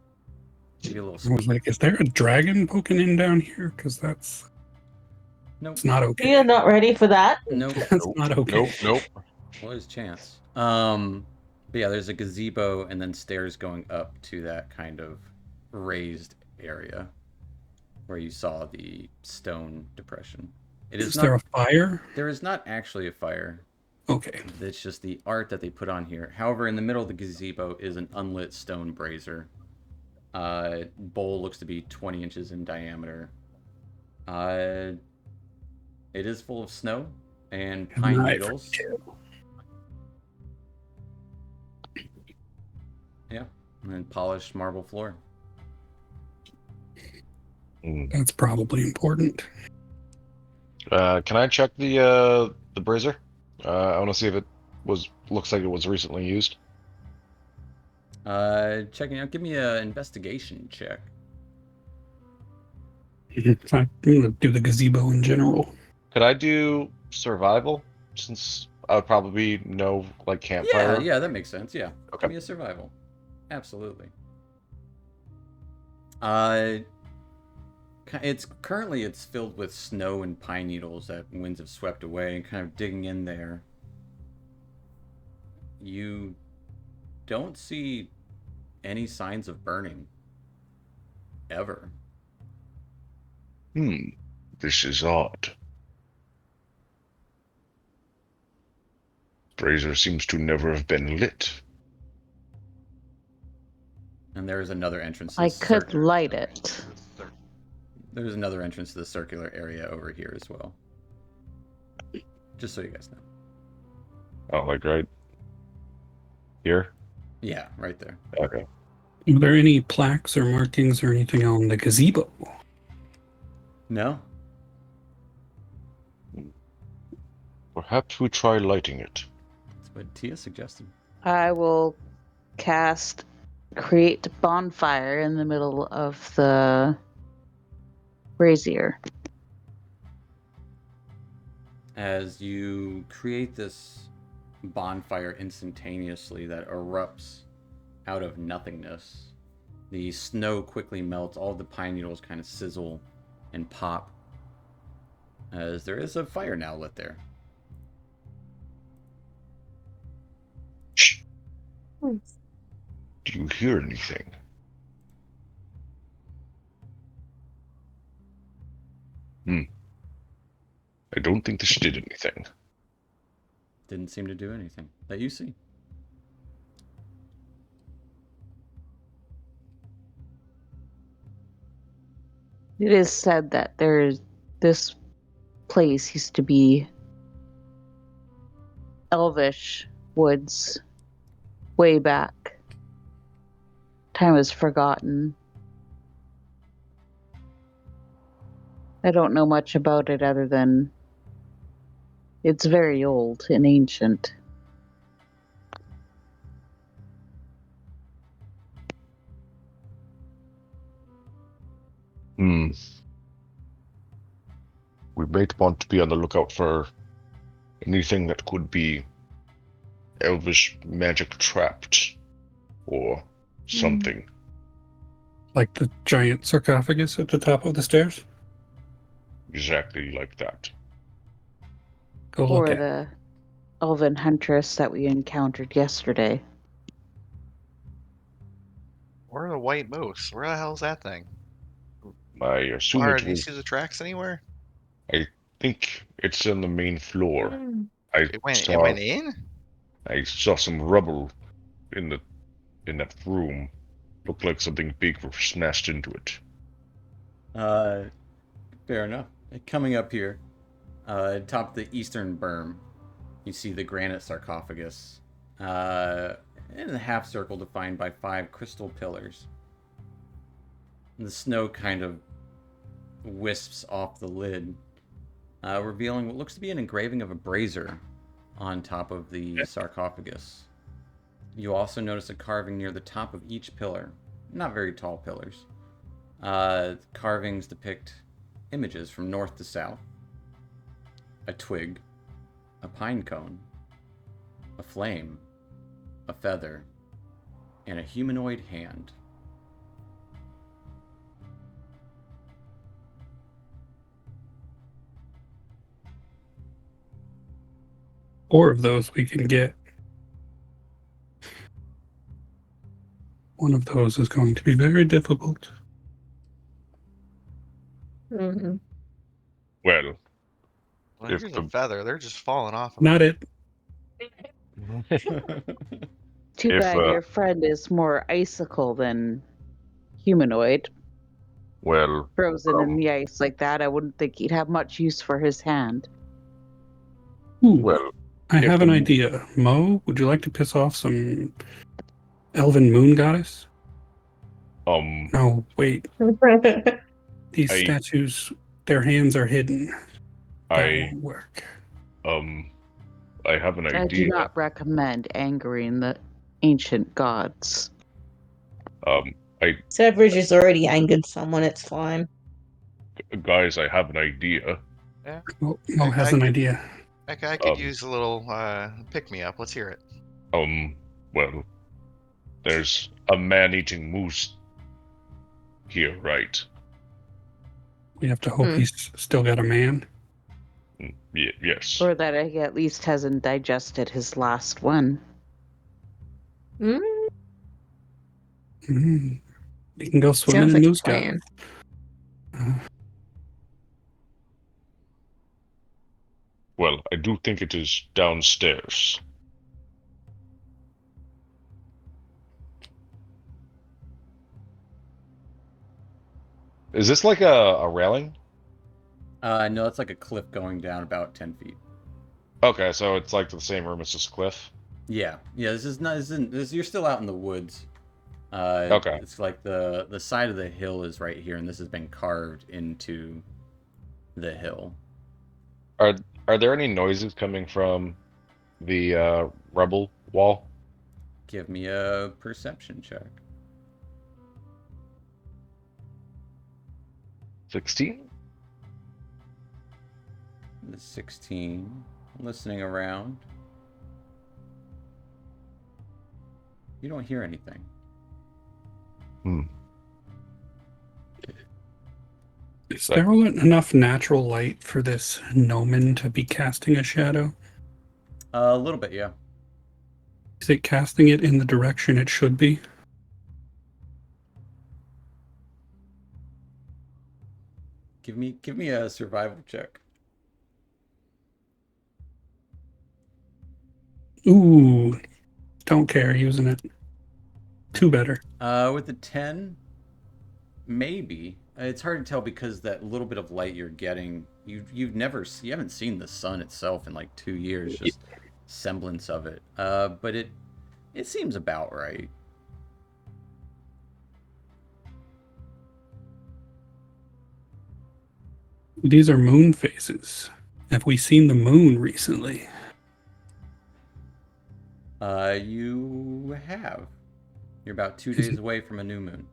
Give you a little I was squeak. like, is there a dragon poking in down here? Because Nope. it's not okay. You're not ready for that. Nope. That's Nope. not okay. Nope. Nope. Well, there's a chance. But yeah, there's a gazebo and then stairs going up to that kind of raised area where you saw the stone depression. It is Is there a not. fire? There is not actually a fire. Okay. It's just the art that they put on here. However, in the middle of the gazebo is an unlit stone brazier. Bowl looks to be 20 inches in diameter. Uh, it is full of snow and pine Knife. needles. Yeah, and polished marble floor. That's probably important. Can I check the brazier? I want to see if it looks like it was recently used. Checking out. Give me an investigation check. I'm gonna do the gazebo in general. Could I do survival? Since I would probably know like campfire. Yeah, that makes sense. Yeah, Okay. give me a survival. Absolutely. Uh, it's filled with snow and pine needles that winds have swept away, and kind of digging in there, you don't see any signs of burning. Ever. This is odd. Brazier seems to never have been lit. And there is another entrance. To I the could light it. There's another entrance to the circular area over here as well. Just so you guys know. Oh, like right here? Yeah, right there. Okay. Are there any plaques or markings or anything on the gazebo? No? Perhaps we try lighting it. That's what Tia suggested. I will cast create bonfire in the middle of the brazier. As you create this bonfire instantaneously that erupts out of nothingness, the snow quickly melts, all the pine needles kind of sizzle and pop, as there is a fire now lit there. Shh. Do you hear anything? I don't think this did anything. Didn't seem to do anything that you see. It is said that this place used to be elvish woods way back. Time is forgotten. I don't know much about it other than it's very old and ancient. We might want to be on the lookout for anything that could be elvish magic trapped or something. Like the giant sarcophagus at the top of the stairs? Exactly like that. Go Or look at it. the elven huntress that we encountered yesterday. Or the white moose. Where the hell's that thing? I assume Lara, it do you was. see the tracks anywhere? I think it's on the main floor. I It went saw. in? I saw some rubble in that room. Looked like something big was smashed into it. Fair enough. Coming up here, atop the eastern berm, you see the granite sarcophagus, in a half circle defined by 5 crystal pillars. The snow kind of wisps off the lid, revealing what looks to be an engraving of a brazier on top of the sarcophagus. You also notice a carving near the top of each pillar. Not very tall pillars. Carvings depict images from north to south. A twig, a pine cone, a flame, a feather, and a humanoid hand. Four of those we can get. One of those is going to be very difficult. Mhm. Well, Well, if here's a the feather. They're just falling off. Not it. Too If, bad your friend is more icicle than humanoid. well, Frozen in um, the ice like that, I wouldn't think he'd have much use for his hand. Ooh, well, I if have the an idea. Mo, would you like to piss off some elven moon goddess? No, wait. These I, statues, their hands are hidden. That I, won't work. I have an I do idea. not recommend angering the ancient gods. I, Sevridge has already angered someone, it's fine. guys, I have an idea. Yeah. Mo has an idea. I could use a little pick me up. Let's hear it. Well, there's a man-eating moose here, right? We have to hope Hmm. he's still got a man. Yes. Or that he at least hasn't digested his last one. Mm, Mm. We can go swimming sounds in like a moose gut. plan. Well, I do think it is downstairs. Is this like a railing? No, it's like a cliff going down about 10 feet. Okay, so it's like the same room as this cliff. Yeah, this is not. This isn't. This, you're still out in the woods. Okay. It's like the side of the hill is right here, and this has been carved into the hill. Are are there any noises coming from the rubble wall? Give me a perception check. 16? The 16. Listening around. You don't hear anything. Is there enough natural light for this gnomon to be casting a shadow? A little bit, yeah. Is it casting it in the direction it should be? Give me a survival check. Ooh, don't care using it. Two better. With the 10, maybe. It's hard to tell because that little bit of light you're getting, you haven't seen the sun itself in like 2 years, just semblance of it. But it seems about right. These are moon phases. Have we seen the moon recently? You have. You're about 2 days away from a new moon.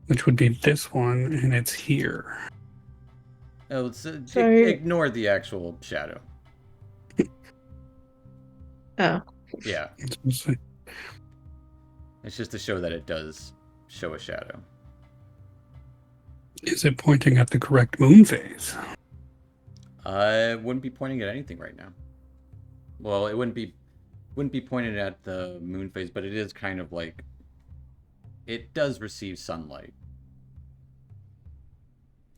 Which would be this one, and it's here. Oh, So- ignore the actual shadow. Oh. Yeah, It's like, it's just to show that it does show a shadow. is it pointing at the correct moon phase? I wouldn't be pointing at anything right now. Well, it wouldn't be pointed at the moon phase, but it is kind of like it does receive sunlight.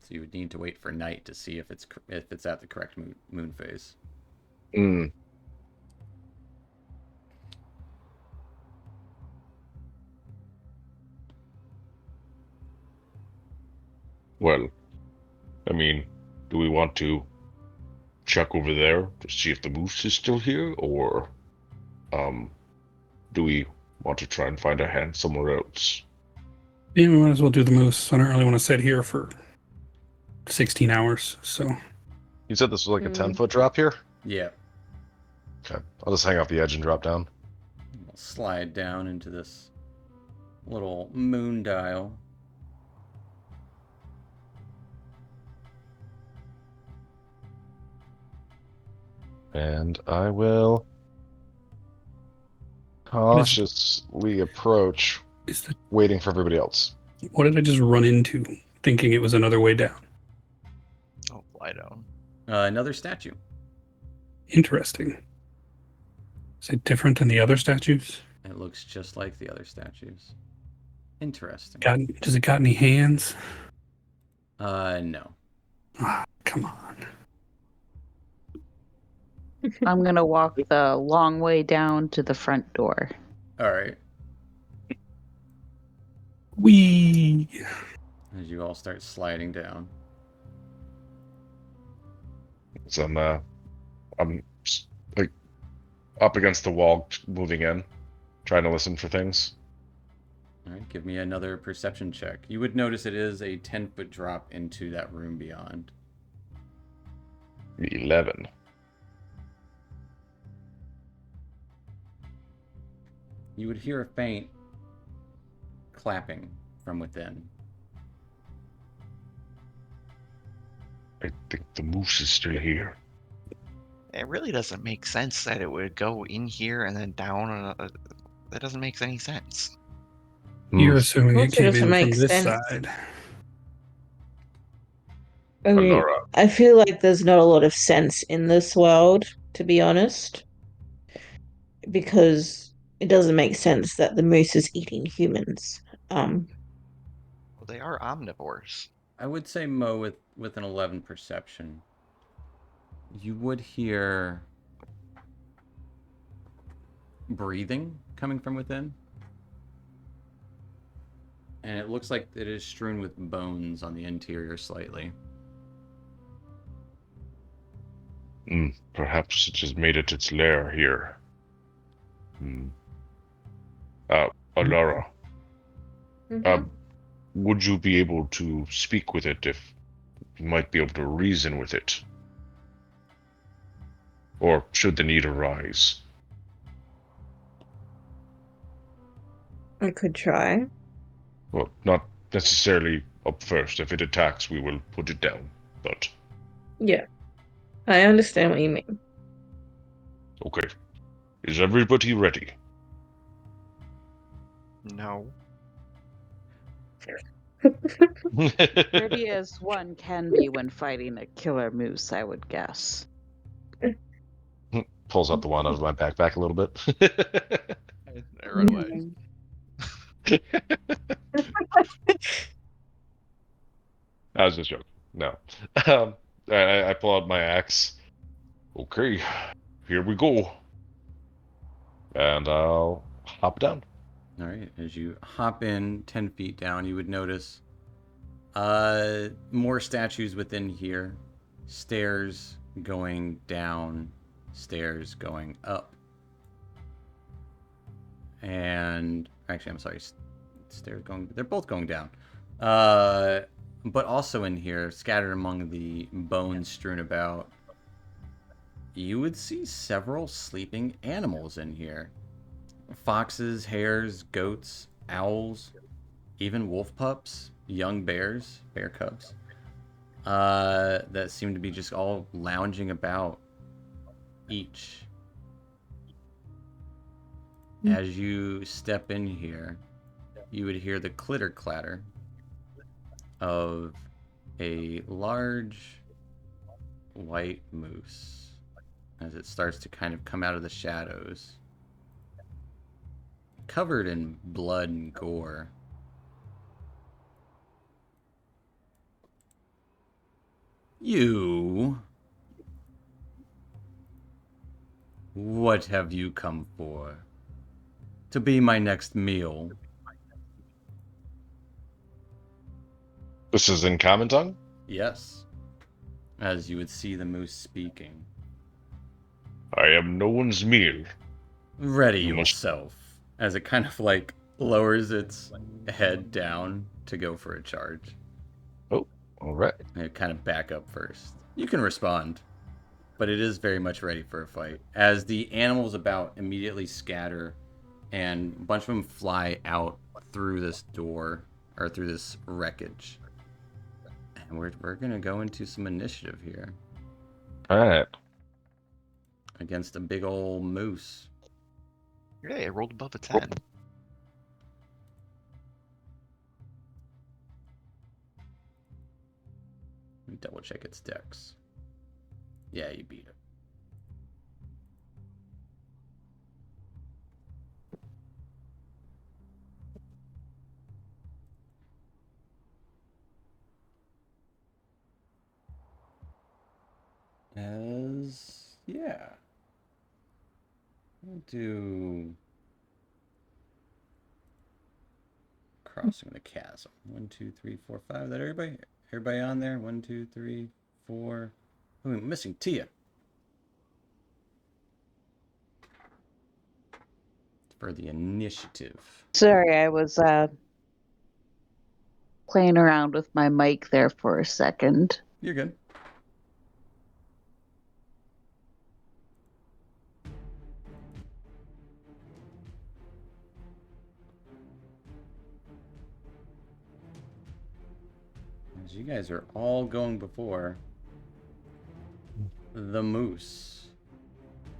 So you would need to wait for night to see if it's at the correct moon phase. Mm. Well, I mean, do we want to check over there to see if the moose is still here, or do we want to try and find a hand somewhere else? Yeah, we might as well do the moose. I don't really want to sit here for 16 hours, so... You said this was like a 10-foot drop here? Yeah. Okay, I'll just hang off the edge and drop down. We'll slide down into this little moon dial. And I will cautiously approach, Is the, waiting for everybody else. what did I just run into, thinking it was another way down? Oh, fly down. Another statue. Interesting. Is it different than the other statues? It looks just like the other statues. Interesting. Does it got any hands? No. Ah, come on. I'm going to walk the long way down to the front door. All right. Wee. As you all start sliding down. So I'm like up against the wall, moving in, trying to listen for things. All right, give me another perception check. You would notice it is a 10-foot drop into that room beyond. 11. You would hear a faint clapping from within. I think the moose is still here. It really doesn't make sense that it would go in here and then down. That doesn't make any sense. You're assuming it Also came doesn't in from make this sense. side. I mean, Allura. I feel like there's not a lot of sense in this world, to be honest, because it doesn't make sense that the moose is eating humans. Well, they are omnivores. I would say Mo with an 11 perception. You would hear breathing coming from within. And it looks like it is strewn with bones on the interior slightly. Perhaps it has made it its lair here. Allura, would you be able to speak with it if you might be able to reason with it? Or should the need arise? I could try. Well, not necessarily up first. If it attacks, we will put it down. But, Yeah, I understand what you mean. okay. Is everybody ready? No. Ready as one can be when fighting a killer moose, I would guess. Pulls out the wand out of my backpack a little bit. I run away. I was just joking. No. I pull out my axe. Okay, here we go. And I'll hop down. All right, as you hop in 10 feet down, you would notice more statues within here. Stairs going down, stairs going up. And actually, I'm sorry, stairs going, they're both going down. But also in here, scattered among the bones strewn about, you would see several sleeping animals in here. Foxes, hares, goats, owls, even wolf pups, young bears, bear cubs, that seem to be just all lounging about each. As you step in here, you would hear the clitter clatter of a large white moose as it starts to kind of come out of the shadows, covered in blood and gore. You... What have you come for? To be my next meal? This is in common tongue? Yes. As you would see the moose speaking. I am no one's meal. Ready You must- yourself. As it kind of like lowers its head down to go for a charge. Oh, alright. And it kind of back up first. You can respond, but it is very much ready for a fight. As the animals about immediately scatter and a bunch of them fly out through this door, or through this wreckage. And we're going to go into some initiative here Alright. against a big old moose. Hey, I rolled above a 10. Let me double check its dex. Yeah, you beat it. Yeah. We'll do crossing the chasm. 1, 2, 3, 4, 5. Is that everybody? Everybody on there? 1, 2, 3, 4. Oh, I'm missing Tia. For the initiative. Sorry, I was playing around with my mic there for a second. You're good. As you guys are all going before the moose.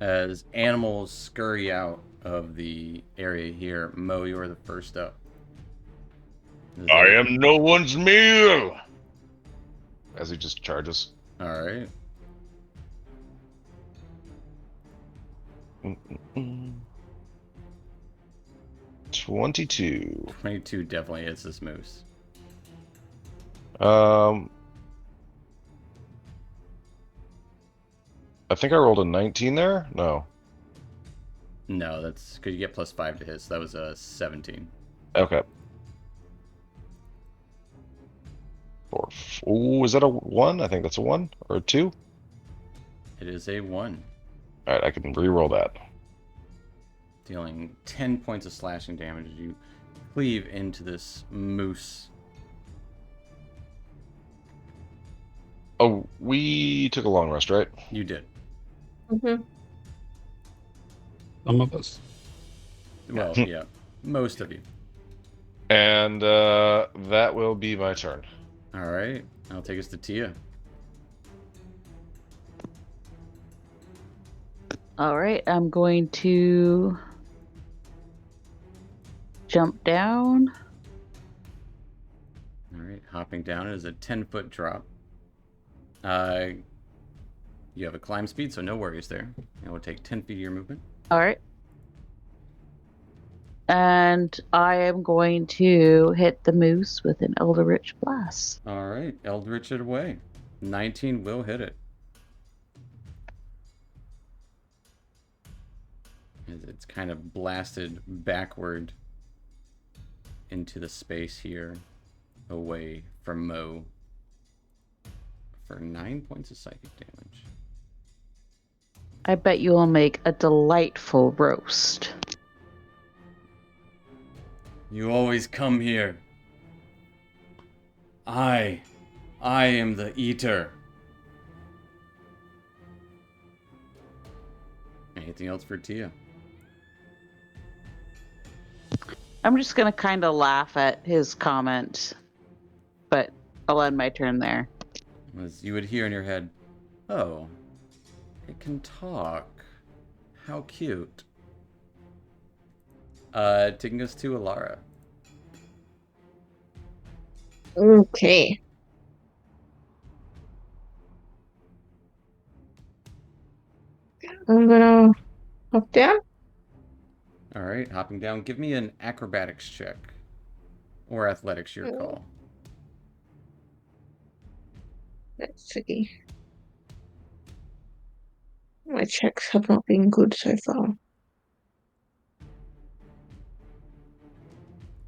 As animals scurry out of the area here, Mo, you're the first up. I am no one's meal! As he just charges. Alright. 22. 22 definitely hits this moose. I think I rolled a 19 there? No. No, that's because you get +5 to hit, so that was a 17. Okay. Is that a 1? I think that's a 1 or a 2. It is a 1. Alright, I can re-roll that. Dealing 10 points of slashing damage as you cleave into this moose. Oh, we took a long rest, right? You did. Mm-hmm. Some of us. Well, yeah. Most of you. And that will be my turn. Alright. I'll take us to Tia. All right, I'm going to jump down. Alright, hopping down is a 10-foot drop. You have a climb speed, so no worries there. It will take 10 feet of your movement. All right. And I am going to hit the moose with an Eldritch Blast. Alright, Eldritch it away. 19 will hit it. As it's kind of blasted backward into the space here, away from Mo, for 9 points of psychic damage. I bet you will make a delightful roast. You always come here. I am the eater. Anything else for Tia? I'm just going to kind of laugh at his comment, but I'll end my turn there. As you would hear in your head, oh, it can talk. How cute. Taking us to Alara. Okay. I'm gonna hop down. Alright, hopping down. Give me an acrobatics check. Or athletics, your call. That's tricky. My checks have not been good so far.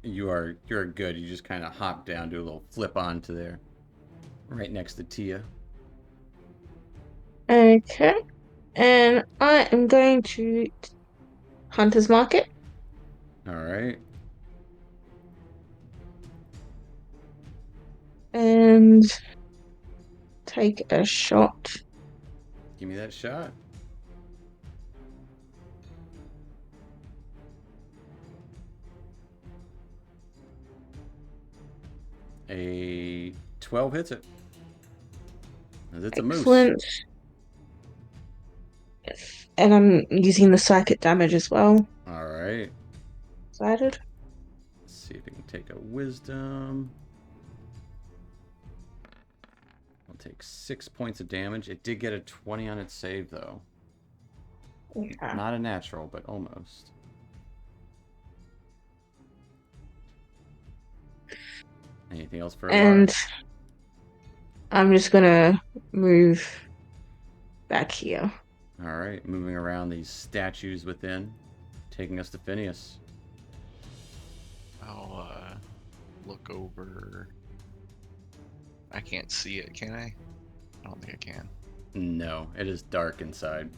You're good. You just kind of hop down, do a little flip onto there. Right next to Tia. Okay. And I am going to Hunter's Market. Alright. And take a shot. Give me that shot. A 12 hits it. As it's a moose. Excellent. And I'm using the psychic damage as well. Alright. right. Excited. Let's see if we can take a wisdom. I'll take 6 points of damage. It did get a 20 on its save, though. Okay. Not a natural, but almost. Anything else for And Alara? I'm just gonna move back here. All right, moving around these statues within, taking us to Phineas. I'll look over. I can't see it, can I? I don't think I can. No, it is dark inside.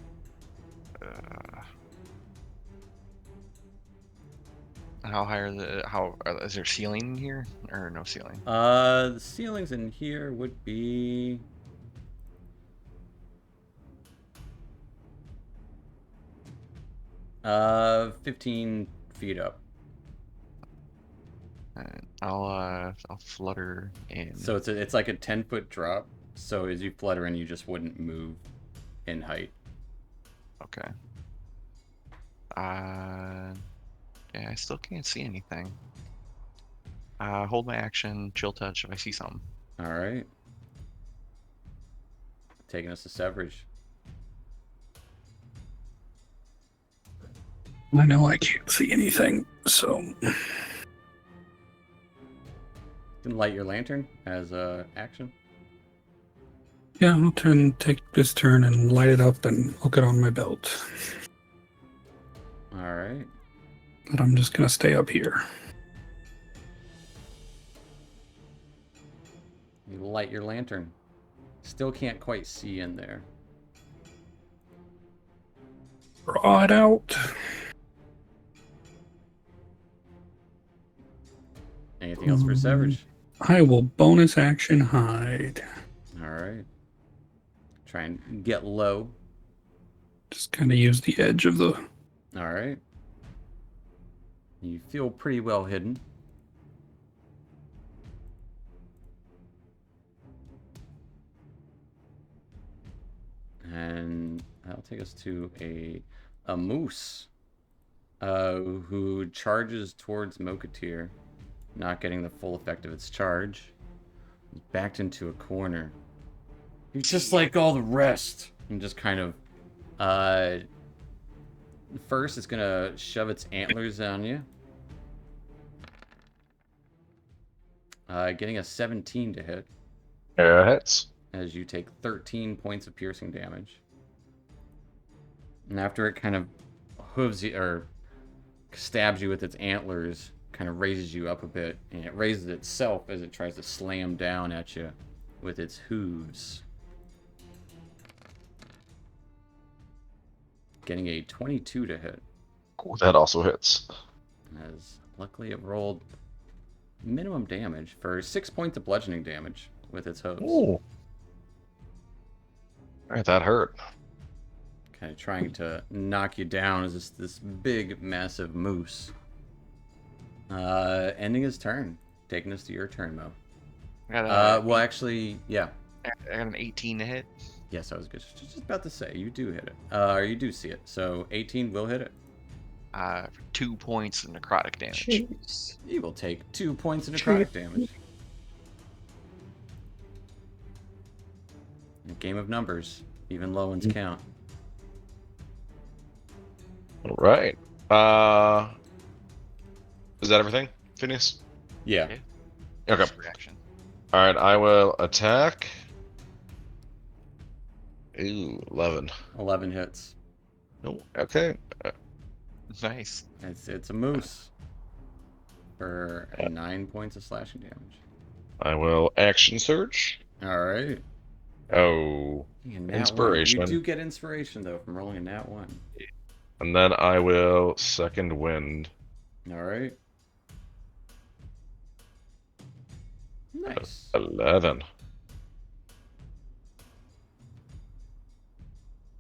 How high are the? Is there ceiling in here or no ceiling? The ceilings in here would be 15 feet up. I'll flutter in. So it's like a 10-foot drop. So as you flutter in, you just wouldn't move in height. Okay. Yeah, I still can't see anything. Hold my action, chill touch if I see something. All right. Taking us to Severage. I know I can't see anything, so You can light your lantern as a action. yeah, I'll take this turn and light it up and hook it on my belt. All right. But I'm just gonna stay up here. You light your lantern. Still can't quite see in there. Draw it out. Anything else for Severage? I will bonus action hide. All right. Try and get low. Just kind of use the edge of the. All right. You feel pretty well hidden. And that'll take us to a moose who charges towards Mokatir, not getting the full effect of its charge. He's backed into a corner. He's just like all the rest. And just kind of first it's gonna shove its antlers on you. Getting a 17 to hit Hits. as you take 13 points of piercing damage. And after it kind of hooves you or stabs you with its antlers, kind of raises you up a bit, and it raises itself as it tries to slam down at you with its hooves. Getting a 22 to hit. Cool, that also hits. As luckily it rolled minimum damage for 6 points of bludgeoning damage with its hooves. Ooh. Alright, that hurt. Kind of trying to knock you down as this big, massive moose. Ending his turn. Taking us to your turn, Mo. Well, actually, yeah. I got an 18 to hit. Yes, I was just about to say, you do hit it. Or you do see it. So 18 will hit it. 2 points of necrotic damage. Jeez. You will take 2 points of necrotic damage. A game of numbers. Even low ones count. Alright. Is that everything, Phineas? Yeah. Okay. Okay. Reaction. Alright, I will attack. Ooh, 11. 11 hits. Oh, okay. Nice. It's a moose. For 9 points of slashing damage. I will action surge. Alright. Oh, inspiration. You do get inspiration, though, from rolling a nat 1. And then I will second wind. Alright. Nice. 11.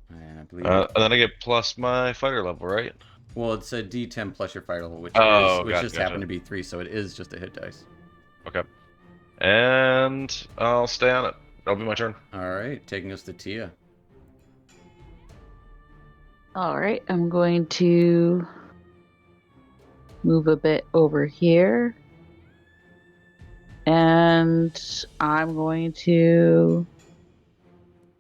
And I believe. And then I get plus my fighter level, right? Well, it's a D10 plus your fighter level, which Gotcha, just happened to be 3, so it is just a hit dice. Okay. And I'll stay on it. That'll be my turn. Alright, taking us to Tia. All right, I'm going to move a bit over here. And I'm going to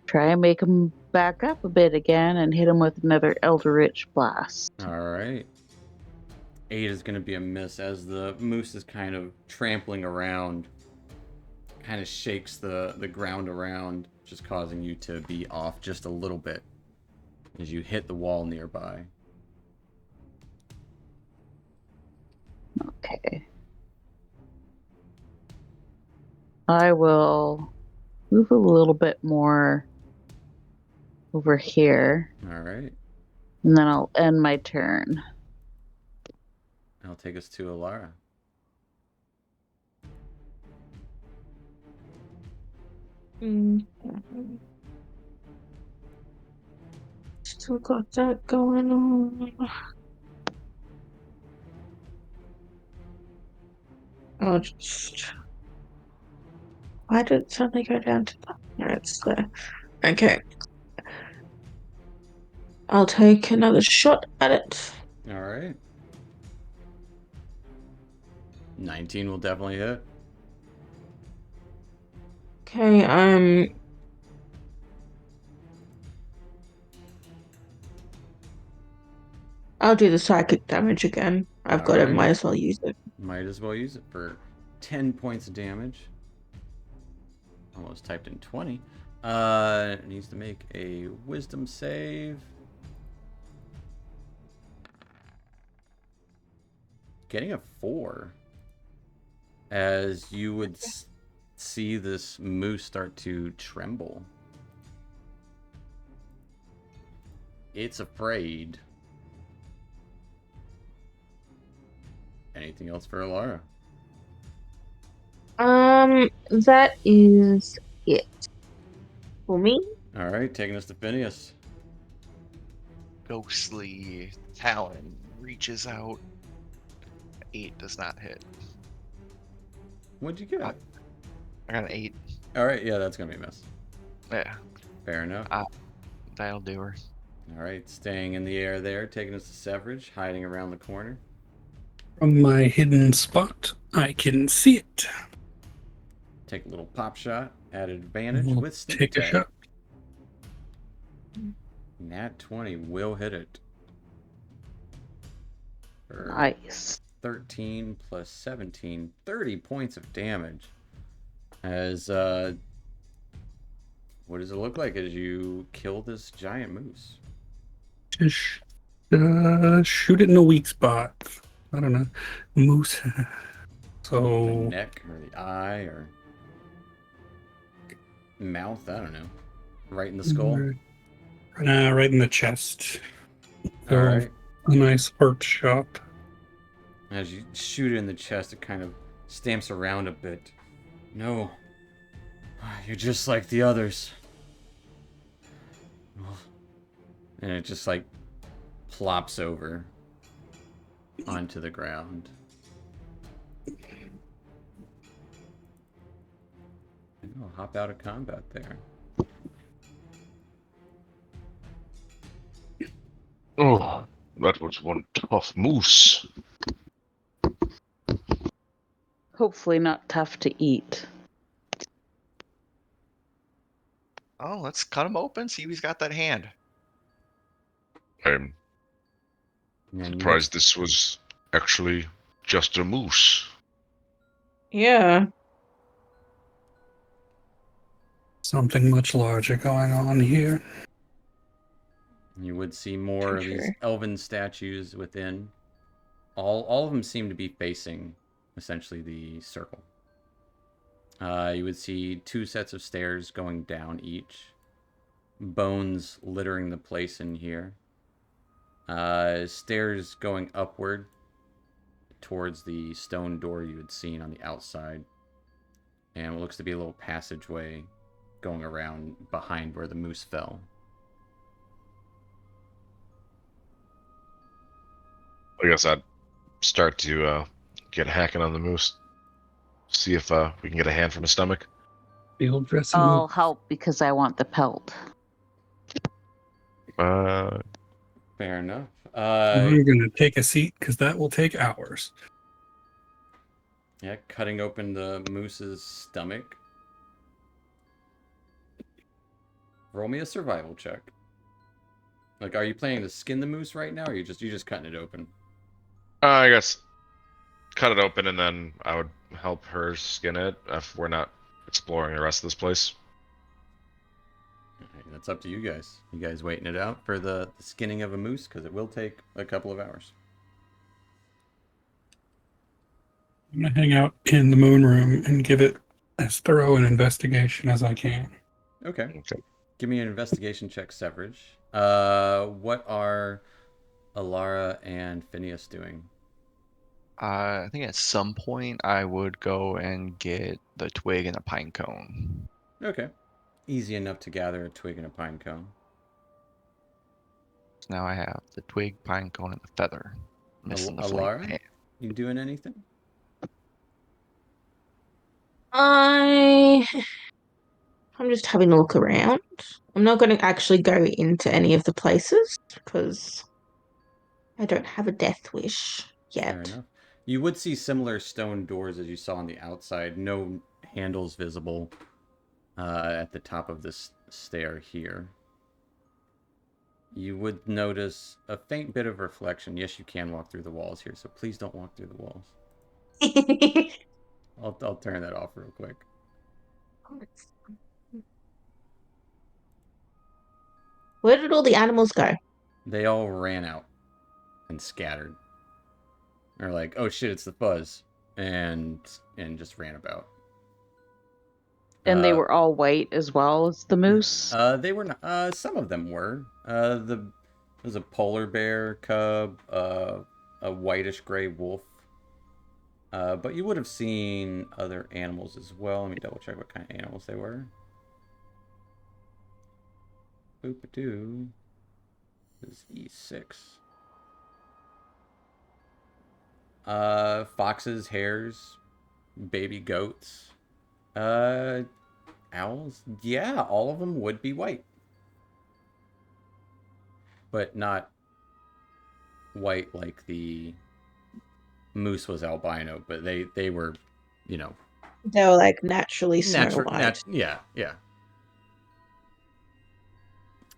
try and make him back up a bit again and hit him with another Eldritch Blast. All right. 8 is going to be a miss as the moose is kind of trampling around, kind of shakes the ground around, just causing you to be off just a little bit as you hit the wall nearby. Okay. I will move a little bit more over here, All right. and then I'll end my turn. That'll take us to Alara. Still got that going on. I'll just. Why did it suddenly go down to that? No, it's there. Okay. I'll take another shot at it. All right. 19 will definitely hit. Okay, I'll do the psychic damage again. I've got it, Alright. might as well use it. Might as well use it for 10 points of damage. Almost typed in 20. It needs to make a wisdom save. Getting a 4. As you would see this moose start to tremble. It's afraid. Anything else for Alara? That is it for me. Alright, taking us to Phineas. Ghostly talon reaches out. 8 does not hit. What'd you get? I got an 8. Alright, yeah, that's gonna be a miss. Yeah, Fair enough. that'll do her. Alright, staying in the air there, taking us to Severage, hiding around the corner. From my hidden spot, I can see it. Take a little pop shot at advantage We'll with sneak take a attack. shot. Nat 20 will hit it. For Nice. 13 plus 17, 30 points of damage. As, what does it look like as you kill this giant moose? Just shoot it in a weak spot. I don't know. Moose. The So neck or the eye or mouth? I don't know. Right in the skull? right in the chest. So Alright. a nice heart shot. As you shoot it in the chest, it kind of stamps around a bit. No. You're just like the others. And it just like plops over onto the ground. I'll hop out of combat there. Oh, that was one tough moose. Hopefully not tough to eat. Oh, let's cut him open, see if he's got that hand. I'm And surprised this was actually just a moose. Yeah. Something much larger going on here. you would see more of these Sure. elven statues within. All of them seem to be facing essentially the circle. You would see 2 sets of stairs going down each. Bones littering the place in here. Stairs going upward towards the stone door you had seen on the outside. And what looks to be a little passageway going around behind where the moose fell. I guess I'd start to get hacking on the moose. See if we can get a hand from his stomach. Field dressing. I'll help because I want the pelt. Fair enough. I'm going to take a seat because that will take hours. Yeah, cutting open the moose's stomach. Roll me a survival check. Like, are you planning to skin the moose right now, or you just cutting it open? I guess cut it open and then I would help her skin it if we're not exploring the rest of this place. Alright, that's up to you guys. You guys waiting it out for the skinning of a moose, because it will take a couple of hours. I'm going to hang out in the moon room and give it as thorough an investigation as I can. Okay. Okay. Give me an investigation check, Severage. What are Alara and Phineas doing? I think at some point I would go and get the twig and a pine cone. Okay. Easy enough to gather a twig and a pine cone. So now I have the twig, pine cone, and the feather. Missing the flayed Alara, ham. you doing anything? I'm just having a look around. I'm not going to actually go into any of the places because I don't have a death wish Fair yet. enough. You would see similar stone doors as you saw on the outside. No handles visible at the top of this stair here. You would notice a faint bit of reflection. Yes, you can walk through the walls here, so please don't walk through the walls. I'll turn that off real quick. Where did all the animals go? They all ran out and scattered. They're like, "Oh shit, it's the fuzz," and just ran about. And they Uh, were all white as well as the moose. They were not. Some of them were. There's a polar bear cub, a whitish gray wolf. But you would have seen other animals as well. Let me double check what kind of animals they were. Boop-a-doo. This is E6. Foxes, hares, baby goats, owls. Yeah, all of them would be white, but not white like the moose was albino. But they were, you know, They were like naturally Snow natural. White. Yeah, yeah.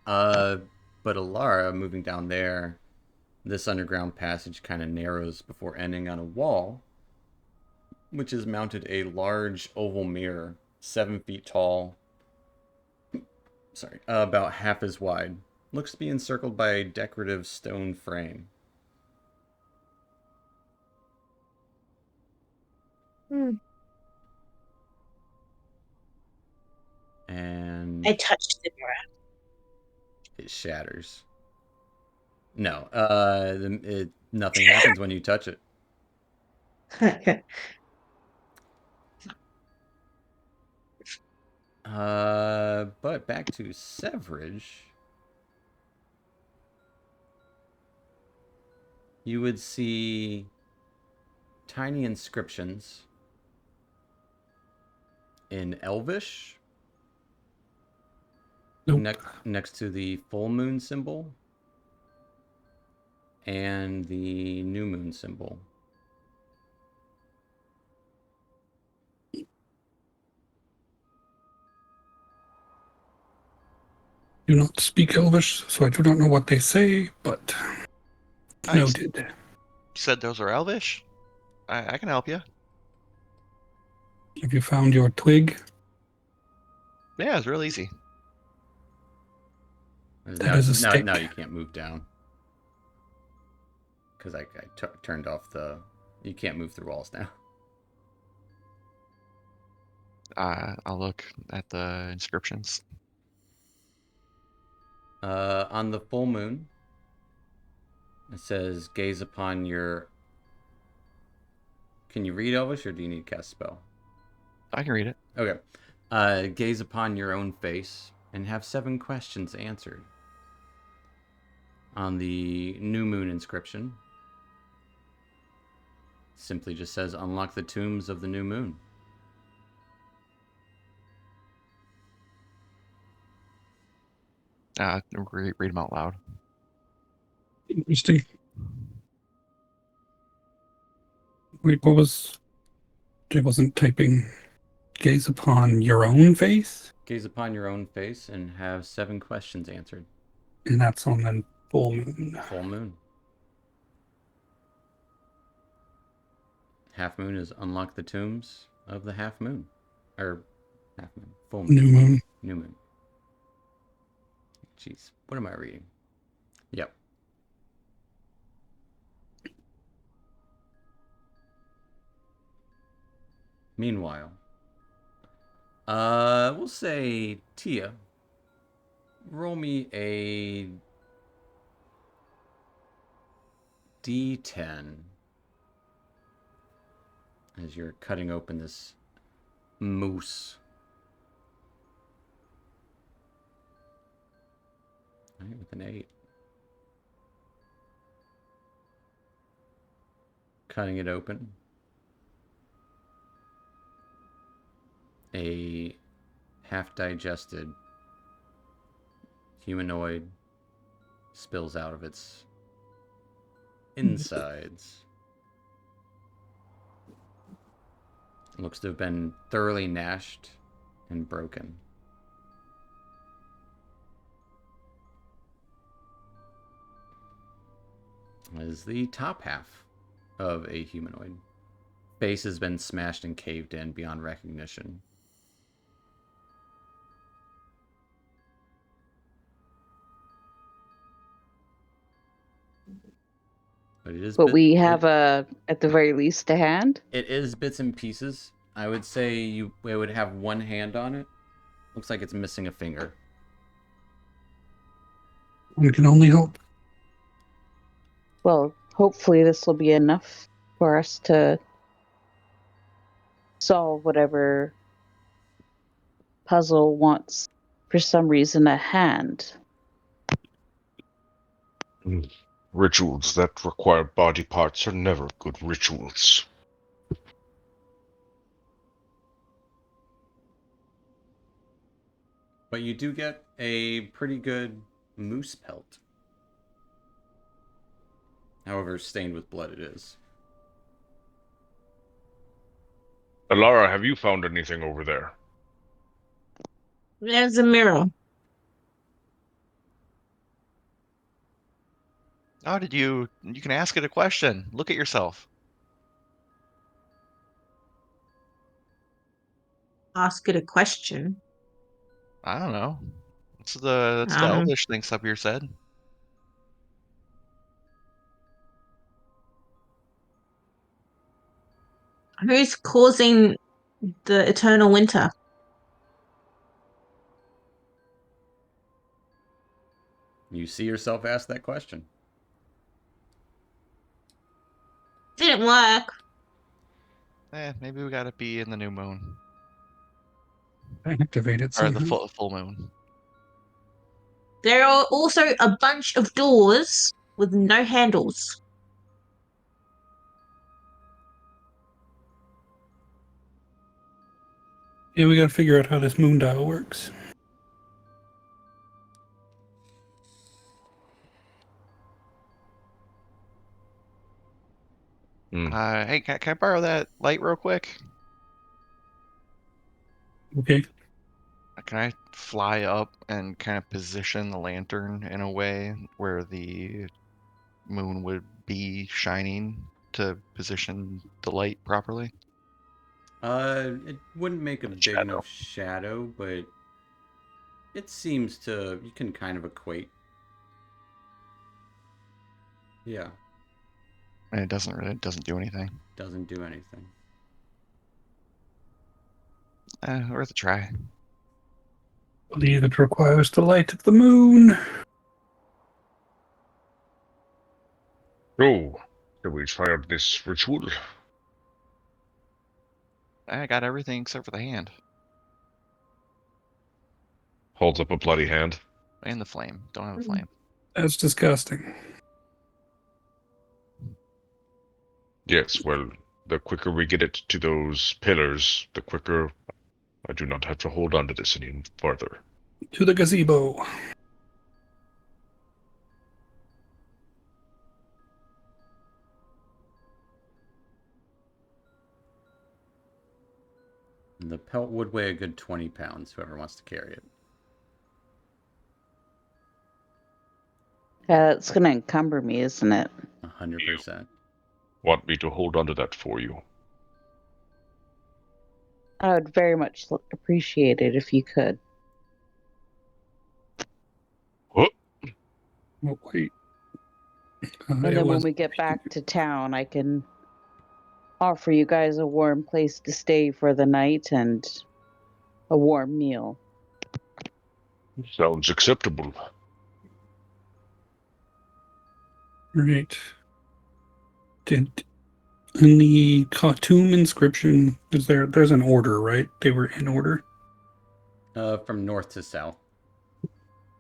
Uh, but Alara moving down there, this underground passage kind of narrows before ending on a wall, which is mounted a large oval mirror, 7 feet tall. Sorry, about half as wide. Looks to be encircled by a decorative stone frame. Hmm. And I touched the it shatters. No, nothing happens when you touch it. mirror. But back to Severage. You would see tiny inscriptions in Elvish Nope. next to the full moon symbol and the new moon symbol. Do not speak Elvish, so I do not know what they say, but Oh, you noted. said those are elvish? I can help you. Have you found your twig? Yeah, it's real easy. That is a stick. Now you can't move down. Because I turned off the... You can't move through walls now. I'll look at the inscriptions. On the full moon, it says, gaze upon your... Can you read Elvish, or do you need to cast a spell? I can read it. Okay. Gaze upon your own face and have 7 questions answered. On the new moon inscription, simply just says, unlock the tombs of the new moon. Read them out loud. Interesting. Wait, what was... I wasn't typing gaze upon your own face? Gaze upon your own face and have 7 questions answered. And that's on the full moon. Full moon. Half moon is unlock the tombs of the half moon. Or half moon. Full moon. New moon. New moon. Jeez. What am I reading? Yep. Meanwhile, we'll say Tia, roll me a D10 as you're cutting open this moose. All right, with an 8. Cutting it open. A half-digested humanoid spills out of its insides. It looks to have been thoroughly gnashed and broken. It is the top half of a humanoid. Face has been smashed and caved in beyond recognition. But it is. But we have at the very least, a hand. It is bits and pieces. I would say it would have one hand on it. Looks like it's missing a finger. One can only hope. Well, hopefully this will be enough for us to solve whatever puzzle wants, for some reason, a hand. Rituals that require body parts are never good rituals. But you do get a pretty good moose pelt. However stained with blood it is. Alara, have you found anything over there? There's a mirror. Oh, you can ask it a question. Look at yourself. Ask it a question. I don't know. That's the Elvish thing Sabir said. Who's causing the eternal winter? You see yourself ask that question. Didn't work. Maybe we gotta be in the new moon. I activated Or the somehow. full moon. There are also a bunch of doors with no handles. Yeah, we gotta figure out how this moon dial works. Hey, can I borrow that light real quick? Okay. Can I fly up and kind of position the lantern in a way where the moon would be shining to position the light properly? It wouldn't make a big enough shadow, but it seems you can kind of equate. Yeah. And it doesn't do anything. Doesn't do anything. Worth a try. I believe it requires the light of the moon. So, shall we try out this ritual? I got everything except for the hand Holds up a bloody hand. and the flame. Don't have a flame. That's disgusting. Yes, well, the quicker we get it to those pillars, the quicker I do not have to hold on to this any further. To the gazebo. And the pelt would weigh a good 20 pounds, whoever wants to carry it. Yeah, it's going to encumber me, isn't it? 100%. Want me to hold onto that for you? I would very much appreciate it if you could. Huh? Oh, wait. And It then when was we get back to town, I can offer you guys a warm place to stay for the night and a warm meal. Sounds acceptable. right. Did in the tomb inscription there's an order, right? They were in order. From north to south.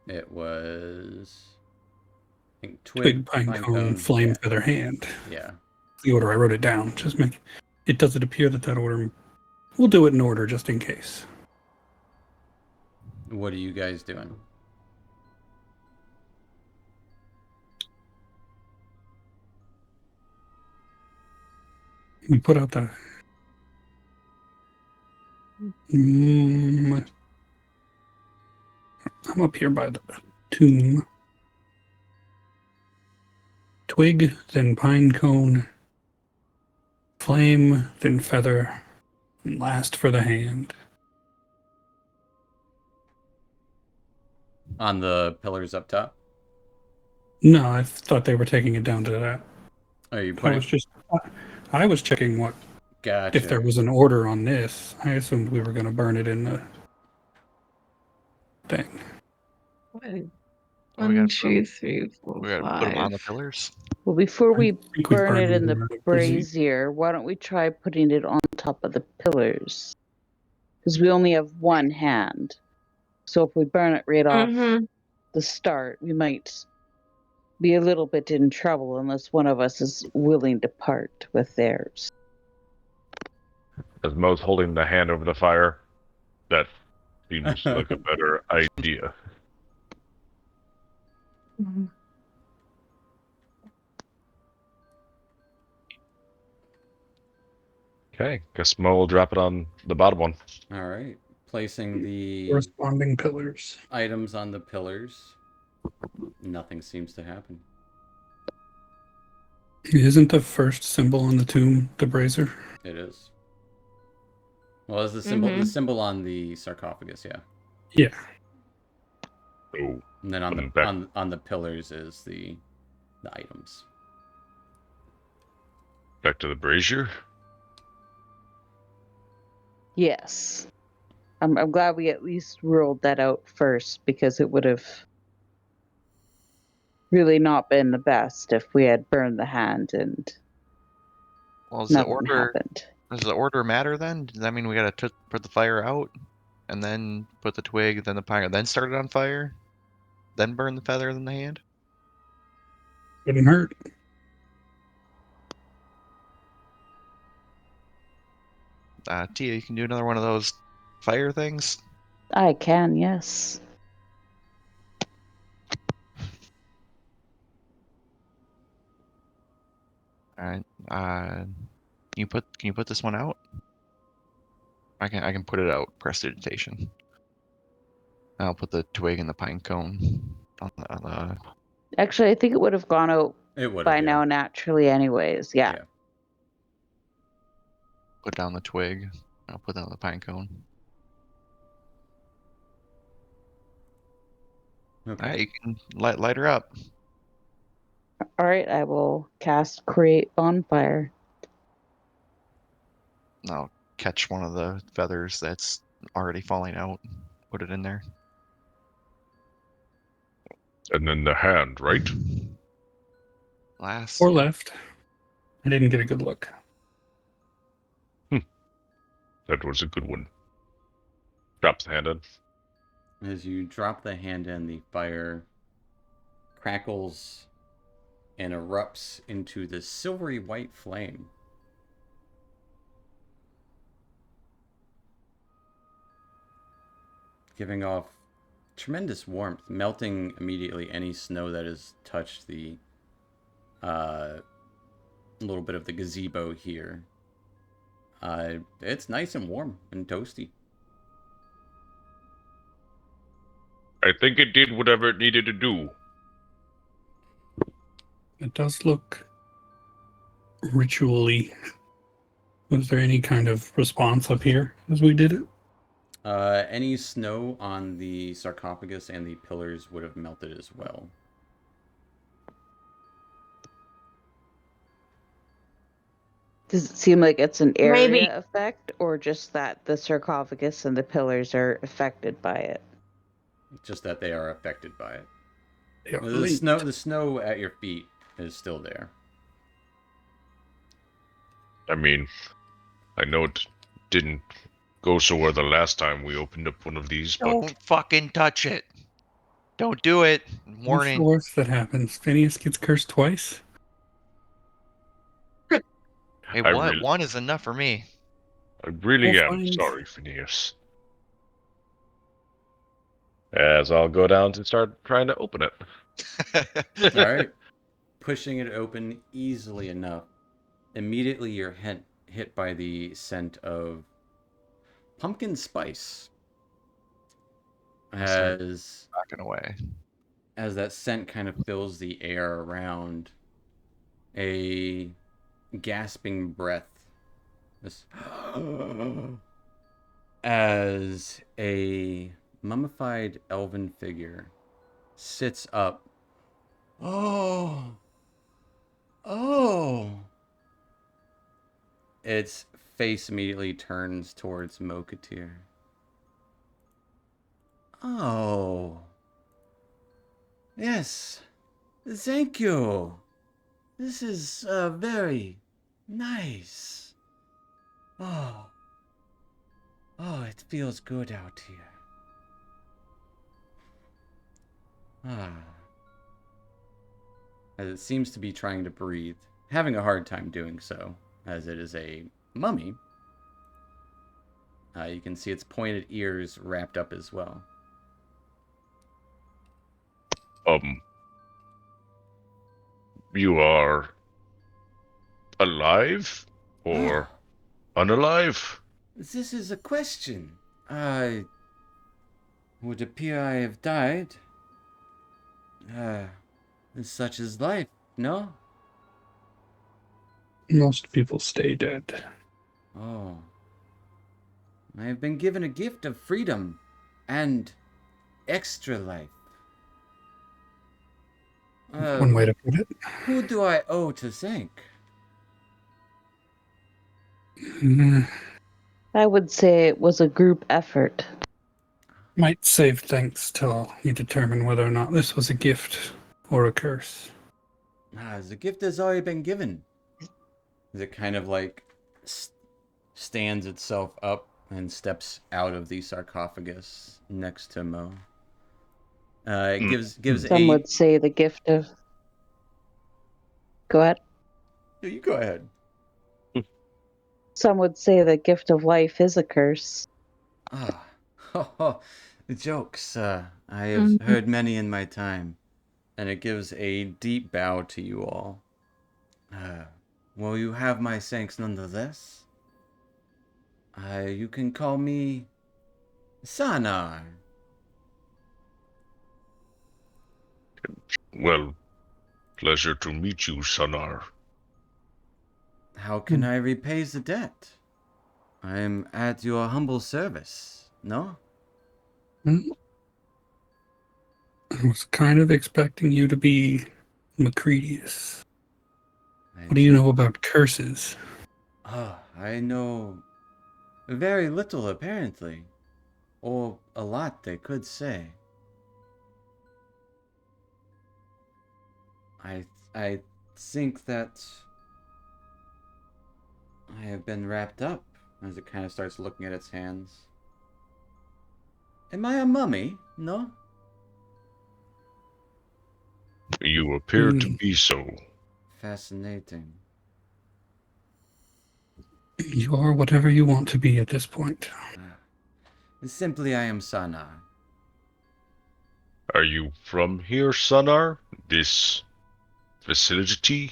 It was, I think, Twig, pine cone, flame, yeah. feather, hand. Yeah. The order I wrote it down. Just make it. Does it appear that order? We'll do it in order just in case. What are you guys doing? We put out the. I'm up here by the tomb. Twig, then pine cone, flame, then feather, and last for the hand. On the pillars up top? No, I thought they were taking it down to that. Oh, you I put was it? just, I was checking what Gotcha. if there was an order on this. I assumed we were going to burn it in the thing. we One, gotta two, three, four, We gotta put them on the five. pillars. Well, before I we think we burn it burned in the more brazier, why don't we try putting it on top of the pillars? Because we only have one hand. So if we burn it right off Mm-hmm. the start, we might be a little bit in trouble unless one of us is willing to part with theirs. As Mo's holding the hand over the fire, that seems like a better idea. Okay, guess Mo will drop it on the bottom one. All right. Placing the corresponding pillars. items on the pillars. Nothing seems to happen. Isn't the first symbol on the tomb the brazier? It is. Well, is the symbol Mm-hmm. the symbol on the sarcophagus? Yeah. Yeah. Oh, And then on the back. on the pillars is the items. Back to the brazier. Yes. I'm glad we at least ruled that out first because it would have really not been the best if we had burned the hand and Well, does the nothing order happened. does the order matter then? Does that mean we gotta put the fire out, and then put the twig, then the pine, then start it on fire, then burn the feather in the hand? Wouldn't hurt. Tia, you can do another one of those fire things. I can, yes. All right. Can you put this one out? I can put it out. Prestidigitation. I'll put the twig and the pine cone on the Actually, I think it would have gone out It would by have, now naturally anyways. Yeah. put down the twig. I'll put down the pine cone. Okay. All right, you can light her up. All right, I will cast Create Bonfire. I'll catch one of the feathers that's already falling out. Put it in there. And then the hand, right? Last. Or left. I didn't get a good look. That was a good one. Drops the hand in. As you drop the hand in, the fire crackles and erupts into this silvery white flame. Giving off tremendous warmth, melting immediately any snow that has touched the little bit of the gazebo here. It's nice and warm and toasty. I think it did whatever it needed to do. It does look ritually. Was there any kind of response up here as we did it? Any snow on the sarcophagus and the pillars would have melted as well. Does it seem like it's an area Maybe. effect, or just that the sarcophagus and the pillars are affected by it? Just that they are affected by it. They are The linked. snow at your feet is still there. I mean, I know it didn't go so well the last time we opened up one of these, but Don't fucking touch it. Don't do it. What's the Warning. worst that happens? Phineas gets cursed twice? Hey, I what? really- One is enough for me. I really We'll am find- sorry, Phineas. As I'll go down to start trying to open it. All right. Pushing it open easily enough. Immediately you're hit by the scent of pumpkin spice. As Backing away. as that scent kind of fills the air around, a gasping breath. This as a mummified elven figure sits up. Oh. Oh. Its face immediately turns towards Mokatir. Oh. Yes. Thank you. This is very nice. Oh. Oh, it feels good out here. Ah. As it seems to be trying to breathe, having a hard time doing so, as it is a mummy. You can see its pointed ears wrapped up as well. You are alive or unalive? This is a question. I would appear I have died. Such is life, no? Most people stay dead. Oh. I have been given a gift of freedom and extra life. One way to put it. Who do I owe to thank? Mm, I would say it was a group effort. might save thanks till you determine whether or not this was a gift or a curse. The gift has already been given. It kind of like stands itself up and steps out of the sarcophagus next to Mo. It gives Some would say the gift of. Go ahead. You go ahead. Some would say the gift of life is a curse. Ah, the jokes. I have heard many in my time, and it gives a deep bow to you all. Well, you have my thanks nonetheless. You can call me Sanar. Well, pleasure to meet you, Sanar. How can I repay the debt? I am at your humble service, no? I was kind of expecting you to be Macretius. What do you know about curses? I know very little, apparently. Or a lot, they could say. I think that I have been wrapped up, as it kind of starts looking at its hands. Am I a mummy? No? You appear to be so. Fascinating. You are whatever you want to be at this point. Simply, I am Sanar. Are you from here, Sanar? This facility?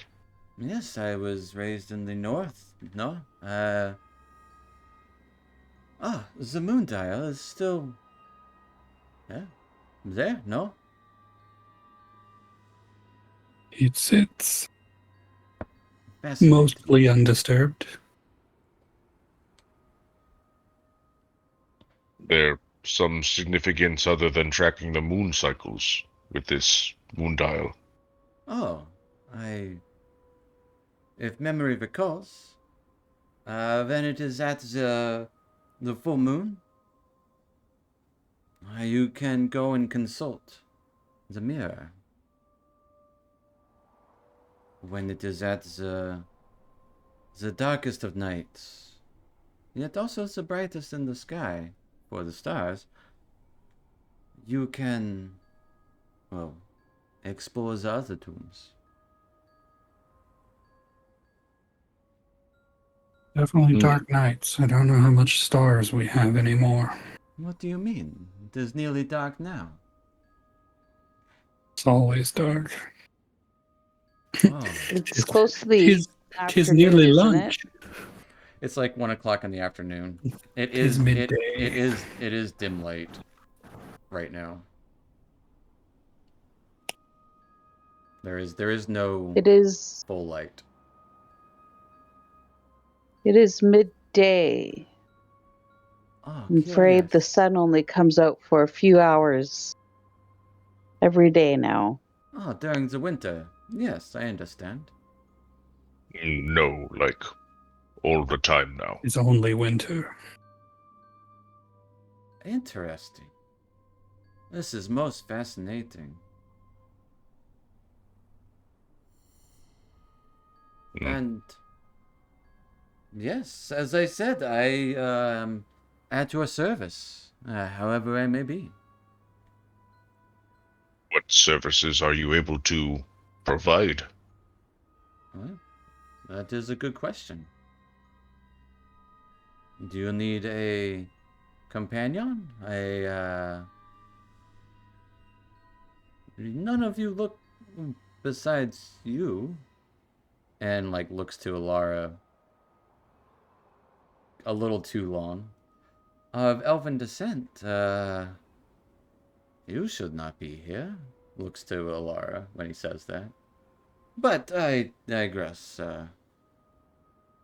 Yes, I was raised in the north. No? Ah, the moon dial is still... Yeah, there, no? It's Fascinating. mostly undisturbed. There some significance other than tracking the moon cycles with this moon dial? Oh, if memory recalls, when it is at the full moon, you can go and consult the mirror. When it is at the darkest of nights, yet also the brightest in the sky for the stars, you can, well, explore the other tombs. Definitely Mm. dark nights. I don't know how much stars we have anymore. What do you mean? It is nearly dark now. It's always dark. Oh, It's close to the Tis afternoon, nearly isn't it? lunch. it's like 1 o'clock in the afternoon. It Tis is midday. it is dim light right now. There is no It is. full light. It is midday. Oh, I'm afraid the curious. sun only comes out for a few hours every day now. Oh, during the winter. Yes, I understand. No, like all the time now. It's only winter. Interesting. This is most fascinating. Mm. And yes, as I said, I am at your service, however I may be. What services are you able to provide? Well, that is a good question. Do you need a companion? None of you look besides you, and like looks to Alara a little too long. Of elven descent, you should not be here. Looks to Alara when he says that. But I digress.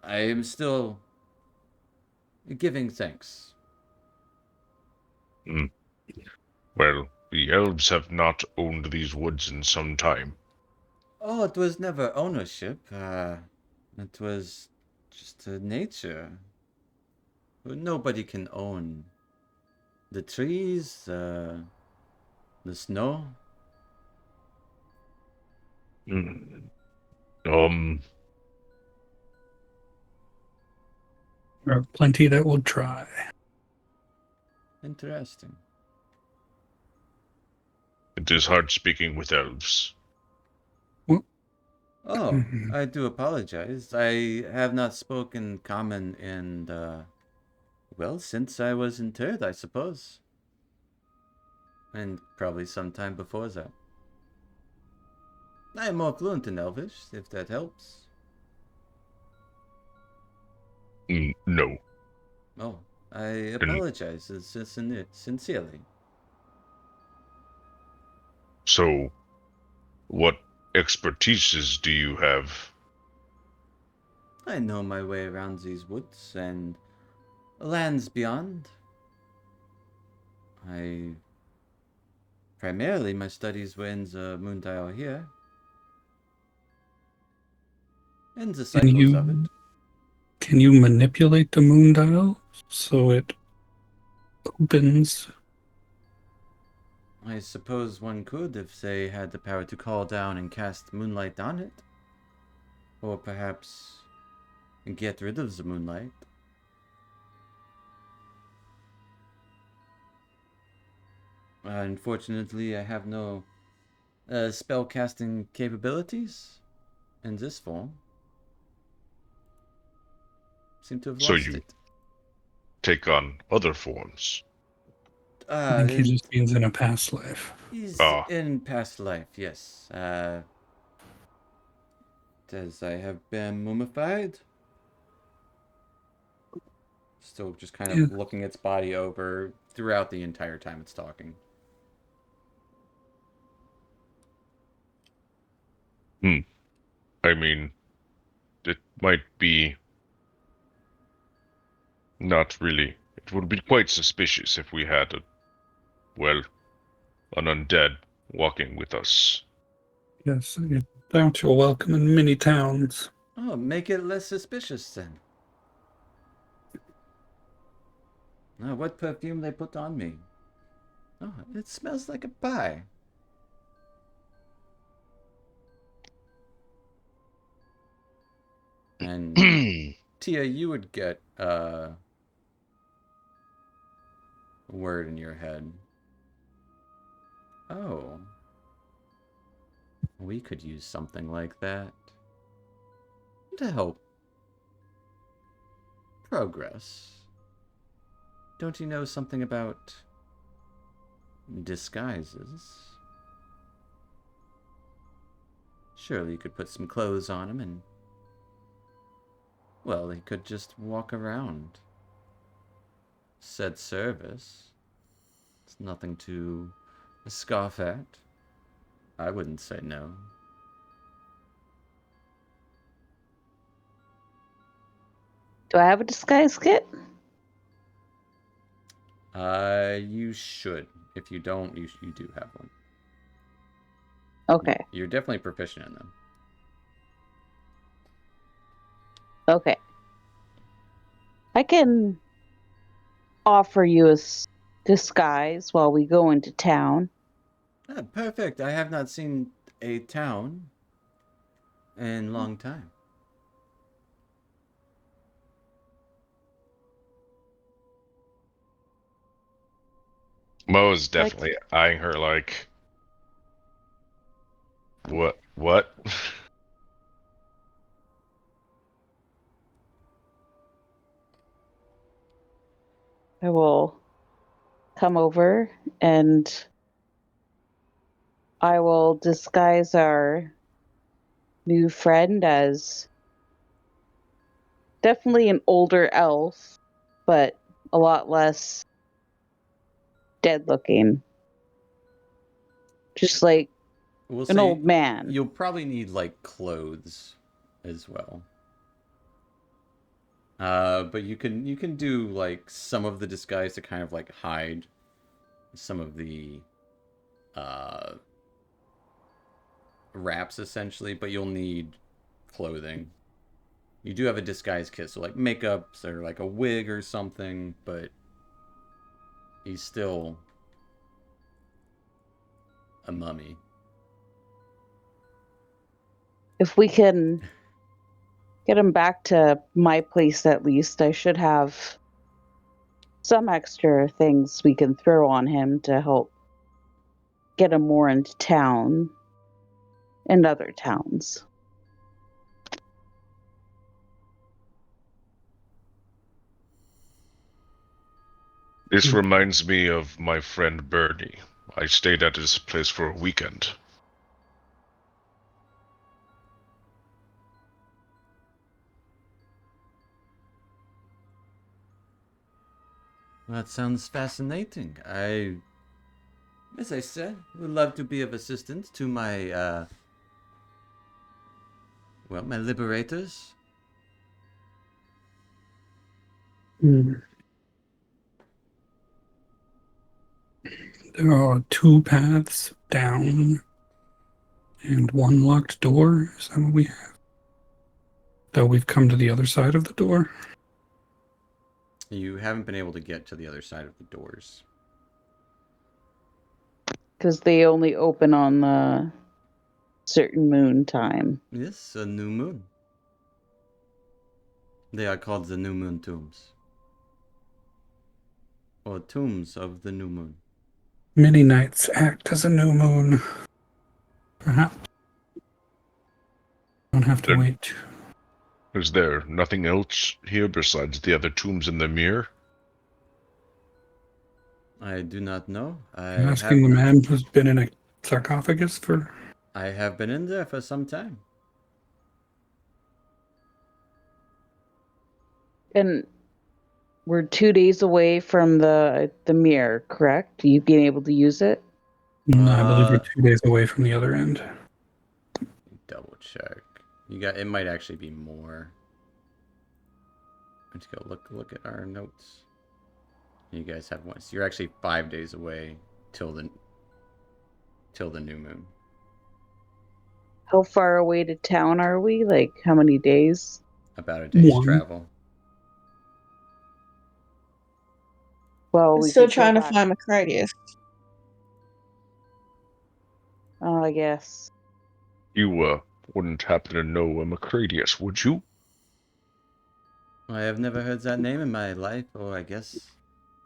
I am still giving thanks. Mm. Well, the elves have not owned these woods in some time. Oh, it was never ownership. It was just nature. Nobody can own the trees, the snow. Mm. There are plenty that will try. Interesting. It is hard speaking with elves. Oh, I do apologize. I have not spoken common in, well, since I was interred, I suppose. And probably sometime before that. I am more fluent in Elvish, if that helps. No. Oh, I And apologize sincerely. so, what expertises do you have? I know my way around these woods and lands beyond. I primarily my studies were in the moon dial here. And the Can cycles of it. you manipulate the moon dial so it opens? I suppose one could if they had the power to call down and cast moonlight on it. Or perhaps get rid of the moonlight. Unfortunately, I have no spell casting capabilities in this form. Seem to have So lost you it. take on other forms. I think he It just means in a past life. is Ah, in past life, yes. As I have been mummified, still just kind Yeah. of looking its body over throughout the entire time it's talking. I mean, it might be not really. It would be quite suspicious if we had an undead walking with us. Yes, I doubt you're welcome in many towns. Oh, make it less suspicious then. Oh, what perfume they put on me? Oh, it smells like a pie. And Tia, you would get a word in your head. Oh, we could use something like that to help progress. Don't you know something about disguises? Surely you could put some clothes on him and, well, he could just walk around. Said service. It's nothing to scoff at. I wouldn't say no. Do I have a disguise kit? You should. If you don't, you do have one. Okay. You're definitely proficient in them. Okay. I can offer you a disguise while we go into town. Ah, perfect. I have not seen a town in a long time. Mo is definitely eyeing her like, what? What? I will come over and I will disguise our new friend as definitely an older elf, but a lot less dead looking. Just like We'll an see. old man. You'll probably need like clothes as well. But you can do like some of the disguise to kind of like hide some of the uh wraps essentially, but you'll need clothing. You do have a disguise kit, so like makeups or like a wig or something, but he's still a mummy. If we can get him back to my place at least, I should have some extra things we can throw on him to help get him more into town and other towns. This reminds me of my friend Bernie. I stayed at his place for a weekend. That sounds fascinating. As I said, would love to be of assistance to my, my liberators. Hmm. There are two paths down and one locked door. Is that what we have? Though we've come to the other side of the door. You haven't been able to get to the other side of the doors. Because they only open on the certain moon time. Yes, a new moon. They are called the new moon tombs. Or tombs of the new moon. Many nights act as a new moon. Perhaps. Don't have to wait. Is there nothing else here besides the other tombs in the mirror? I do not know. You're asking the man who's been in a sarcophagus for... I have been in there for some time. And We're 2 days away from the mirror, correct? You being able to use it? I believe we're 2 days away from the other end. Double check. It might actually be more. Let's go look at our notes. You guys have one. So you're actually 5 days away till the new moon. How far away to town are we? Like, how many days? About a day's One. travel. Well, I'm we still could go trying to back. find Macradius. Oh, I guess. You wouldn't happen to know a Macradius, would you? I have never heard that name in my life, or I guess,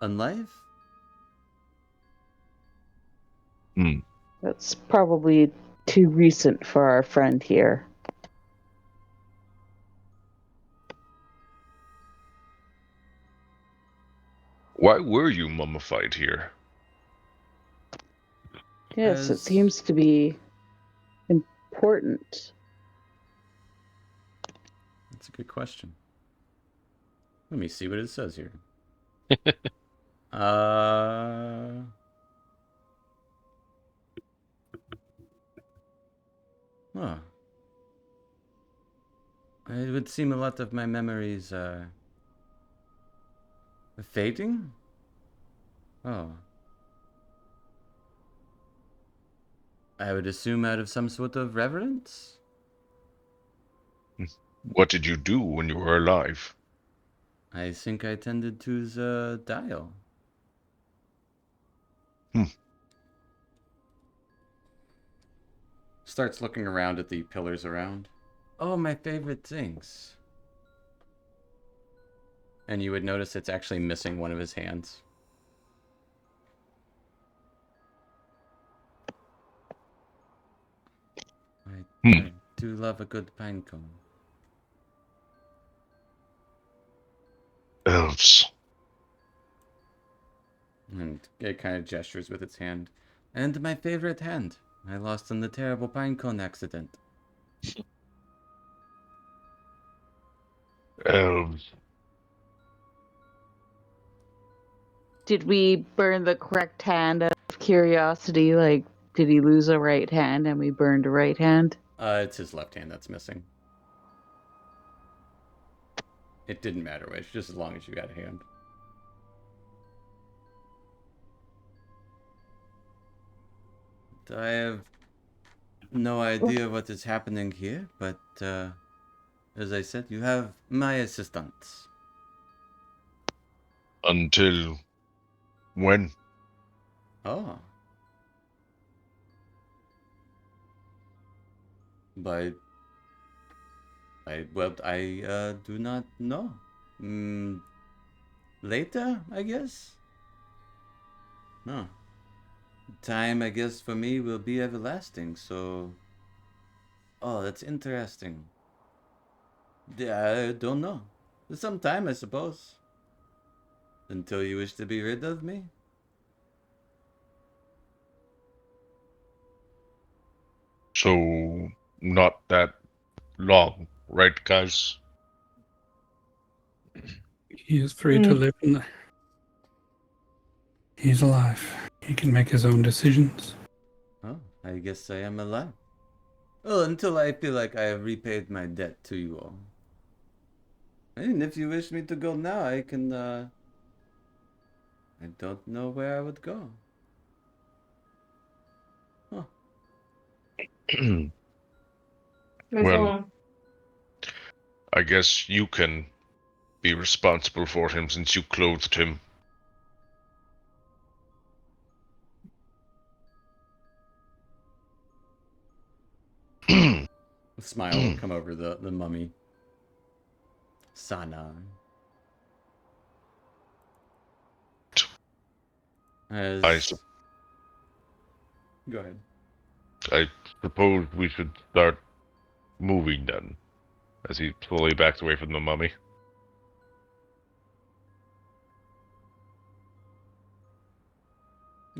unlife? Hmm. That's probably too recent for our friend here. Why were you mummified here? Yes, it As seems to be important. That's a good question. Let me see what it says here. Uh, oh. It would seem a lot of my memories are fading? Oh. I would assume out of some sort of reverence? What did you do when you were alive? I think I tended to the dial. Hmm. Starts looking around at the pillars around. Oh, my favorite things. And you would notice it's actually missing one of his hands. I do love a good pine cone. Elves. And it kind of gestures with its hand. And my favorite hand. I lost in the terrible pine cone accident. Elves. Did we burn the correct hand out of curiosity? Like, did he lose a right hand and we burned a right hand? It's his left hand that's missing. It didn't matter which, just as long as you got a hand. I have no idea what is happening here, but as I said, you have my assistance. Until when? Oh. But I do not know. Mm, later, I guess? No. Time, I guess, for me will be everlasting, so... Oh, that's interesting. I don't know. Some time, I suppose. Until you wish to be rid of me? So, not that long, right, guys? He is free to live in the... He's alive. He can make his own decisions. Oh, I guess I am alive. Well, until I feel like I have repaid my debt to you all. And if you wish me to go now, I can, I don't know where I would go. Huh. Well, I guess you can be responsible for him since you clothed him. A smile will come over the mummy. Sana. As... Go ahead. I suppose we should start moving then, as he slowly backs away from the mummy.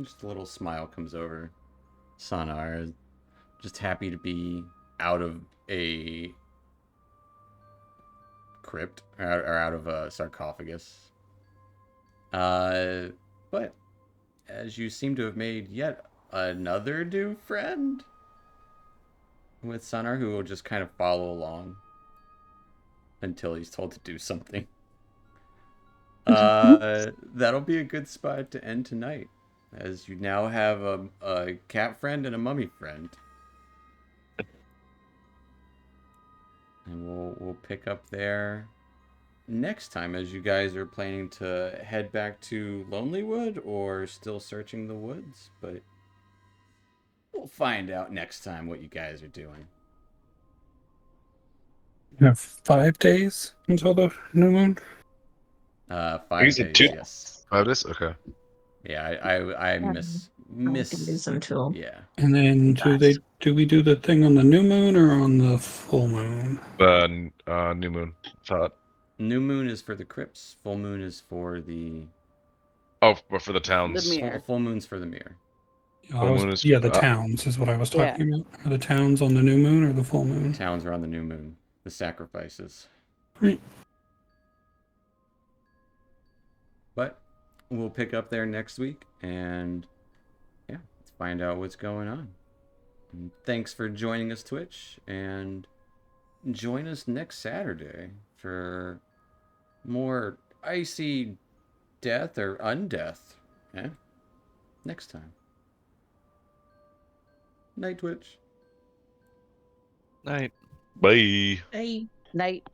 Just a little smile comes over Sanar, just happy to be out of a crypt, or out of a sarcophagus. But as you seem to have made yet another new friend with Sonar, who will just kind of follow along until he's told to do something. That'll be a good spot to end tonight, as you now have a cat friend and a mummy friend. And we'll pick up there next time, as you guys are planning to head back to Lonelywood or still searching the woods. But we'll find out next time what you guys are doing. You have 5 days until the new moon. 5 Is it days, 2? yes. 5 days? Okay. Yeah, I miss Days until yeah. And then do we do the thing on the new moon or on the full moon? New moon. Thought. New moon is for the crypts. Full moon is for the Oh, but for the towns. The mirror. full moon's for the mirror. I was, moon is- the towns is what I was Yeah. talking about. Are the towns on the new moon or the full moon? Towns are on the new moon. The sacrifices. Right. But we'll pick up there next week, and yeah, let's find out what's going on. And thanks for joining us, Twitch, and join us next Saturday for more icy death or undeath. Yeah, next time. Night, Twitch. Night. Bye. Hey. Night.